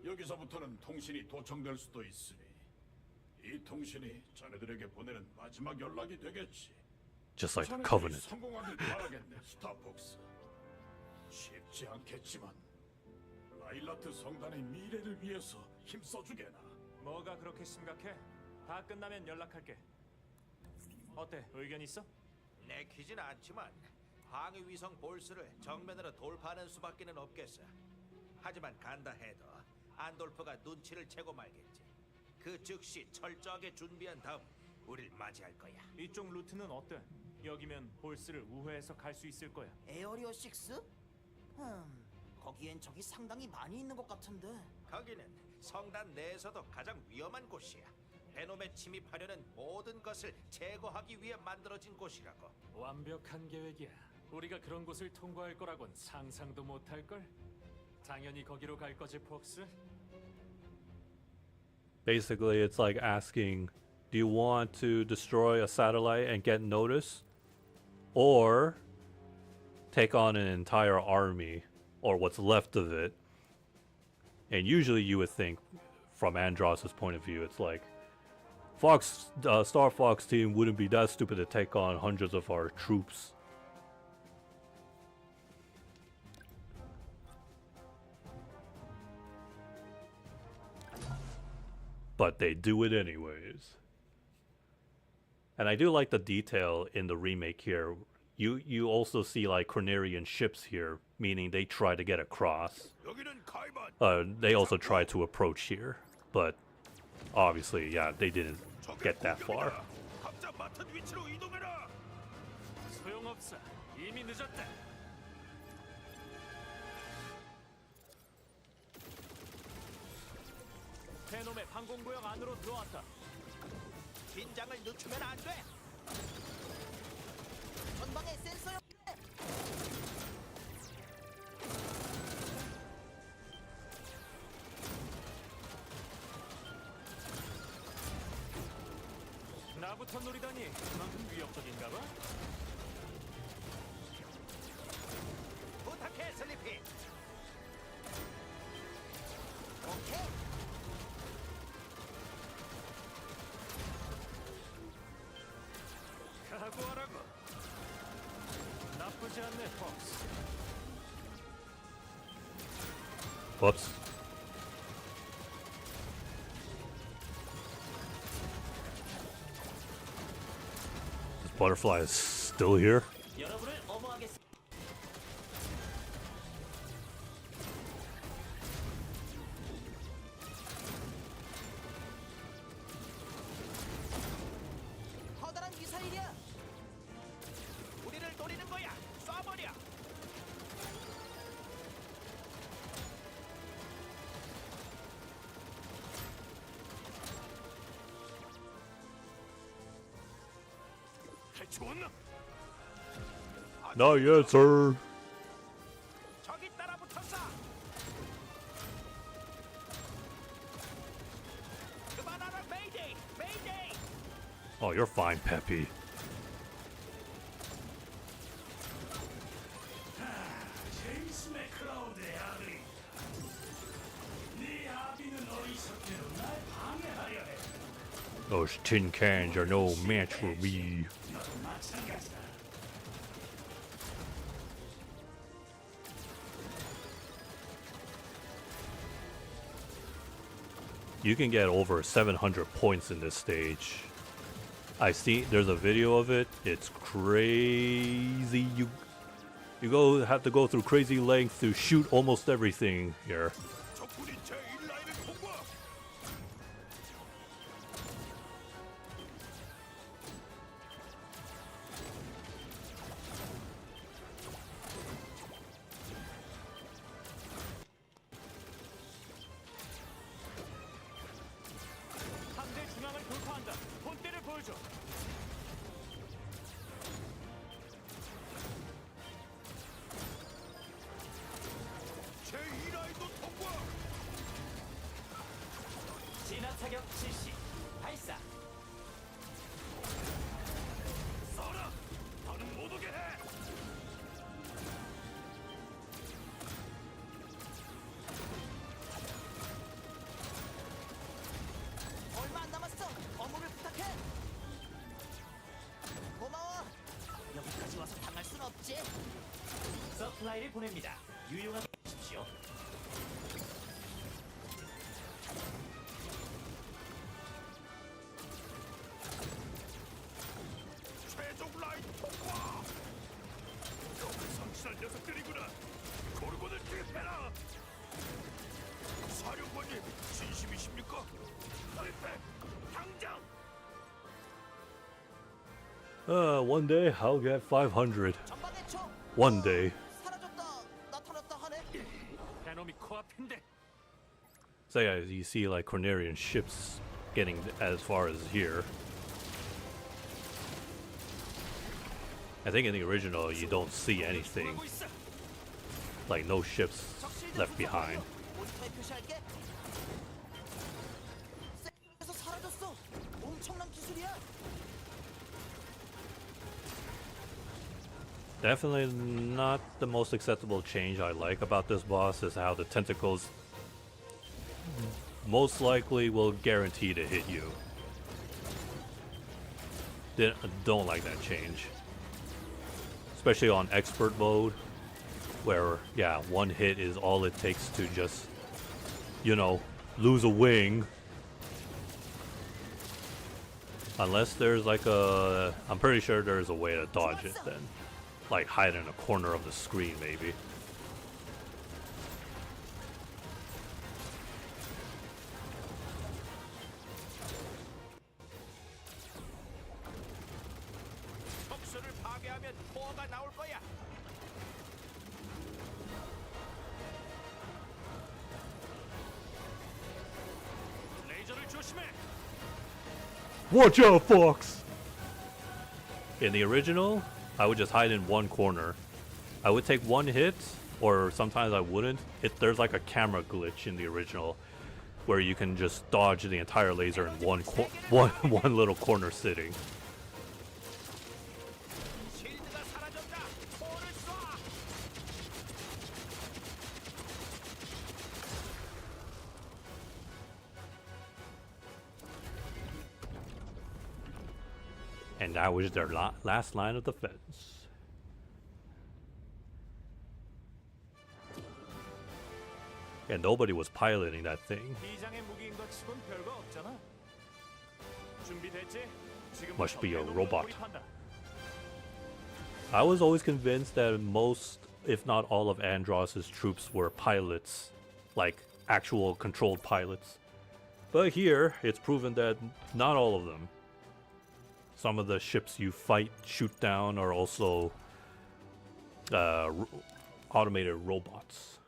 여기서부터는 통신이 도청될 수도 있으니 이 통신이 자네들에게 보내는 마지막 연락이 되겠지. Just like the 자네들이 Covenant. 성공하길 바라겠네, 스타폭스. 쉽지 않겠지만 라일라트 성단의 미래를 위해서 힘써주게나. 뭐가 그렇게 심각해? 다 끝나면 연락할게. 어때? 의견 있어? 내키진 않지만 방위 위성 볼스를 정면으로 돌파하는 수밖에는 없겠어. 하지만 간다 해도 안돌프가 눈치를 채고 말겠지. 그 즉시 철저하게 준비한 다음 우릴 맞이할 거야. 이쪽 루트는 어때? 여기면 볼스를 우회해서 갈 수 있을 거야. 에어리어 6? 거기엔 적이 상당히 많이 있는 것 같은데. 거기는 성단 내에서도 가장 위험한 곳이야. 베놈에 침입하려는 모든 것을 제거하기 위해 만들어진 곳이라고. 완벽한 계획이야. 우리가 그런 곳을 통과할 거라곤 상상도 못할 걸. 당연히 거기로 갈 거지, 폭스. Basically, it's like asking, do you want to destroy a satellite and get notice? Or take on an entire army, or what's left of it? And usually you would think, from Andross's point of view, it's like, Star Fox team wouldn't be that stupid to take on hundreds of our troops. But they do it anyways. And I do like the detail in the remake here. you also see like Cornerian ships here, meaning they try to get across. 여기는 카이만. They also try to approach here, but obviously, yeah, they didn't get that far. 각자 맡은 위치로 이동해라. 소용없어. 이미 늦었다. 페놈의 항공구역 안으로 들어왔다. 긴장을 늦추면 안 돼. 전방에 센서 형. 나부터 노리다니 그만큼 위협적인가 봐. 부탁해, 슬리피. 오케이. 각오하라고. 나쁘지 않네, 폭스. Whoops. This butterfly is still here? 여러분을 어머하겠습니다. 커다란 미사일이야. 우리를 노리는 거야. 쏴버려. 해치웠나? Not yet, sir. 저기 따라붙었어. 그만하라, 메이데이. 메이데이. Oh, you're fine, Peppy. 제임스 맥크라우드의 아들이. 네 아비는 어리석게도 날 방해하려 해. Those tin cans are no match for me. 너도 마찬가지다. You can get over 700 points in this stage. I see there's a video of it. It's crazy. You have to go through crazy lengths to shoot almost everything here. 적군이 제1라인을 통과. 함대 중앙을 돌파한다. 본때를 보여줘. 제2라인도 통과. 진압 타격 실시. 발사. 쏴라. 더는 못 오게 해. 얼마 안 남았어. 어묵을 부탁해. 고마워. 여기까지 와서 당할 순 없지. 서플라이를 보냅니다. 유용하게 하십시오. 최종 라인 통과. 너무 성실한 녀석들이구나. 고르곤을 투입해라. 사령관님, 진심이십니까? 설백, 당장. One day I'll get 500. 전방에 총. One day. 사라졌다. 나타났다 하네. 페놈이 코앞인데. So yeah, you see like Cornerian ships getting as far as here. I think in the original you don't see anything, 하고 있어. like no ships left behind. 모니터에 표시할게. 에서 사라졌어. 엄청난 기술이야. Definitely not the most acceptable change I like about this boss is how the tentacles most likely will guarantee to hit you. Don't like that change. Especially on expert mode, where, yeah, one hit is all it takes to just, you know, lose a wing. Unless there's like a... I'm pretty sure there's a way to dodge it then. like hide in a corner of the screen maybe. 촉수를 파괴하면 포어가 나올 거야. 레이저를 조심해. Watch out, Fox! In the original, I would just hide in one corner. I would take one hit, or sometimes I wouldn't. There's like a camera glitch in the original, where you can just dodge the entire laser in one little corner sitting. 실드가 사라졌다. 포어를 쏴. And that was their last line of defense. And nobody was piloting that thing. 비장의 무기인 것 치곤 별거 없잖아. 준비됐지? Must 지금부터 be a 궤도로 robot. 돌입한다. I was always convinced that most, if not all, of Andross's troops were pilots, like actual controlled pilots. But here, it's proven that not all of them. Some of the ships you fight, shoot down, are also automated robots.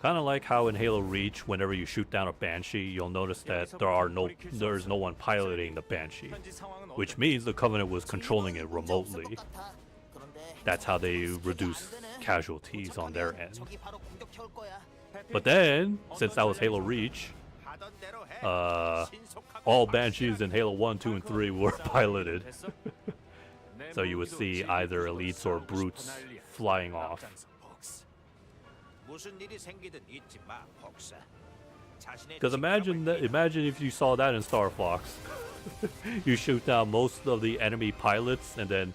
Kind of like how in Halo Reach, whenever you shoot down a Banshee, you'll notice that there's no one piloting the Banshee, 현지 상황은 which means the Covenant was controlling it remotely. 똑같아. 그런데 That's how they reduce casualties on their end. 적이 바로 공격해올 거야. But then, since that was Halo Reach, 하던 대로 해. 신속하고 all 확실하게. Banshees in Halo 1, 2, and 3 were piloted. 됐어? 내 So you would 무기도 see 지금 either 부수고 elites or 싸우고 brutes 싶어 난리야. flying off. 앞장서, 폭스. 무슨 일이 생기든 잊지 마, 복사. 자신의 Because imagine if you saw that in Star Fox. You shoot down most of the enemy pilots and then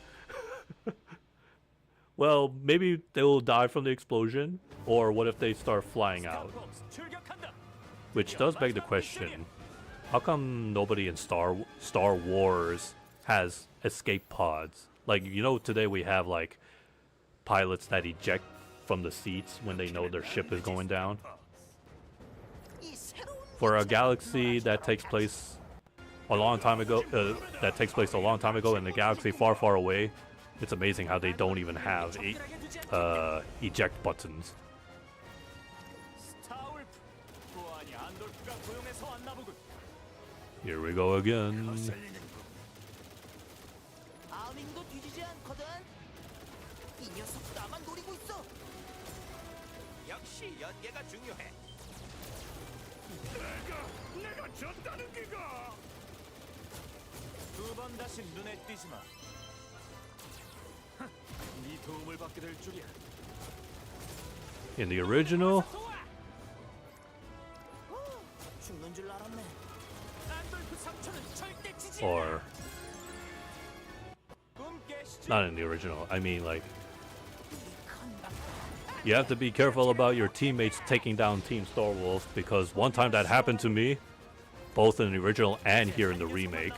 well, maybe they will die from the explosion, or what if they start flying out? 폭스, 출격한다. Which does beg the question, how come nobody in Star Wars has escape pods? Like, you know, today we have like pilots that eject from the seats when they know their ship is going down. 이 새로운 For a galaxy that takes place a long time ago, in a galaxy far, far away, it's amazing how they don't even have eject buttons. 스타울프. 보안이 안돌프가 고용해서 왔나 보군. Here we go again. 아밍도 뒤지지 않거든. 이 녀석 나만 노리고 있어. 역시 연계가 중요해. 내가 졌다는 기가. 두 번 다시 눈에 띄지 마. 네 도움을 받게 될 줄이야. In the original, 죽는 줄 알았네. 안돌프 삼촌은 절대 지지. or 꿈 깨시지. not in the original, I mean like, you have to be careful about your teammates taking down Team Star Wolf, because one time that happened to me, both in the original and here in the remake.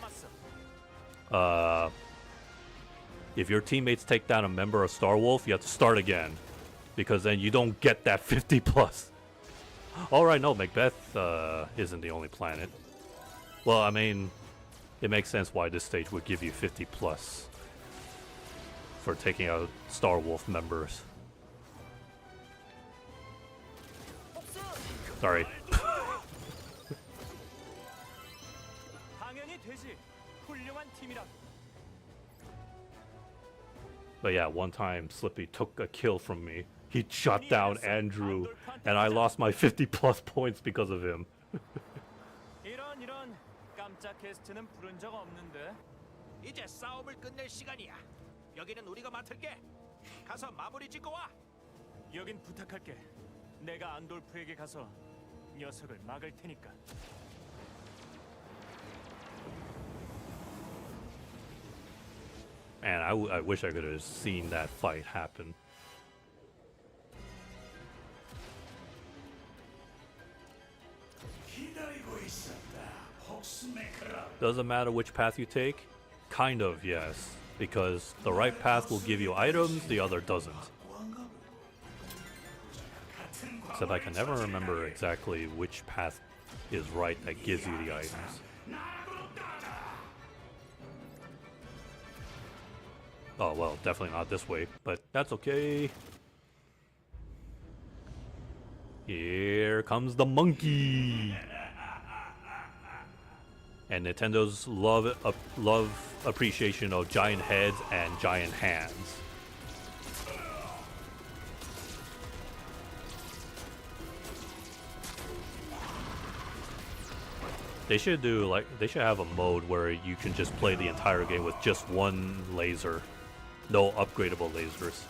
If your teammates take down a member of Star Wolf, you have to start again, because then you don't get that 50 plus. Alright, no, Macbeth isn't the only planet. Well, I mean, it makes sense why this stage would give you 50 plus for taking out Star Wolf members. 복수. Sorry. 당연히 되지. 훌륭한 팀이라. But yeah, one time Slippy took a kill from me. He shot down Andrew, and I lost my 50 plus points because of him. 이런 깜짝 게스트는 부른 적 없는데. 이제 싸움을 끝낼 시간이야. 여기는 우리가 맡을게. 가서 마무리 짓고 와. 여긴 부탁할게. 내가 안돌프에게 가서 녀석을 막을 테니까. Man, I wish I could have seen that fight happen. 기다리고 있었다. 복스메이커라. Doesn't matter which path you take? Kind of, yes. because the right path will give you items, the other doesn't. Except I can never remember exactly which path is right that gives you the items. Oh well, definitely not this way, but that's okay. Here comes the monkey! And Nintendo's love appreciation of giant heads and giant hands. They should have a mode where you can just play the entire game with just one laser. No upgradable lasers.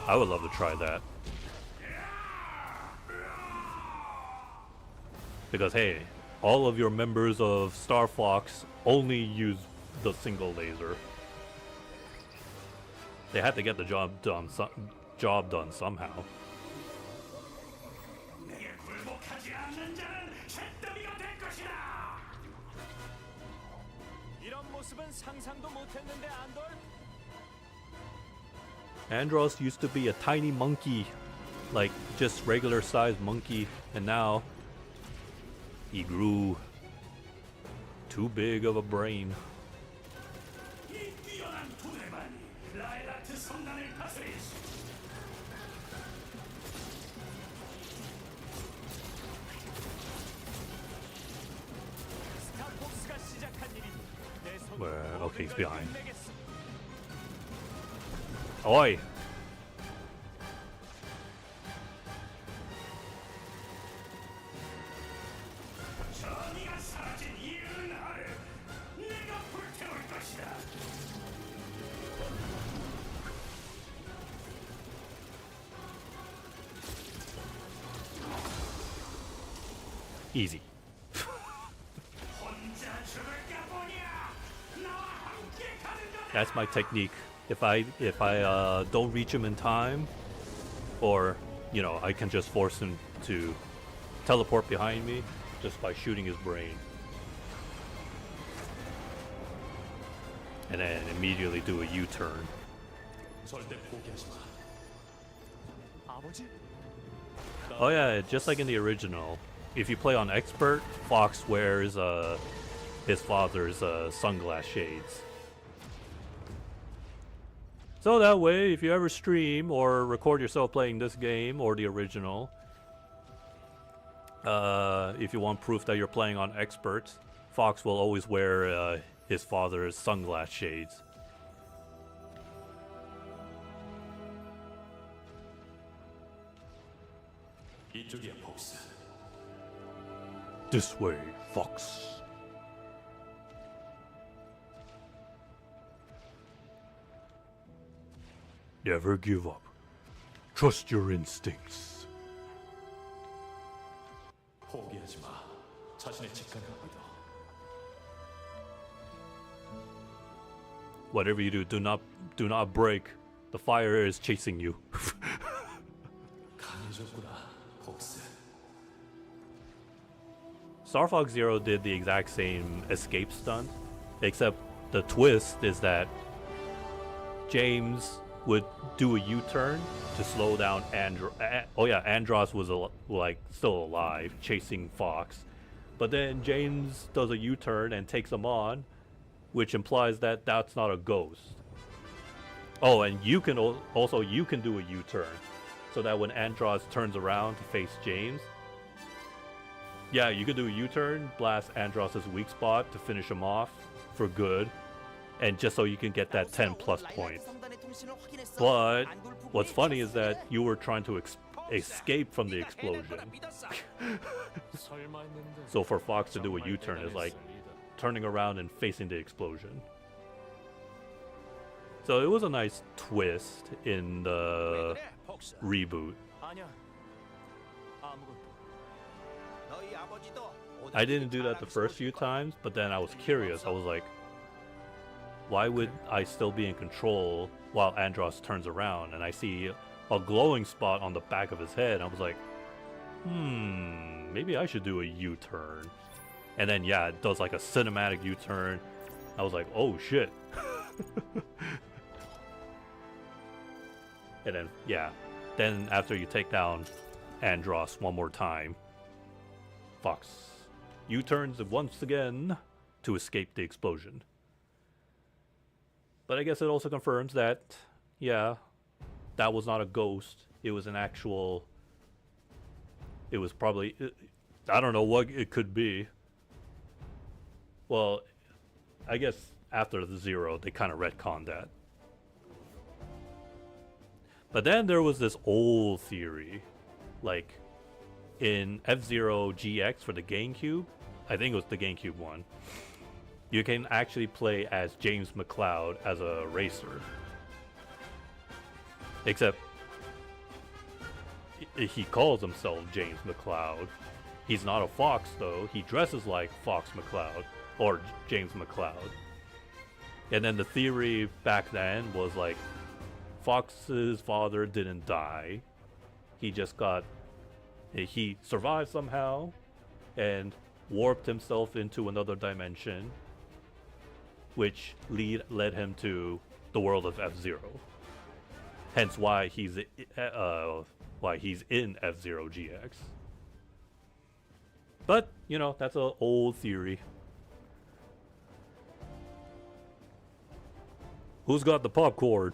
I would love to try that. Because hey, all of your members of Star Fox only use the single laser. They had to get the job done somehow. 이런 모습은 상상도 못했는데 안돌. Andros used to be a tiny monkey, like just regular sized monkey, and now he grew too big of a brain. 스타폭스가 시작한 일이니 내 손으로 Well, okay, he's 모든 걸 behind. 끝내겠어. Oi! Easy. That's my technique. If I don't reach him in time, or you know, I can just force him to teleport behind me just by shooting his brain, and then immediately do a U-turn. 절대 포기하지 마. 아버지? Oh yeah, just like in the original, if you play on expert, Fox wears his father's sunglass shades. So that way, if you ever stream or record yourself playing this game or the original, if you want proof that you're playing on expert, Fox will always wear his father's sunglass shades. 이쪽이야, 폭스. This way, Fox. Never give up. Trust your instincts. 포기하지 마. 자신의 직감을 믿어. Whatever you do, do not break. The fire is chasing you. 강해졌구나, 폭스. Star Fox Zero did the exact same escape stunt, except the twist is that James would do a U-turn to slow down Andros was like still alive, chasing Fox, but then James does a U-turn and takes him on, which implies that that's not a ghost. Oh, and you can you can do a U-turn, so that when Andros turns around to face James, yeah, you can do a U-turn, blast Andros' weak spot to finish him off for good, and just so you can get that 10 plus points. But what's funny is that you were trying to escape from the explosion. 설마 했는데. So for Fox to do a U-turn is like turning around and facing the explosion. So it was a nice twist in the reboot. 아니야. 아무것도. 너희 아버지도 I didn't do that the first few times, but then I was curious. I was like, why would I still be in control while Andros turns around and I see a glowing spot on the back of his head? I was like, maybe I should do a U-turn. And then yeah, it does like a cinematic U-turn, I was like, oh shit. And then, yeah. Then after you take down Andross one more time, Fox U-turns once again to escape the explosion. But I guess it also confirms that, yeah, that was not a ghost. It was an actual... It was probably... I don't know what it could be. Well, I guess after the Zero, they kind of retconned that. But then there was this old theory, like in F-Zero GX for the GameCube, I think it was the GameCube one, you can actually play as James McCloud as a racer. Except he calls himself James McCloud. He's not a fox though, he dresses like Fox McCloud, or James McCloud. And then the theory back then was like, Fox's father didn't die. He just he survived somehow and warped himself into another dimension, which led him to the world of F-Zero. Hence why he's in F-Zero GX. But, you know, that's an old theory. Who's got the popcorn?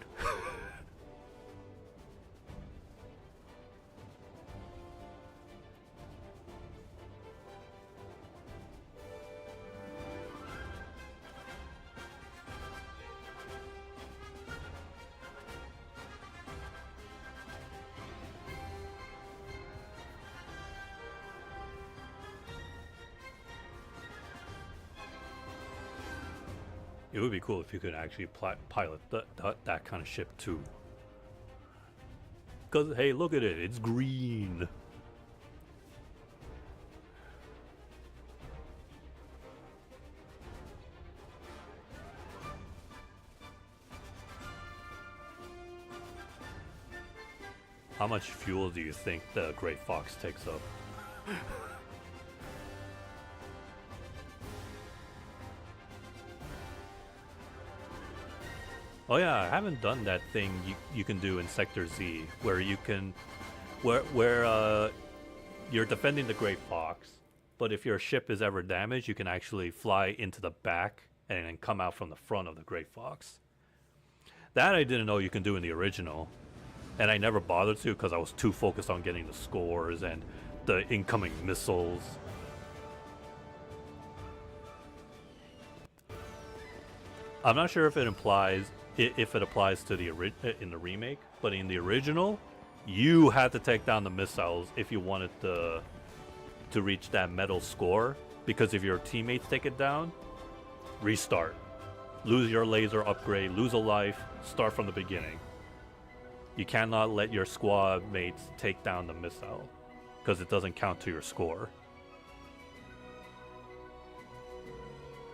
It would be cool if you could actually pilot that kind of ship too. Because, hey, look at it, it's green. How much fuel do you think the Gray Fox takes up? Oh yeah, I haven't done that thing you can do in Sector Z, where you can, where you're defending the Great Fox, but if your ship is ever damaged, you can actually fly into the back and then come out from the front of the Great Fox. That I didn't know you can do in the original, and I never bothered to because I was too focused on getting the scores and the incoming missiles. I'm not sure if it applies to the in the remake, but in the original, you had to take down the missiles if you wanted to reach that medal score, because if your teammates take it down, restart, lose your laser upgrade, lose a life, start from the beginning. You cannot let your squad mates take down the missile because it doesn't count to your score.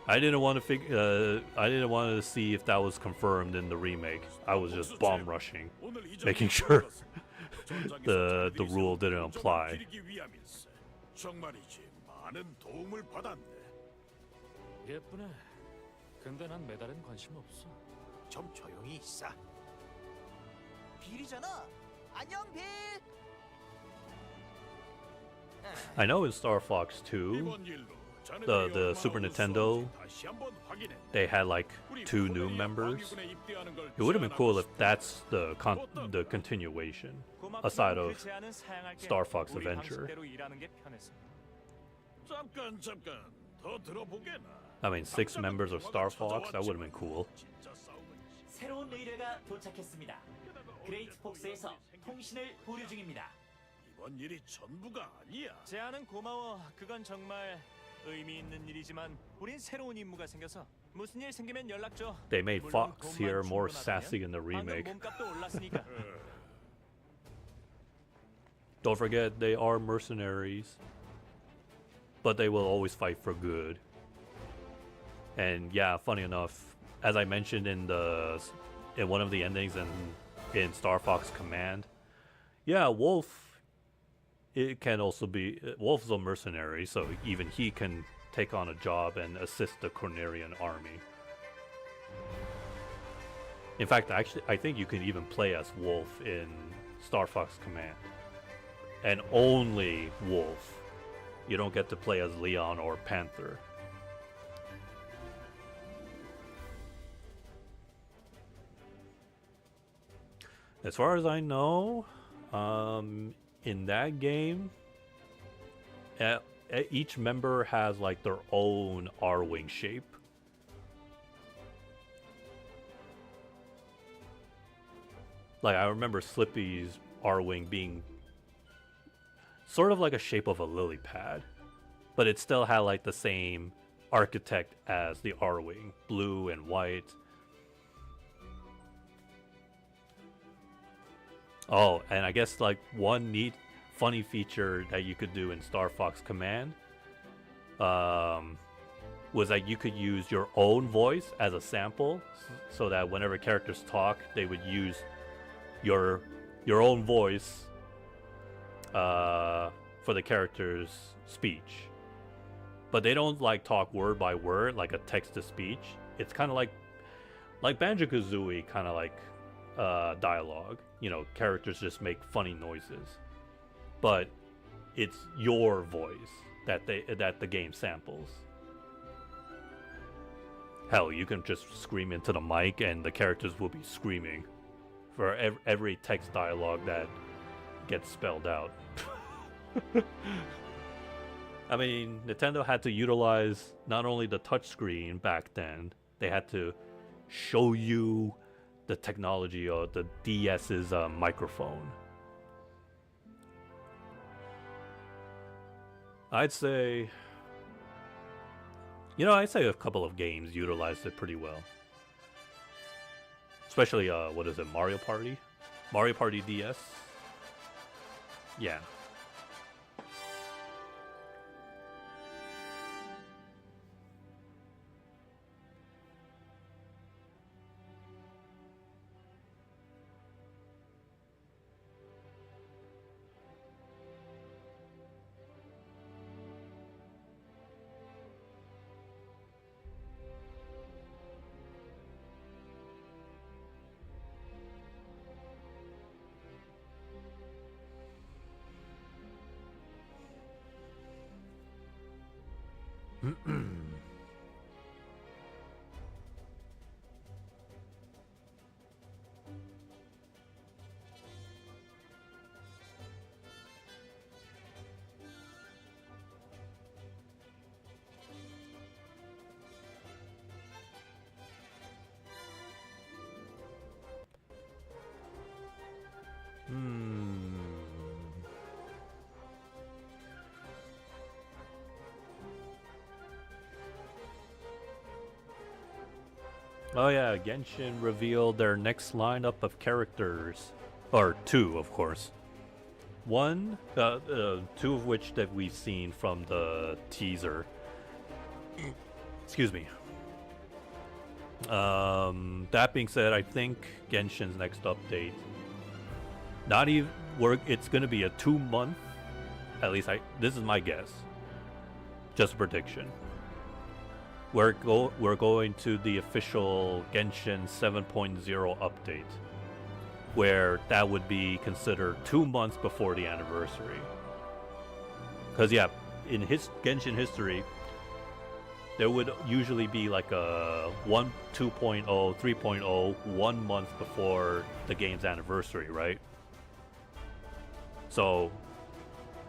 I didn't want to see if that was confirmed in the remake. I was just bomb rushing, making sure the rule didn't apply. 예쁘네. 근데 난 메달엔 관심 없어. 좀 조용히 있어. 빌이잖아. 안녕 빌. I know in Star Fox 2, the Super Nintendo, they had like 2 new members. It would have been cool if that's the continuation, aside of Star Fox Adventure. I mean, 6 members of Star Fox, that would have been cool. 새로운 의뢰가 도착했습니다. 그레이트 폭스에서 통신을 보류 중입니다. 이번 일이 전부가 아니야. 제안은 고마워. 그건 정말 의미 있는 일이지만 우린 새로운 임무가 생겨서 무슨 일 생기면 연락 줘. They made Fox here more sassy in the remake. 몸값도 올랐으니까. Don't forget, they are mercenaries, but they will always fight for good. And yeah, funny enough, as I mentioned in one of the endings in Star Fox Command, yeah, Wolf. It can also be Wolf's a mercenary, so even he can take on a job and assist the Cornerian army. In fact, actually, I think you can even play as Wolf in Star Fox Command, and only Wolf. You don't get to play as Leon or Panther. As far as I know, in that game, each member has like their own R-Wing shape. Like, I remember Slippy's R-Wing being sort of like a shape of a lily pad, but it still had like the same architect as the R-Wing, blue and white. Oh, and I guess like one neat, funny feature that you could do in Star Fox Command was that you could use your own voice as a sample, so that whenever characters talk, they would use your own voice for the character's speech. But they don't like talk word by word like a text to speech. It's kind of like Banjo-Kazooie, kind of like dialogue. You know, characters just make funny noises, but it's your voice that the game samples. Hell, you can just scream into the mic and the characters will be screaming for every text dialogue that gets spelled out. I mean, Nintendo had to utilize not only the touchscreen back then, they had to show you the technology of the DS's microphone. I'd say a couple of games utilized it pretty well. Especially, what is it, Mario Party? Mario Party DS? Yeah. Oh yeah, Genshin revealed their next lineup of characters, or two, of course. Two of which that we've seen from the teaser. Excuse me. That being said, I think Genshin's next update, it's gonna be a 2-month. At least this is my guess. Just a prediction. We're going to the official Genshin 7.0 update, where that would be considered 2 months before the anniversary. Because yeah, in Genshin history, there would usually be like a 2.0, 3.0, 1 month before the game's anniversary, right? So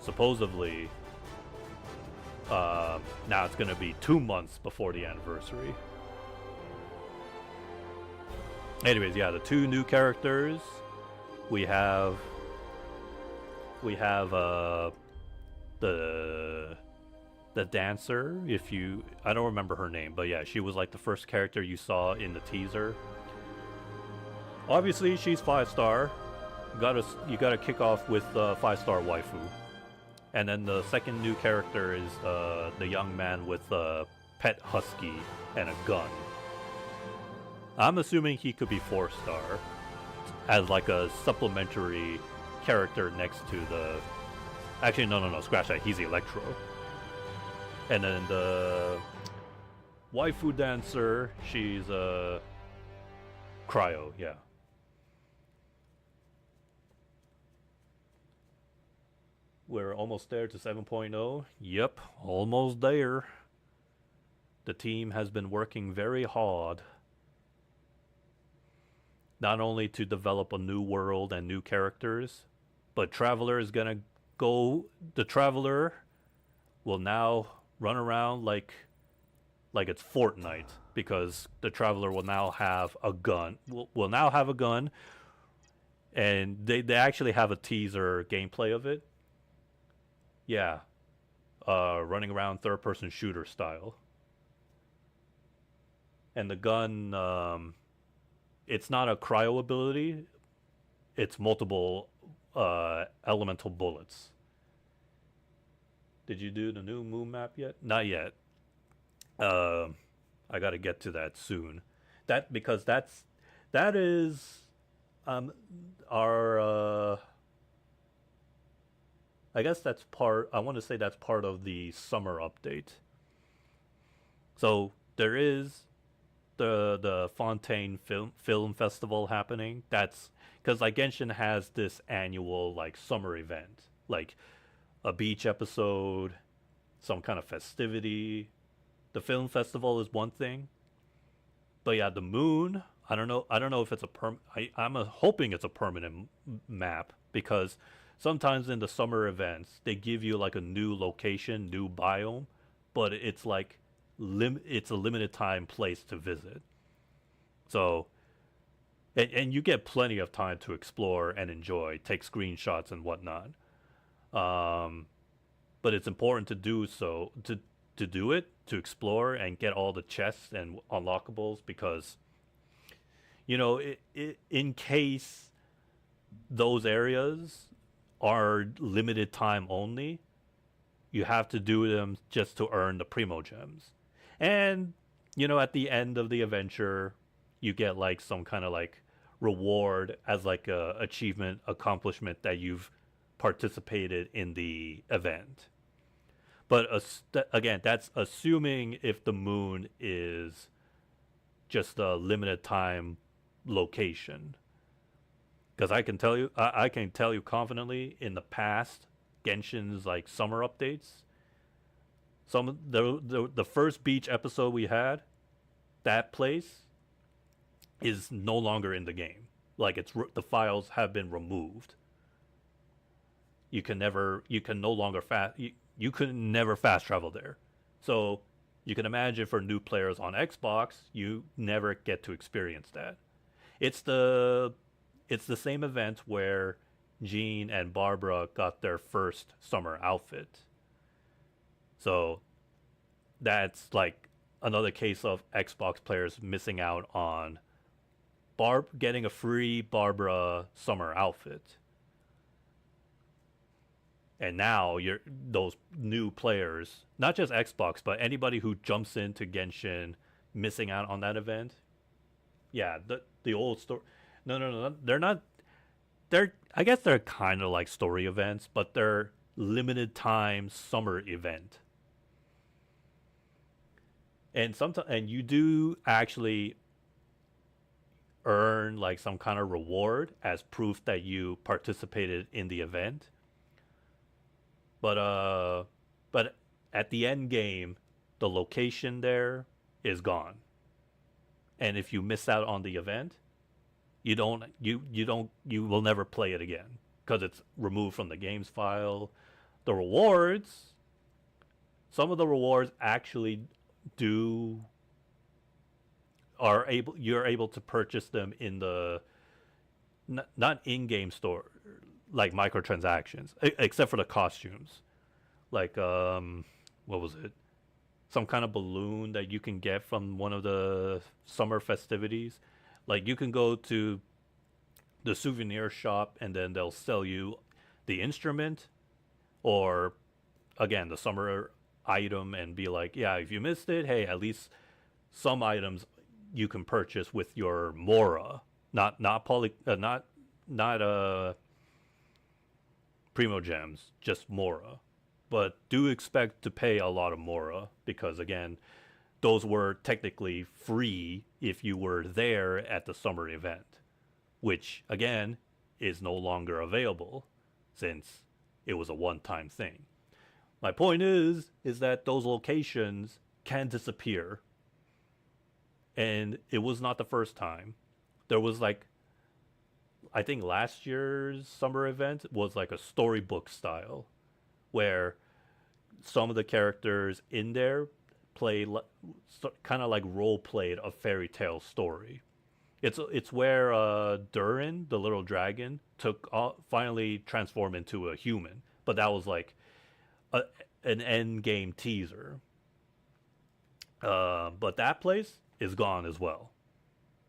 supposedly, now it's going to be 2 months before the anniversary. Anyways, yeah, the two new characters we have the dancer. I don't remember her name, but yeah, she was like the first character you saw in the teaser. Obviously, she's 5-star. You gotta kick off with 5-star waifu. And then the second new character is the young man with a pet husky and a gun. I'm assuming he could be 4-star as like a supplementary character next to the... Actually, no, scratch that. He's Electro. And then the waifu dancer, she's Cryo, yeah. We're almost there to 7.0. Yep, almost there. The team has been working very hard. Not only to develop a new world and new characters, but Traveler is gonna go. The Traveler will now run around like it's Fortnite, because the Traveler will now have a gun. Will now have a gun, and they actually have a teaser gameplay of it. Yeah, running around third-person shooter style. And the gun, it's not a cryo ability. It's multiple elemental bullets. Did you do the new moon map yet? Not yet. I got to get to that soon. Because that is our. I guess that's part. I want to say that's part of the summer update. So there is the Fontaine Film Festival happening. That's because like Genshin has this annual like summer event, like a beach episode, some kind of festivity. The film festival is one thing, but yeah, the moon. I don't know if it's I'm hoping it's a permanent map, because sometimes in the summer events they give you like a new location, new biome, but it's like it's a limited time place to visit. So, and you get plenty of time to explore and enjoy, take screenshots and whatnot. But it's important to do so, to do it, to explore and get all the chests and unlockables, because, you know, in case those areas are limited time only, you have to do them just to earn the Primo Gems. And, you know, at the end of the adventure, you get like some kind of like reward as like a achievement, accomplishment that you've participated in the event. But again, that's assuming if the moon is just a limited time location. Because I can tell you confidently, in the past Genshin's like summer updates, the first beach episode we had, that place is no longer in the game. Like the files have been removed. You can no longer you could never fast travel there. So you can imagine for new players on Xbox, you never get to experience that. It's the same event where Jean and Barbara got their first summer outfit. So that's like another case of Xbox players missing out on getting a free Barbara summer outfit. And now those new players, not just Xbox, but anybody who jumps into Genshin missing out on that event. Yeah, the old story. No, they're not. I guess they're kind of like story events, but they're limited time summer event. And sometimes you do actually earn like some kind of reward as proof that you participated in the event. But at the end game, the location there is gone. And if you miss out on the event, you will never play it again, because it's removed from the game's file. The rewards, some of the rewards actually you're able to purchase them in the not in-game store, like microtransactions, except for the costumes. Like what was it? Some kind of balloon that you can get from one of the summer festivities. Like you can go to the souvenir shop and then they'll sell you the instrument, or again the summer item, and be like, yeah, if you missed it, hey, at least some items you can purchase with your Mora, not Primo Gems, just Mora. But do expect to pay a lot of Mora, because again, those were technically free if you were there at the summer event, which again is no longer available since it was a one-time thing. My point is that those locations can disappear. And it was not the first time. There was like, I think last year's summer event was like a storybook style, where some of the characters in there play kind of like role played a fairy tale story. It's where Durin, the little dragon, finally transformed into a human, but that was like an end game teaser. But that place is gone as well.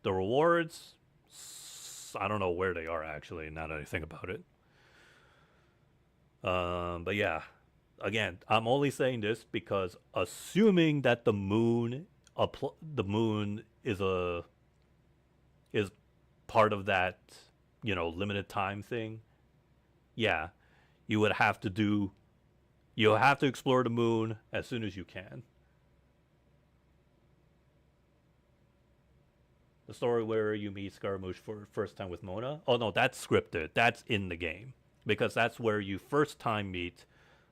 The rewards, I don't know where they are actually, now that I think about it. But yeah, again, I'm only saying this because assuming that the moon is part of that, limited time thing. Yeah, you'll have to explore the moon as soon as you can. The story where you meet Scaramouche for the first time with Mona. Oh no, that's scripted. That's in the game. Because that's where you first time meet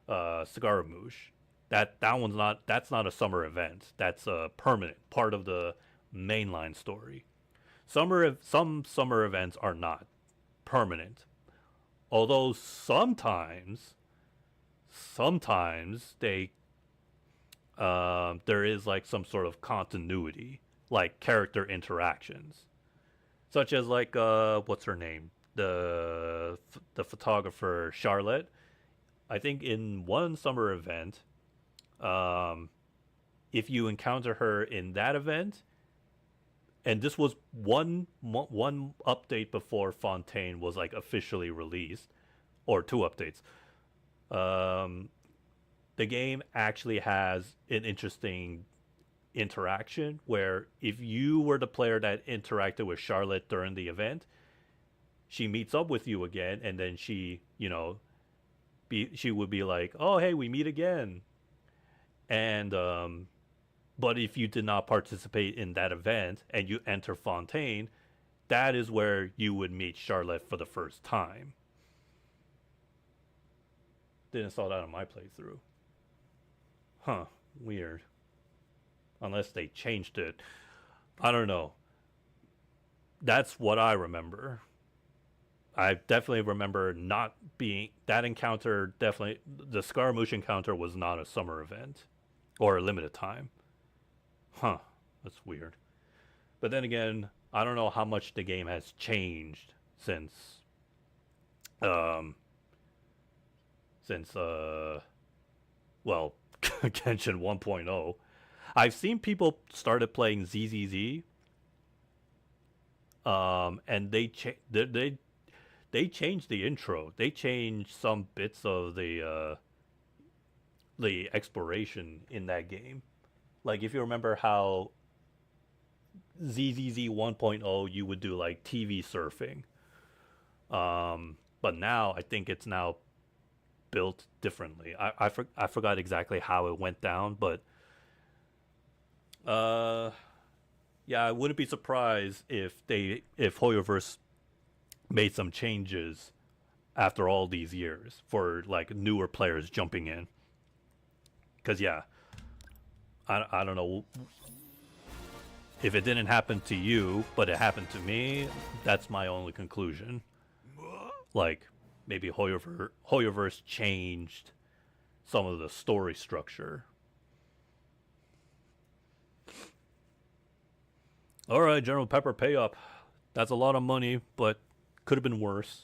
Scaramouche. That's not a summer event. That's a permanent part of the mainline story. Some summer events are not permanent. Although sometimes they there is like some sort of continuity, like character interactions, such as like what's her name, the photographer Charlotte. I think in one summer event, if you encounter her in that event, and this was one update before Fontaine was like officially released, or two updates. The game actually has an interesting interaction where if you were the player that interacted with Charlotte during the event, she meets up with you again, and then she would be like, oh hey, we meet again. And but if you did not participate in that event and you enter Fontaine, that is where you would meet Charlotte for the first time. Didn't saw that on my playthrough. Huh, weird. Unless they changed it. I don't know. That's what I remember. I definitely remember not being... That encounter definitely... The Scaramouche encounter was not a summer event. Or a limited time. Huh, that's weird. But then again, I don't know how much the game has changed since... Genshin 1.0. I've seen people started playing ZZZ, and they changed the intro. They changed some bits of the exploration in that game. Like if you remember how ZZZ 1.0, you would do like TV surfing, but now I think it's now built differently. I forgot exactly how it went down, but yeah, I wouldn't be surprised if Hoyoverse made some changes after all these years for like newer players jumping in. Because yeah, I don't know if it didn't happen to you, but it happened to me. That's my only conclusion. Like maybe Hoyoverse changed some of the story structure. All right, General Pepper, pay up. That's a lot of money, but could have been worse.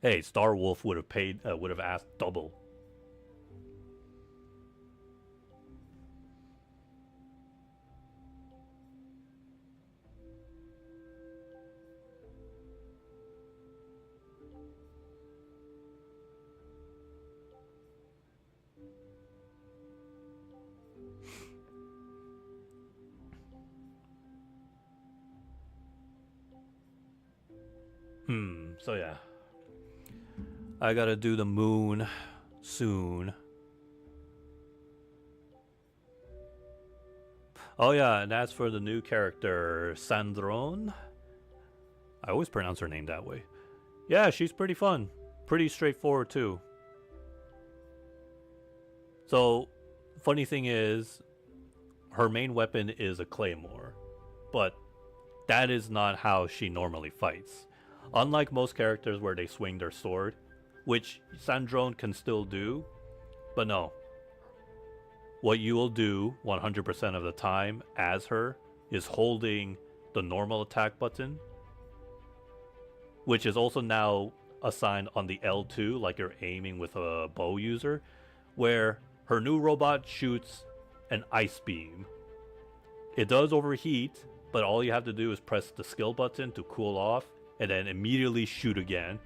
Hey, Star Wolf would have asked double. So yeah, I gotta do the moon soon. Oh yeah, and as for the new character, Sandrone. I always pronounce her name that way. Yeah, she's pretty fun. Pretty straightforward too. So, funny thing is, her main weapon is a claymore. But that is not how she normally fights. Unlike most characters where they swing their sword, which Sandrone can still do, but no. What you will do 100% of the time as her is holding the normal attack button, which is also now assigned on the L2 like you're aiming with a bow user, where her new robot shoots an ice beam. It does overheat, but all you have to do is press the skill button to cool off and then immediately shoot again.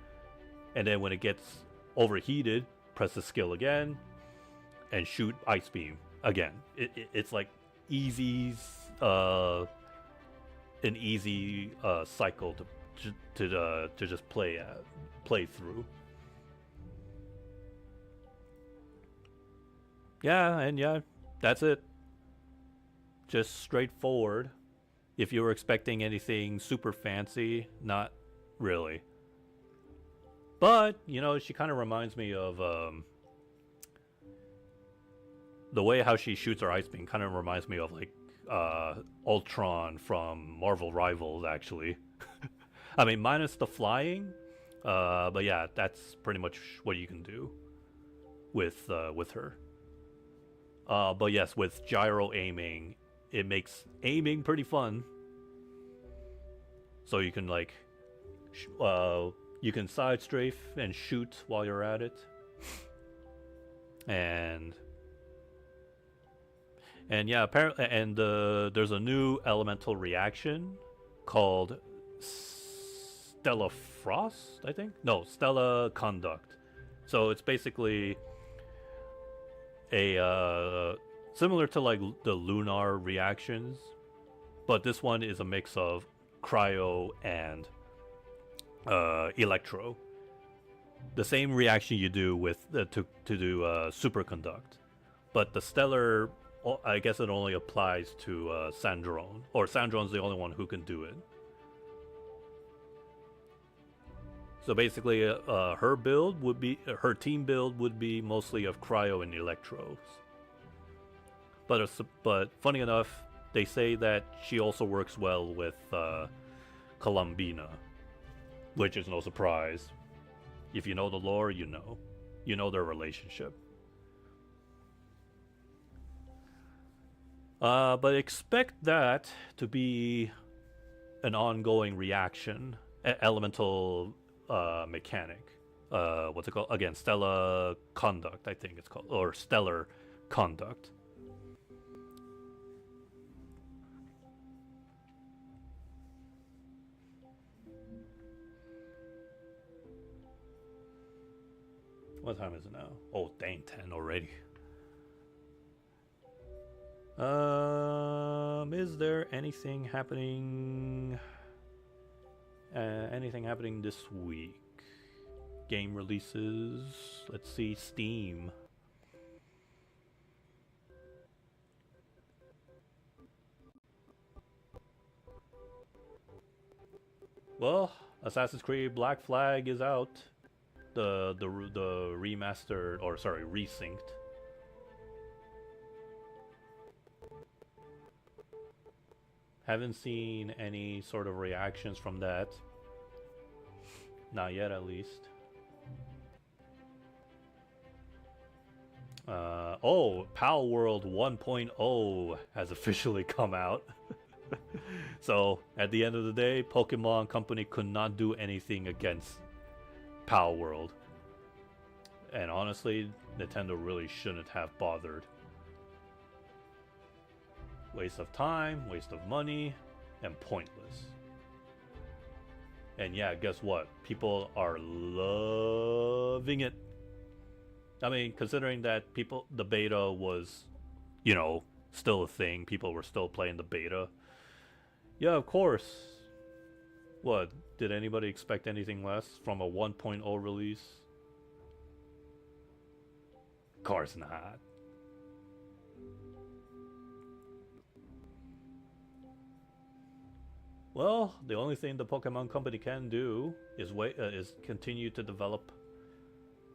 And then when it gets overheated, press the skill again and shoot ice beam again. It's like an easy cycle to just play through. Yeah, that's it. Just straightforward. If you were expecting anything super fancy, not really. But, you know, she kind of reminds me of the way how she shoots her ice beam kind of reminds me of like Ultron from Marvel Rivals, actually. I mean, minus the flying, but yeah, that's pretty much what you can do with her. But yes, with gyro aiming, it makes aiming pretty fun. So you can like, you can side strafe and shoot while you're at it, and yeah, apparently, and there's a new elemental reaction called Stella Frost, I think. No, Stella Conduct. So it's basically a similar to like the lunar reactions, but this one is a mix of cryo and electro. The same reaction you do with to do superconduct, but the stellar, I guess it only applies to Sandrone, or Sandrone's the only one who can do it. So basically, her team build would be mostly of cryo and electros. But funny enough, they say that she also works well with Columbina, which is no surprise. If you know the lore, you know their relationship. But expect that to be an ongoing reaction, elemental mechanic. What's it called? Again, Stella Conduct, I think it's called, or Stellar Conduct. What time is it now? Oh, dang, 10 already. Is there anything happening? Anything happening this week? Game releases. Let's see, Steam. Well, Assassin's Creed Black Flag is out. The remastered, or sorry, resynced. Haven't seen any sort of reactions from that. Not yet, at least. Oh, Pal World 1.0 has officially come out. So, at the end of the day, Pokemon Company could not do anything against Pal World. And honestly, Nintendo really shouldn't have bothered. Waste of time, waste of money, and pointless. And yeah, guess what? People are loving it. I mean, considering that the beta was, still a thing. People were still playing the beta. Yeah, of course. What? Did anybody expect anything less from a 1.0 release? course not. Well, the only thing the Pokemon Company can do is is continue to develop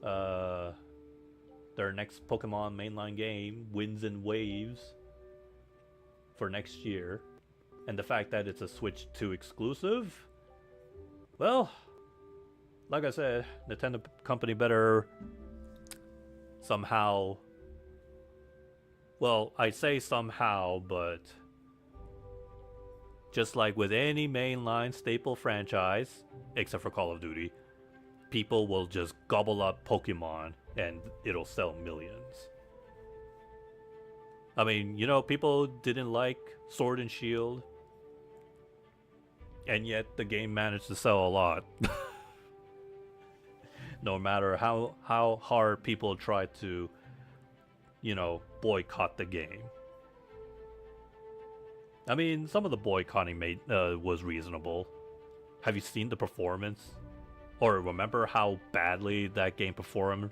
their next Pokemon mainline game, Winds and Waves, for next year. And the fact that it's a Switch 2 exclusive, well, like I said, Nintendo Company better somehow, well, I say somehow, but just like with any mainline staple franchise, except for Call of Duty, people will just gobble up Pokemon and it'll sell millions. I mean, you know, people didn't like Sword and Shield, and yet the game managed to sell a lot. No matter how hard people try to, you know, boycott the game. I mean, some of the boycotting was reasonable. Have you seen the performance? Or remember how badly that game performed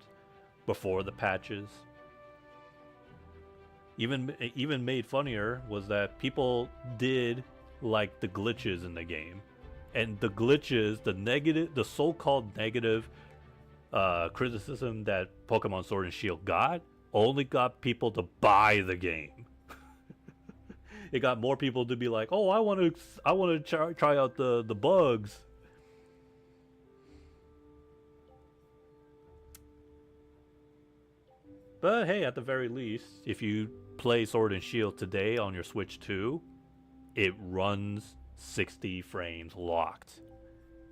before the patches? Even made funnier was that people did like the glitches in the game. And the glitches, the so-called negative criticism that Pokemon Sword and Shield got, only got people to buy the game. It got more people to be like, "Oh, I want to try out the bugs." But hey, at the very least, if you play Sword and Shield today on your Switch 2, it runs 60 frames locked,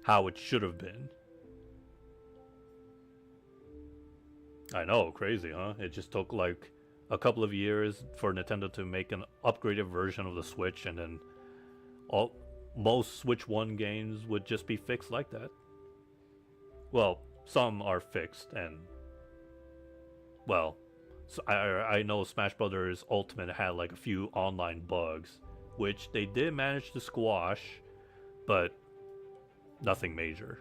how it should have been. I know, crazy, huh? It just took like a couple of years for Nintendo to make an upgraded version of the Switch, and then most Switch 1 games would just be fixed like that. Well, some are fixed, and well, so I know Smash Brothers Ultimate had like a few online bugs, which they did manage to squash, but nothing major.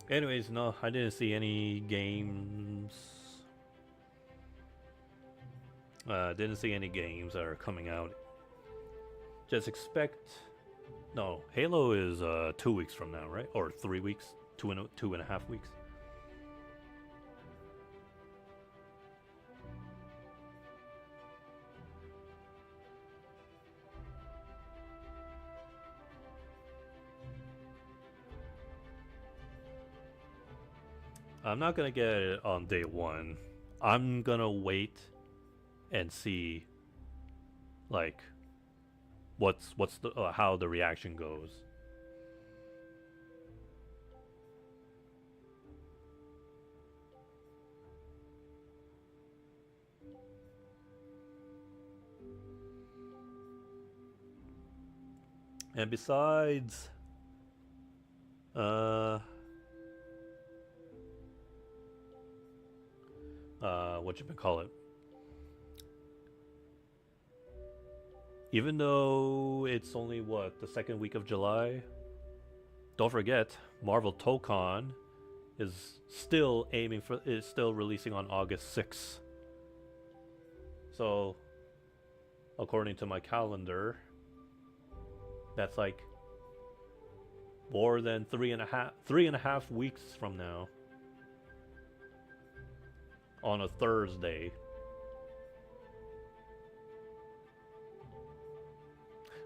Anyways, no, I didn't see any games. Didn't see any games that are coming out. Just expect. No, Halo is 2 weeks from now, right? Or 3 weeks, two and a half weeks. I'm not gonna get it on day one. I'm gonna wait and see, like, what's the how the reaction goes. And besides, whatchamacallit? Even though it's only the second week of July, don't forget Marvel ToeCon is still releasing on August 6th. So, according to my calendar, that's like more than three and a half weeks from now. On a Thursday.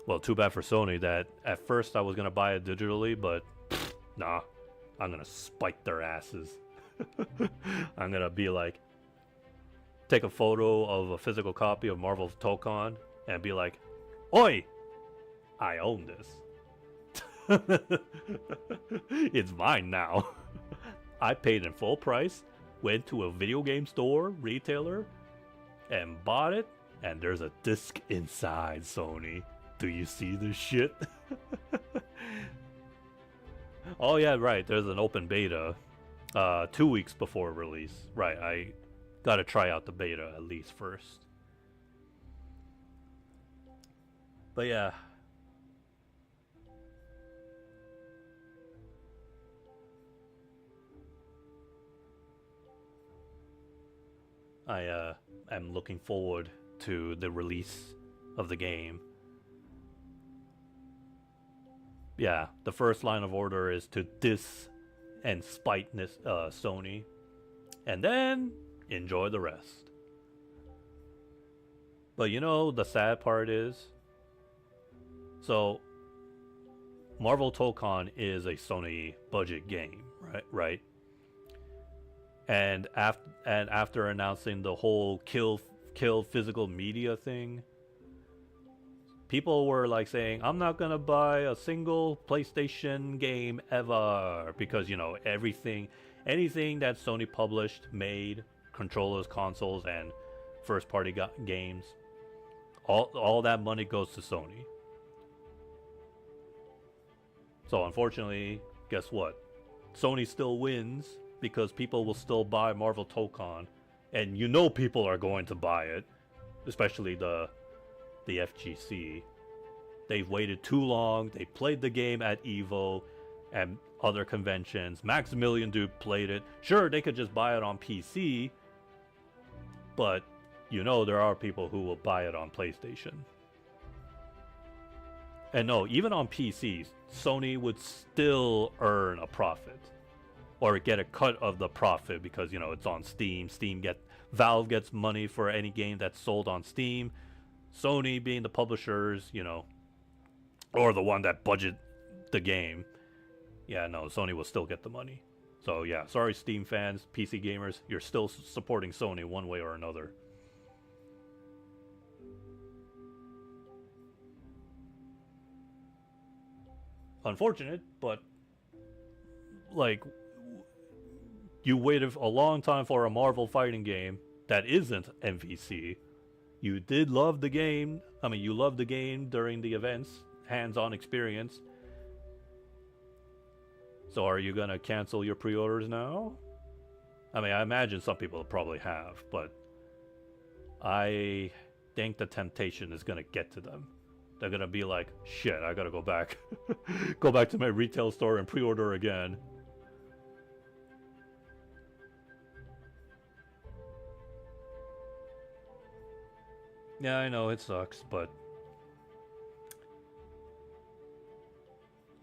Well, too bad for Sony that at first I was gonna buy it digitally, but nah, I'm gonna spike their asses. I'm gonna be like, take a photo of a physical copy of Marvel ToeCon and be like, "Oi, I own this. It's mine now. I paid in full price. Went to a video game store, retailer, and bought it, and there's a disc inside, Sony. Do you see this shit?" Oh yeah, right, there's an open beta 2 weeks before release. Right, Gotta try out the beta at least first. But yeah. I am looking forward to the release of the game. Yeah, the first line of order is to diss and spite Sony, and then enjoy the rest. But you know, the sad part is, so Marvel Tokon is a Sony budget game, right? And after announcing the whole kill physical media thing, people were like saying, I'm not gonna buy a single PlayStation game ever, because, you know, anything that Sony published, made, controllers, consoles, and first party games, all that money goes to Sony. So unfortunately, guess what? Sony still wins, because people will still buy Marvel Tokon, and you know people are going to buy it, especially the FGC. They've waited too long. They played the game at EVO and other conventions. Maximilian Dude played it. Sure, they could just buy it on PC, but you know there are people who will buy it on PlayStation. And no, even on PC, Sony would still earn a profit, or get a cut of the profit, because, you know, it's on Steam. Valve gets money for any game that's sold on Steam. Sony, being the publishers, you know, or the one that budget the game, yeah, no, Sony will still get the money. So yeah, sorry Steam fans, PC gamers, you're still supporting Sony one way or another. Unfortunate, but like, you waited a long time for a Marvel fighting game that isn't MVC. You did love the game. I mean, you loved the game during the events, hands-on experience. So are you gonna cancel your pre-orders now? I mean, I imagine some people probably have, but I think the temptation is gonna get to them. They're gonna be like, shit, I gotta go back. Go back to my retail store and pre-order again. Yeah, I know, it sucks, but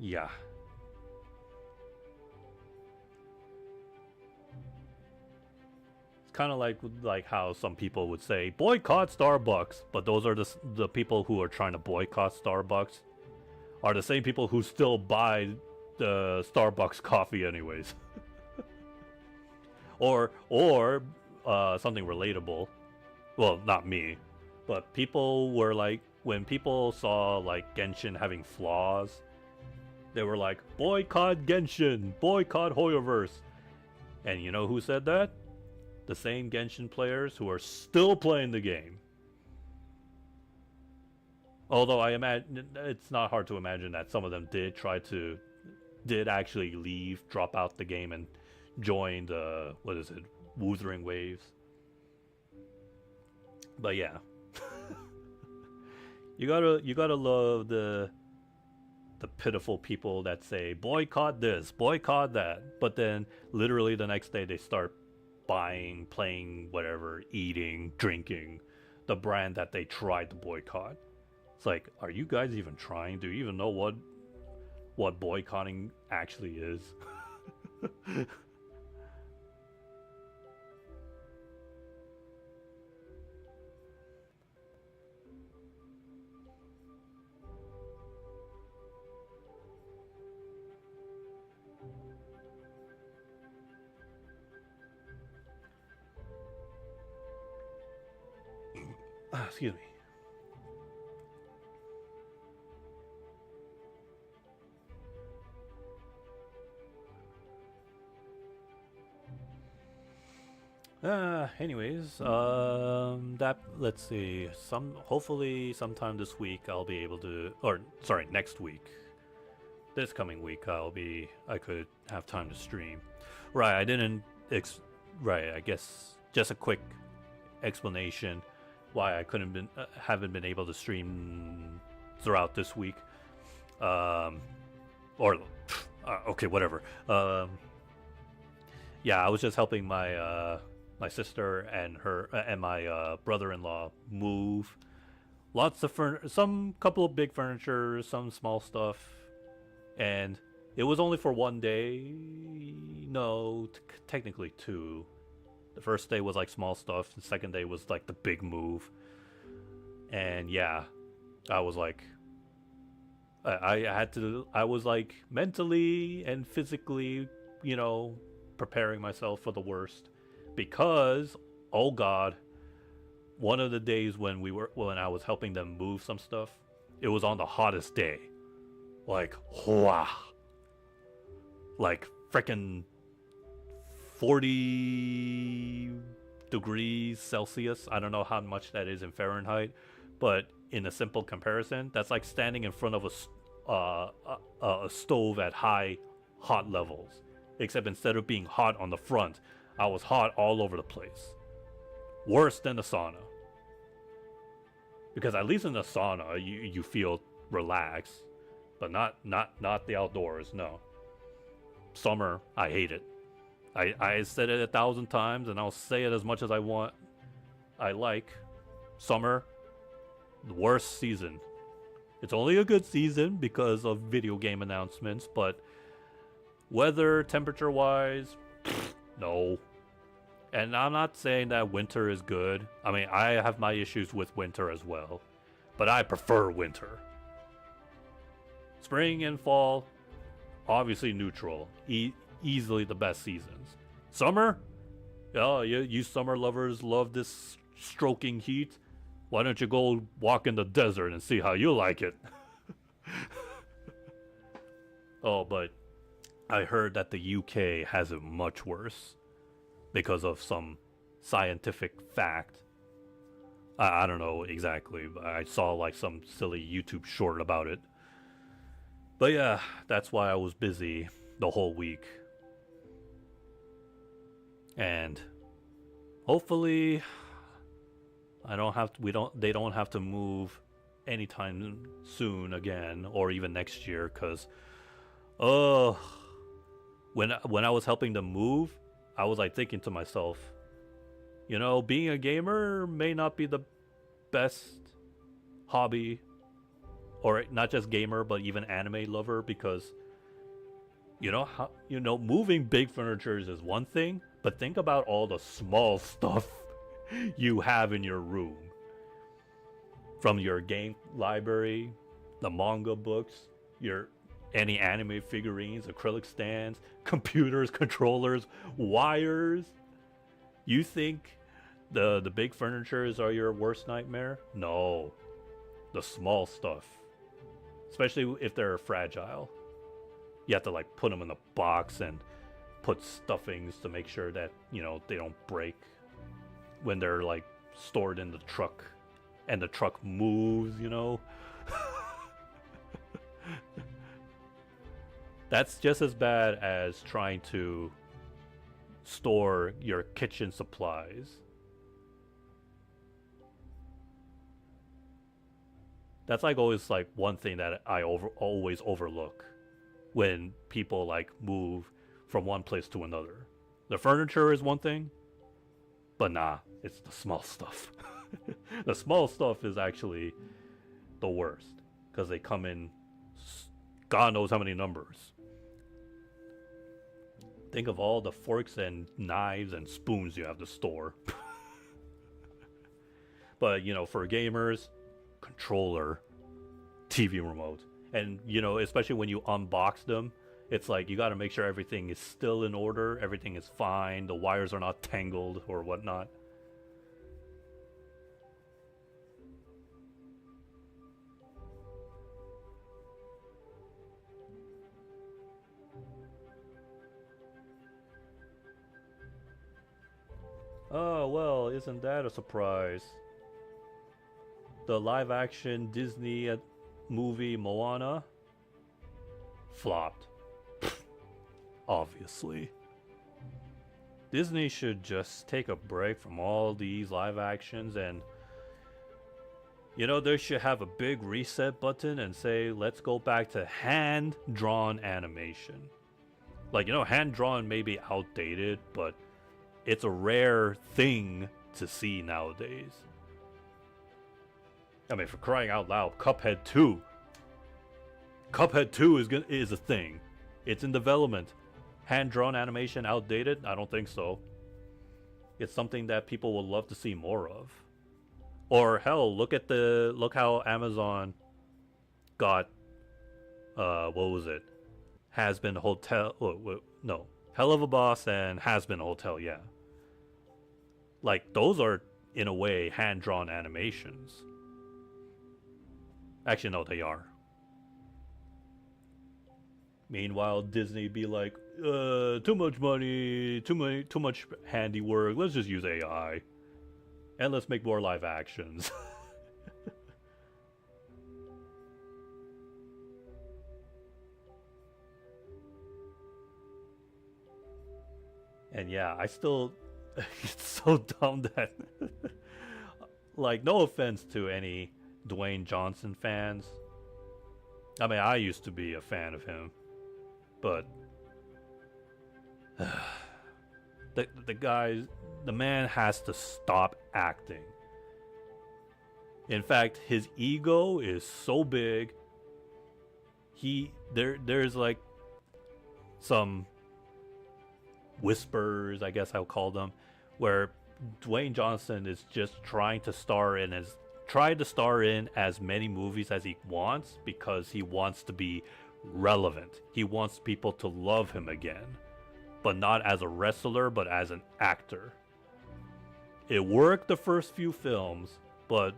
yeah. It's kind of like how some people would say, boycott Starbucks, but those are the people who are trying to boycott Starbucks are the same people who still buy the Starbucks coffee anyways. or something relatable. Well, not me. But people were like, when people saw like Genshin having flaws, they were like, boycott Genshin, boycott Hoyoverse. And you know who said that? The same Genshin players who are still playing the game. Although I imagine, it's not hard to imagine that some of them did actually leave, drop out the game and join the, Wuthering Waves. But yeah. You gotta love the pitiful people that say boycott this, boycott that, but then literally the next day they start buying, playing, whatever, eating, drinking the brand that they tried to boycott. It's like, are you guys even trying? Do you even know what boycotting actually is? Excuse me. Anyways, let's see. Hopefully sometime this week I'll be able to, or sorry, next week. This coming week I could have time to stream. Right, I guess just a quick explanation why I haven't been able to stream throughout this week. Okay, whatever. Yeah, I was just helping my my sister and my brother-in-law move. Lots of some couple of big furniture, some small stuff, and it was only for one day. No, technically two. The first day was like small stuff. The second day was like the big move. And yeah, I was like, I was like mentally and physically, you know, preparing myself for the worst, because, oh God, one of the days when I was helping them move some stuff, it was on the hottest day. Like, wow. Like, frickin' 40 degrees Celsius. I don't know how much that is in Fahrenheit, but in a simple comparison, that's like standing in front of a stove at hot levels. Except instead of being hot on the front, I was hot all over the place. Worse than the sauna. Because at least in the sauna, you feel relaxed, but not the outdoors. No. Summer, I hate it. I said it 1,000 times, and I'll say it as much as I want. I like summer, the worst season. It's only a good season because of video game announcements, but weather, temperature-wise, no. And I'm not saying that winter is good. I mean, I have my issues with winter as well, but I prefer winter. Spring and fall, obviously neutral. Easily the best seasons. Summer? Oh, you summer lovers love this stroking heat. Why don't you go walk in the desert and see how you like it? Oh, but I heard that the UK has it much worse because of some scientific fact. I don't know exactly, but I saw like some silly YouTube short about it. But yeah, that's why I was busy the whole week. And hopefully they don't have to move anytime soon again, or even next year, cuz when I was helping them move, I was like thinking to myself, you know, being a gamer may not be the best hobby, or not just gamer, but even anime lover, because moving big furniture is one thing, but think about all the small stuff you have in your room. From your game library, the manga books, any anime figurines, acrylic stands, computers, controllers, wires. You think the big furnitures are your worst nightmare? No. The small stuff. Especially if they're fragile. You have to like put them in a box and put stuffings to make sure that, they don't break when they're like stored in the truck and the truck moves, That's just as bad as trying to store your kitchen supplies. That's like always like one thing that I always overlook when people like move from one place to another. The furniture is one thing, but nah, it's the small stuff. The small stuff is actually the worst because they come in God knows how many numbers. Think of all the forks and knives and spoons you have to store. But, for gamers, controller, TV remote. And, especially when you unbox them, it's like you got to make sure everything is still in order, everything is fine, the wires are not tangled or whatnot. Oh, well, isn't that a surprise? The live-action Disney movie Moana flopped. Obviously. Disney should just take a break from all these live actions and, you know, they should have a big reset button and say, let's go back to hand-drawn animation. Like, you know, hand-drawn may be outdated, but it's a rare thing to see nowadays. I mean, for crying out loud, Cuphead 2. Cuphead 2 is a thing. It's in development. Hand-drawn animation outdated? I don't think so. It's something that people would love to see more of. Or hell, look how Amazon got what was it? Has Been Hotel. No, Hell of a Boss and Has Been Hotel. Yeah, like those are in a way hand-drawn animations. Actually, no, they are. Meanwhile, Disney be like, too much money, too much handiwork. Let's just use AI, and let's make more live actions. And yeah, I still, it's so dumb that, like, no offense to any Dwayne Johnson fans. I mean, I used to be a fan of him, but the man has to stop acting. In fact, his ego is so big. There's like some whispers, I guess I'll call them, where Dwayne Johnson is just trying to star in as many movies as he wants because he wants to be relevant. He wants people to love him again, but not as a wrestler, but as an actor. It worked the first few films, but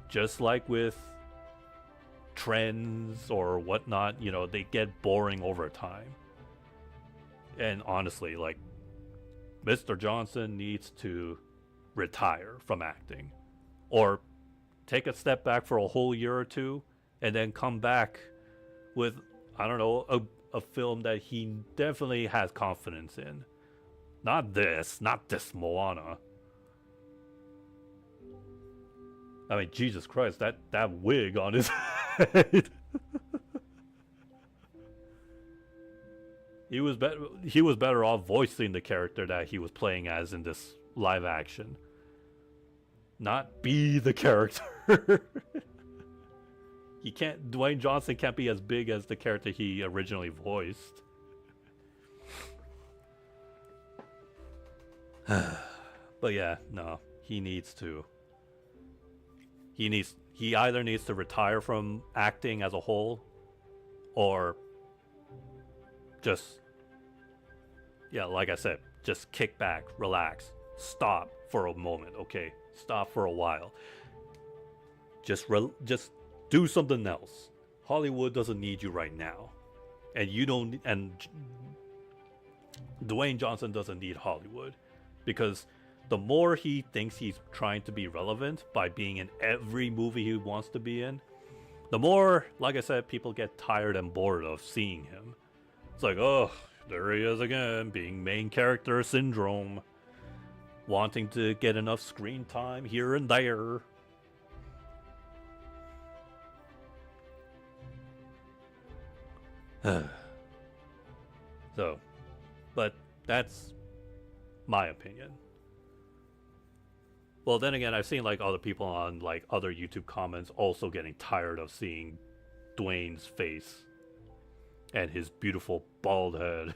just like with trends or whatnot, you know, they get boring over time. And honestly, like, Mr. Johnson needs to retire from acting, or take a step back for a whole year or two, and then come back with, I don't know, a film that he definitely has confidence in. Not this Moana. I mean, Jesus Christ, that wig on his head. He was better off voicing the character that he was playing as in this live action. Not be the character. Dwayne Johnson can't be as big as the character he originally voiced. But yeah, no, he either needs to retire from acting as a whole, or just, yeah, like I said, just kick back, relax, stop for a moment, okay? Stop for a while. Just do something else. Hollywood doesn't need you right now, and Dwayne Johnson doesn't need Hollywood, because the more he thinks he's trying to be relevant by being in every movie he wants to be in, the more, like I said, people get tired and bored of seeing him. It's like, oh, there he is again, being main character syndrome, wanting to get enough screen time here and there. So, but that's my opinion. Well, then again, I've seen like other people on like other YouTube comments also getting tired of seeing Dwayne's face and his beautiful bald head.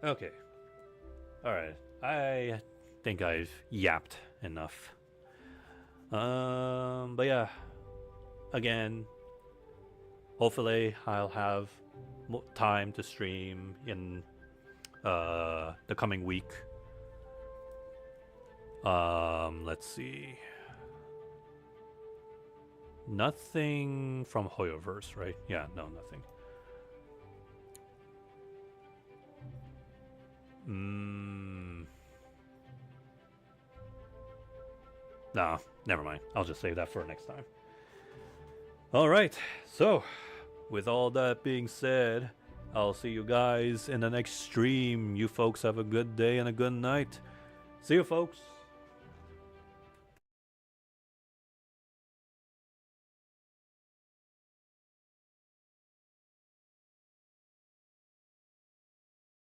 Okay. Alright. I think I've yapped enough. But yeah. Again, hopefully I'll have time to stream in the coming week. Let's see. Nothing from Hoyoverse, right? Yeah, no, nothing. Nah, never mind. I'll just save that for next time. Alright, so with all that being said, I'll see you guys in the next stream. You folks have a good day and a good night. See you, folks.